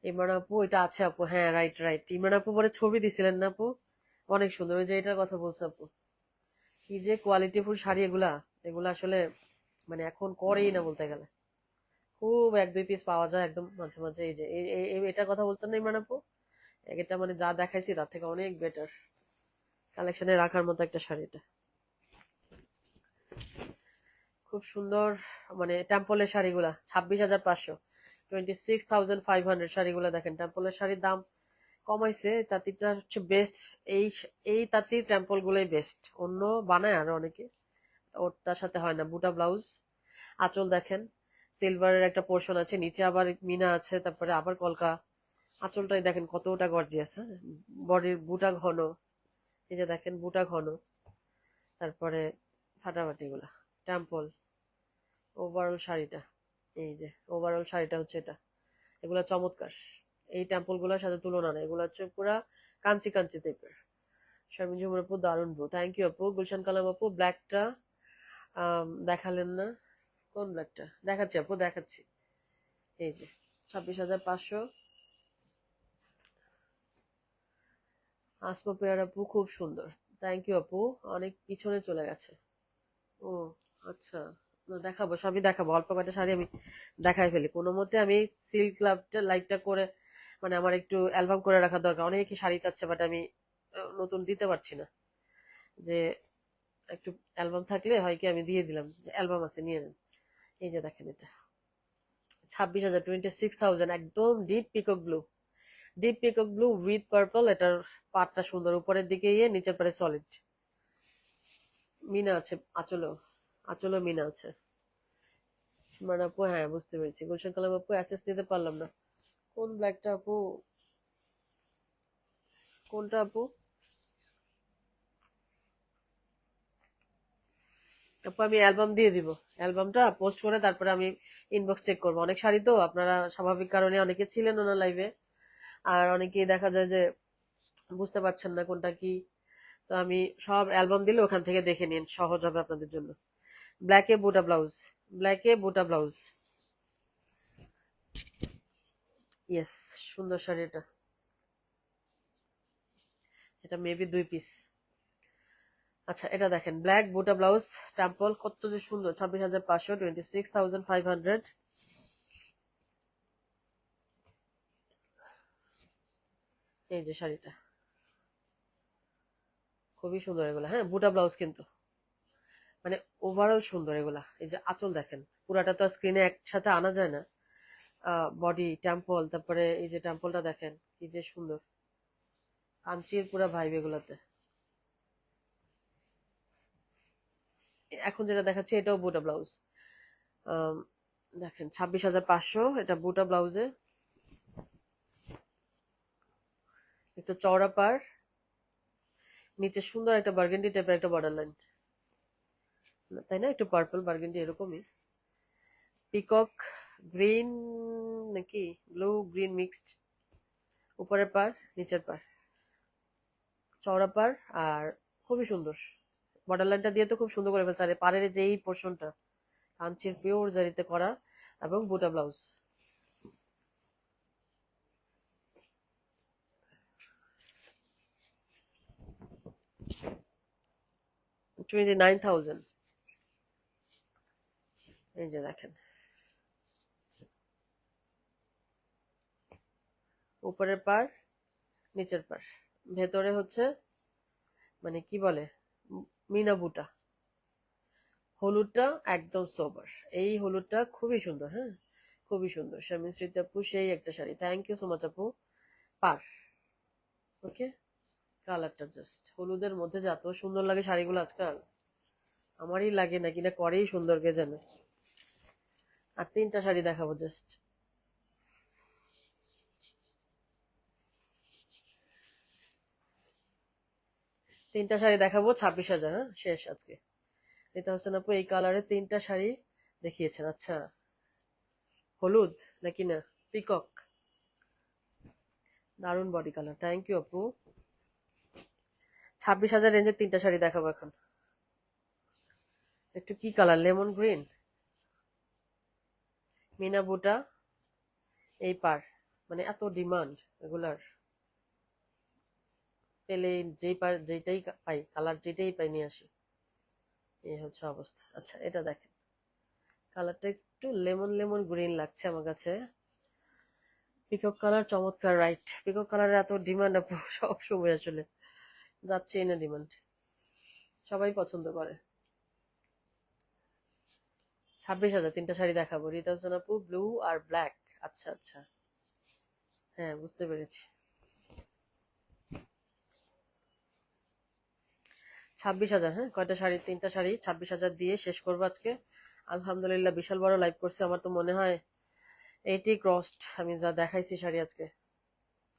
ইমরান আপু, এটা আছে আপু, হ্যাঁ রাইট রাইট। ইমরান আপু পরে ছবি দিছিলেন না আপু, অনেক সুন্দর, ওই যে এটার কথা বলছে আপু। কি যে কোয়ালিটিফুল শাড়ি এগুলা, এগুলা আসলে মানে এখন করেই না বলতে গেলে। খুব এক দুই পিস পাওয়া যায় একদম মাঝে মাঝে। এই যে এটার কথা বলছেন না ইমরান আপু, এটা মানে যা দেখাইছি তার থেকে অনেক বেটার কালেকশনে রাখার মতো একটা শাড়ি। এটা খুব সুন্দর, মানে টেম্পলের শাড়িগুলা 26,500, 26,500 শাড়িগুলা দেখেন। টেম্পলের শাড়ির দাম কমাইছে, তাঁতিটা হচ্ছে বেস্ট। এই এই তাঁতির টেম্পল গুলোই বেস্ট। অন্য বানায় আরো অনেকে, ওটার সাথে হয় না। বুটা ব্লাউজ, আঁচল দেখেন সিলভারের একটা পোর্শন আছে, নিচে আবার মিনা আছে, তারপরে আবার কলকা। আঁচলটাই দেখেন কতটা গর্জিয়াস, হ্যাঁ। বডির বুটা ঘন, এই যে দেখেন বুটা ঘন, তারপরে ফাটাফাটি গুলা টেম্পল। ওভারঅল শাড়িটা, এই যে ওভারঅল শাড়িটা হচ্ছে এটা। এগুলা চমৎকার, এই টেম্পল গুলোর সাথে তুলনা নেই। এগুলো হচ্ছে পুরা কাঞ্চি কাঞ্চি টাইপের। শারমিন জুমর আপু দারুণ ব্লু, থ্যাংক ইউ আপু। গুলশান কালাম আপু ব্ল্যাকটা দেখালেন না, কোন ব্ল্যাকটা? দেখাচ্ছি আপু, দেখাচ্ছি। এই যে 26,500। আসমা পেয়ার আপু খুব সুন্দর, থ্যাংক ইউ আপু। অনেক পিছনে চলে গেছে। ও আচ্ছা, না, দেখাবো, সবই দেখাবো। অল্প কয়টা শাড়ি আমি দেখাই ফেলি কোনো মতে। আমি সিল্ক ক্লাবটা লাইকটা করে, মানে আমার একটু অ্যালবাম করে রাখার দরকার। অনেকে শাড়ি চাচ্ছে, বাট আমি নতুন দিতে পারছি না। যে একটু অ্যালবাম থাকলে হয় কি, আমি দিয়ে দিলাম যে অ্যালবাম আছে, নিয়ে নেন। এই যে দেখেন এটা 26,000, 26,000, একদম deep peacock blue. Deep peacock blue with purple. এটার পাটটা সুন্দর, উপরের দিকে ইয়ে, নিচের পারে সলিড মিনা আছে। আঁচলও, আঁচলও মিনা আছে। মানে আপু হ্যাঁ বুঝতে পেরেছি। গুলশান কালাম আপু অ্যাসেস নিতে পারলাম না, কোন ব্ল্যাকটা আপু? কোনটা আপু? আপু আমি অ্যালবাম দিয়ে দিব। অ্যালবামটা পোস্ট করে তারপরে আমি ইনবক্স চেক করবো। অনেক শাড়ি তো, আপনারা স্বাভাবিক কারণে অনেকে ছিলেন না লাইভে, আর অনেকেই দেখা যায় যে বুঝতে পারছেন না কোনটা কি। তো আমি সব অ্যালবাম দিলে ওখান থেকে দেখে নিন, সহজ হবে আপনাদের জন্য। ব্ল্যাকে বুটা ব্লাউজ, ব্ল্যাকে বুটা ব্লাউজ, ইয়েস। সুন্দর শাড়ি এটা। এটা মেবি 2 পিস। আচ্ছা এটা দেখেন, ব্ল্যাক বুটা ব্লাউজ টেম্পল, কত যে সুন্দর। 26,500, 26,500। এই যে শাড়িটা খুবই সুন্দর এগুলা, হ্যাঁ। বুটা ব্লাউজ কিন্তু মানে ওভারঅল সুন্দর এগুলা। এই যে আঁচল দেখেন, পুরাটা তো স্ক্রিনে একসাথে আনা যায় না। বডি টেম্পল, তারপরে এই যে টেম্পলটা দেখেন কি যে সুন্দর। কাঞ্চির পুরা ভাইব এগুলাতে। এখন যেটা দেখাচ্ছি এটাও বুটা ব্লাউজ। দেখেন 26,500, এটা বুটা ব্লাউজে একটু চওড়া পার, নিচে সুন্দর একটা বার্গেন্ডি টাইপের একটা বর্ডার লাইন, তাই না? একটু পার্পল বার্গেন্ডি এরকমই। পিকক গ্রিন নাকি ব্লু গ্রিন মিক্সড। উপরের পার, নিচের পার, চওড়া পার, আর খুবই সুন্দর। বর্ডার লাইনটা দিয়ে তো খুব সুন্দর করে ফেলছে। আর পাড়ের যে এই পোর্শনটা কাঞ্চির পিওর জারিতে করা, এবং বুটা ব্লাউজ। 29,000। এই যে দেখেন উপরের পার, নিচের পার, ভেতরে হচ্ছে মানে কি বলে মিনা বুটা। হলুদটা একদম সোবার, এই হলুদটা খুবই সুন্দর, হ্যাঁ খুবই সুন্দর। শারমিন স্মৃতি আপু সেই একটা sari, thank you so much আপু। পার, ওকে। কালারটা জাস্ট হলুদের মধ্যে যে এত সুন্দর লাগে শাড়িগুলো আজকাল, আমারই লাগে নাকি না করেই সুন্দর, কে জানে। আর তিনটা শাড়ি দেখাবো জাস্ট, তিনটা শাড়ি দেখাবো। 26,000, হ্যাঁ শেষ আজকে। রিতা হোসেন আপু এই কালারে তিনটা শাড়ি দেখিয়েছেন, আচ্ছা। হলুদ নাকি না পিকক, দারুন বডি কালার, থ্যাংক ইউ আপু। 26,000 রেঞ্জের তিনটা শাড়ি দেখাবো এখন। একটু কি কালার, লেমন গ্রিন, মিনা বুটা, এই পার। মানে এত ডিমান্ড এগুলার, পেলে যেই পার যেটাই পাই, কালার যেটাই পাই নিয়ে আসি। এই হচ্ছে অবস্থা। আচ্ছা এটা দেখেন, কালারটা একটু লেমন লেমন গ্রিন লাগছে আমার কাছে। পিকক কালার চমৎকার, রাইট? পিকক কালারের এত ডিমান্ড আপু সব সময় আসলে যাচ্ছেই না ডিমান্ড, সবাই পছন্দ করে। 26,000 তিনটা শাড়ি দেখাবো রিতা হোসেন আপু, ব্লু আর ব্ল্যাক। আচ্ছা আচ্ছা, হ্যাঁ বুঝতে পেরেছি। 26,000, হ্যাঁ কয়টা শাড়ি? তিনটা শাড়ি 26,000 দিয়ে শেষ করবো আজকে। আলহামদুলিল্লাহ বিশাল বড় লাইভ করছে, আমার তো মনে হয় 80 ক্রসড। আমি যা দেখাইছি শাড়ি আজকে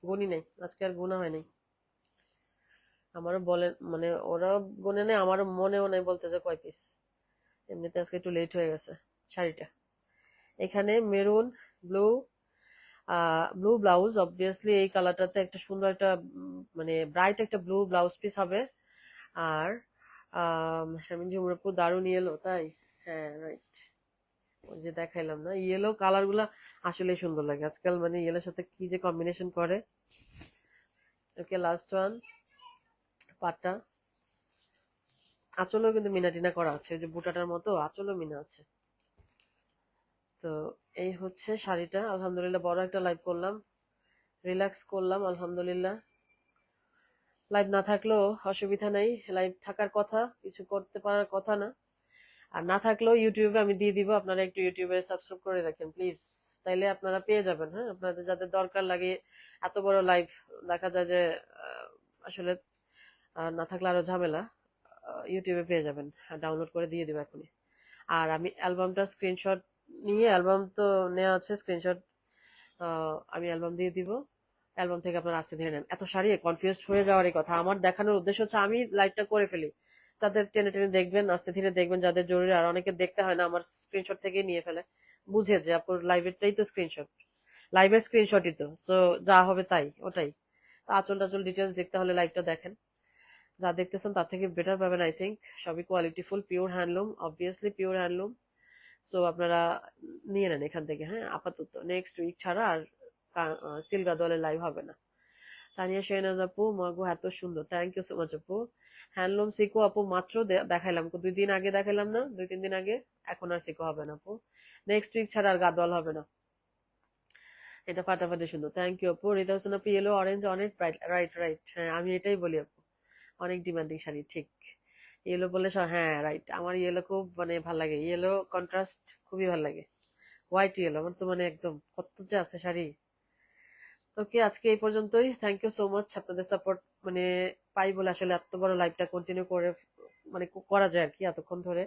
গুনি নাই, আজকে আর গুনা হয় নাই। আমারও বলে মানে ওরা গুনে নেই, আমারও মনেও নাই বলতে যে কয় পিস। এমনিতে আজকে একটু লেট হয়ে গেছে। শাড়িটা এখানে maroon, blue, blue blouse, obviously এই কালারটাতে একটা সুন্দর একটা মানে ব্রাইট একটা ব্লু ব্লাউজ পিস হবে। আর শামিন ঝুমরাপুর দারুন ইয়েলো, তাই? হ্যাঁ রাইট, ওই যে দেখাইলাম না, ইয়েলো কালার গুলা আসলে সুন্দর লাগে আজকাল, মানে ইয়েলোর সাথে কি যে কম্বিনেশন করে। ওকে লাস্ট ওয়ান, পাটটা। আঁচলও কিন্তু মিনা টিনা করা আছে, ওই যে বুটাটার মতো আঁচলও মিনা আছে। তো এই হচ্ছে শাড়িটা। আলহামদুলিল্লাহ বড় একটা লাইভ করলাম, রিল্যাক্স করলাম আলহামদুলিল্লাহ। লাইভ না থাকলেও অসুবিধা নাই, লাইভ থাকার কথা, কিছু করতে পারার কথা না। আর না থাকলেও ইউটিউবে আমি দিয়ে দিব, আপনারা একটু ইউটিউবে সাবস্ক্রাইব করে রাখেন প্লিজ, তাইলে আপনারা পেয়ে যাবেন। হ্যাঁ আপনাদের যাদের দরকার লাগে, এত বড় লাইভ দেখা যায় যে আসলে না থাকলে আরো ঝামেলা, ইউটিউবে পেয়ে যাবেন, ডাউনলোড করে দিয়ে দিব এখনই। আর আমি অ্যালবামটা স্ক্রিনশট নিয়ে, অ্যালবাম তো নেওয়া আছে স্ক্রিনশট, আমি অ্যালবাম দিয়ে দিব। অ্যালবাম থেকে আপনারা আস্তে ধীরে নেন, এত সারিয়ে কনফিউজড হয়ে যাওয়ারই কথা। আমার দেখানোর উদ্দেশ্য হচ্ছে আমি লাইভটা করে ফেলি, তাদের টেনে টেনে দেখবেন, আস্তে ধীরে দেখবেন যাদের জরুরি। আর অনেকে দেখতে হয় না, আমার স্ক্রিনশট থেকেই নিয়ে ফেলে, বুঝে যে আপুর লাইভেরটাই তো স্ক্রিনশট, লাইভের স্ক্রিনশটই তো, সো যা হবে তাই ওটাই। আচল টাচল ডিটেলস দেখতে হলে লাইভটা দেখেন, যা দেখতেছেন তার থেকে বেটার পাবেন আই থিঙ্ক। সবই qualityful, pure handloom, obviously pure handloom. So আপনারা নিয়ে নেন এখান থেকে। হ্যাঁ আপাতত নেক্সট উইক ছাড়া আর সিলগা দলের লাইভ হবে না। তানিয়া শেহনাজ আপু, মাগো এত সুন্দর, থ্যাংক ইউ সো মাচ আপু। হ্যান্ডলুম সিকো আপু মাত্র দেখাইলাম, 2 দিন আগে দেখাইলাম না, 2-3 দিন আগে। এখন আর সিকো হবে না আপু, নেক্সট উইক ছাড়া আর গাদওয়াল হবে না। এটা ফাটাফাটি সুন্দর, থ্যাংক ইউ আপু। রিতা হোসেন আপু, ইয়েলো অরেঞ্জ অনেক ব্রাইট, রাইট রাইট, হ্যাঁ আমি এটাই বলি আপু, অনেক ডিমান্ডিং শাড়ি, ঠিক। ইয়েলো বললে হ্যাঁ রাইট, আমার ইয়েলো খুব মানে ভাল লাগে, ইয়েলো কন্ট্রাস্ট খুবই ভাল লাগে। হোয়াইট ইয়েলো আমার তো মানে একদম কত যে আছে শাড়ি। ওকে আজকে এই পর্যন্তই, থ্যাংক ইউ সো মাচ। আপনাদের সাপোর্ট মানে পাই বলে আসলে এত বড় লাইভটা কন্টিনিউ করে মানে করা যায় আর কি, এতক্ষণ ধরে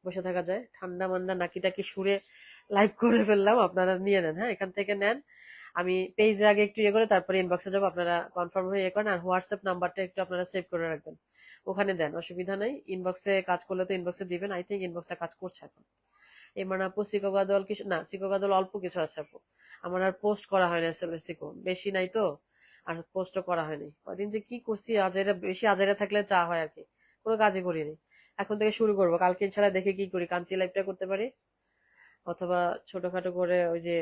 বসে থাকা যায়। ঠান্ডা মান্ডা নাকি টাকি সুরে লাইভ করে ফেললাম, আপনারা নিয়ে নেন, হ্যাঁ এখান থেকে নেন। আমি পেজে আগে একটু ইয়ে করে তারপরে ইনবক্সে যাবো, আপনারা কনফার্ম হয়ে ইয়ে করেন। আর হোয়াটসঅ্যাপ নাম্বারটা একটু আপনারা সেভ করে রাখবেন, ওখানে দেন, অসুবিধা নাই। ইনবক্সে কাজ করলে তো ইনবক্সে দিবেন, আই থিঙ্ক ইনবক্সটা কাজ করছে এখন। এবার আপু সিকোগাদল কিছু না, সিকোগাদল অল্প কিছু আছে আপু, আমার আর পোস্ট করা হয় না আসলে, সিকো বেশি নাই তো, আর পোস্টও করা হয়নি কদিন যে কি করছি, আজেরা বেশি আজেরা থাকলে চা হয় আর কি, কোনো কাজই করিনি। এখন থেকে শুরু করবো, কালকে ইনশাল্লাহ দেখে কি করি, কাঞ্চি লাইভটা করতে পারি, অথবা ছোটখাটো করে ওই যে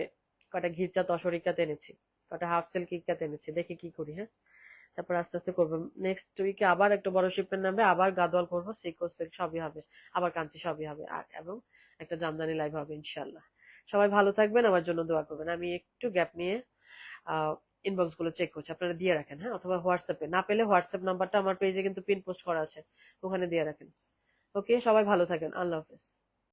কটা ঘিরচা তসরিকাতে এনেছি, কটা হাফ সিল্ক ইকাতে এনেছি, দেখে কি করি। হ্যাঁ তারপর আস্তে আস্তে করবো। নেক্সট উইকে আবার একটা বড় শিপমেন্ট নামবে, আবার গাদোয়াল করবো, সিকো সিল্ক সবই হবে, আবার কাঞ্চি সবই হবে, আর এবং একটা জামদানি লাইভ হবে ইনশাল্লাহ। সবাই ভালো থাকবেন, আমার জন্য দোয়া করবেন। আমি একটু গ্যাপ নিয়ে ইনবক্স গুলো চেক করছি, আপনারা দিয়ে রাখেন। হ্যাঁ অথবা হোয়াটসঅ্যাপে না পেলে হোয়াটসঅ্যাপ নাম্বারটা আমার পেজে কিন্তু পিন পোস্ট করা আছে, ওখানে দিয়ে রাখেন। ওকে সবাই ভালো থাকেন, আল্লাহ হাফেজ।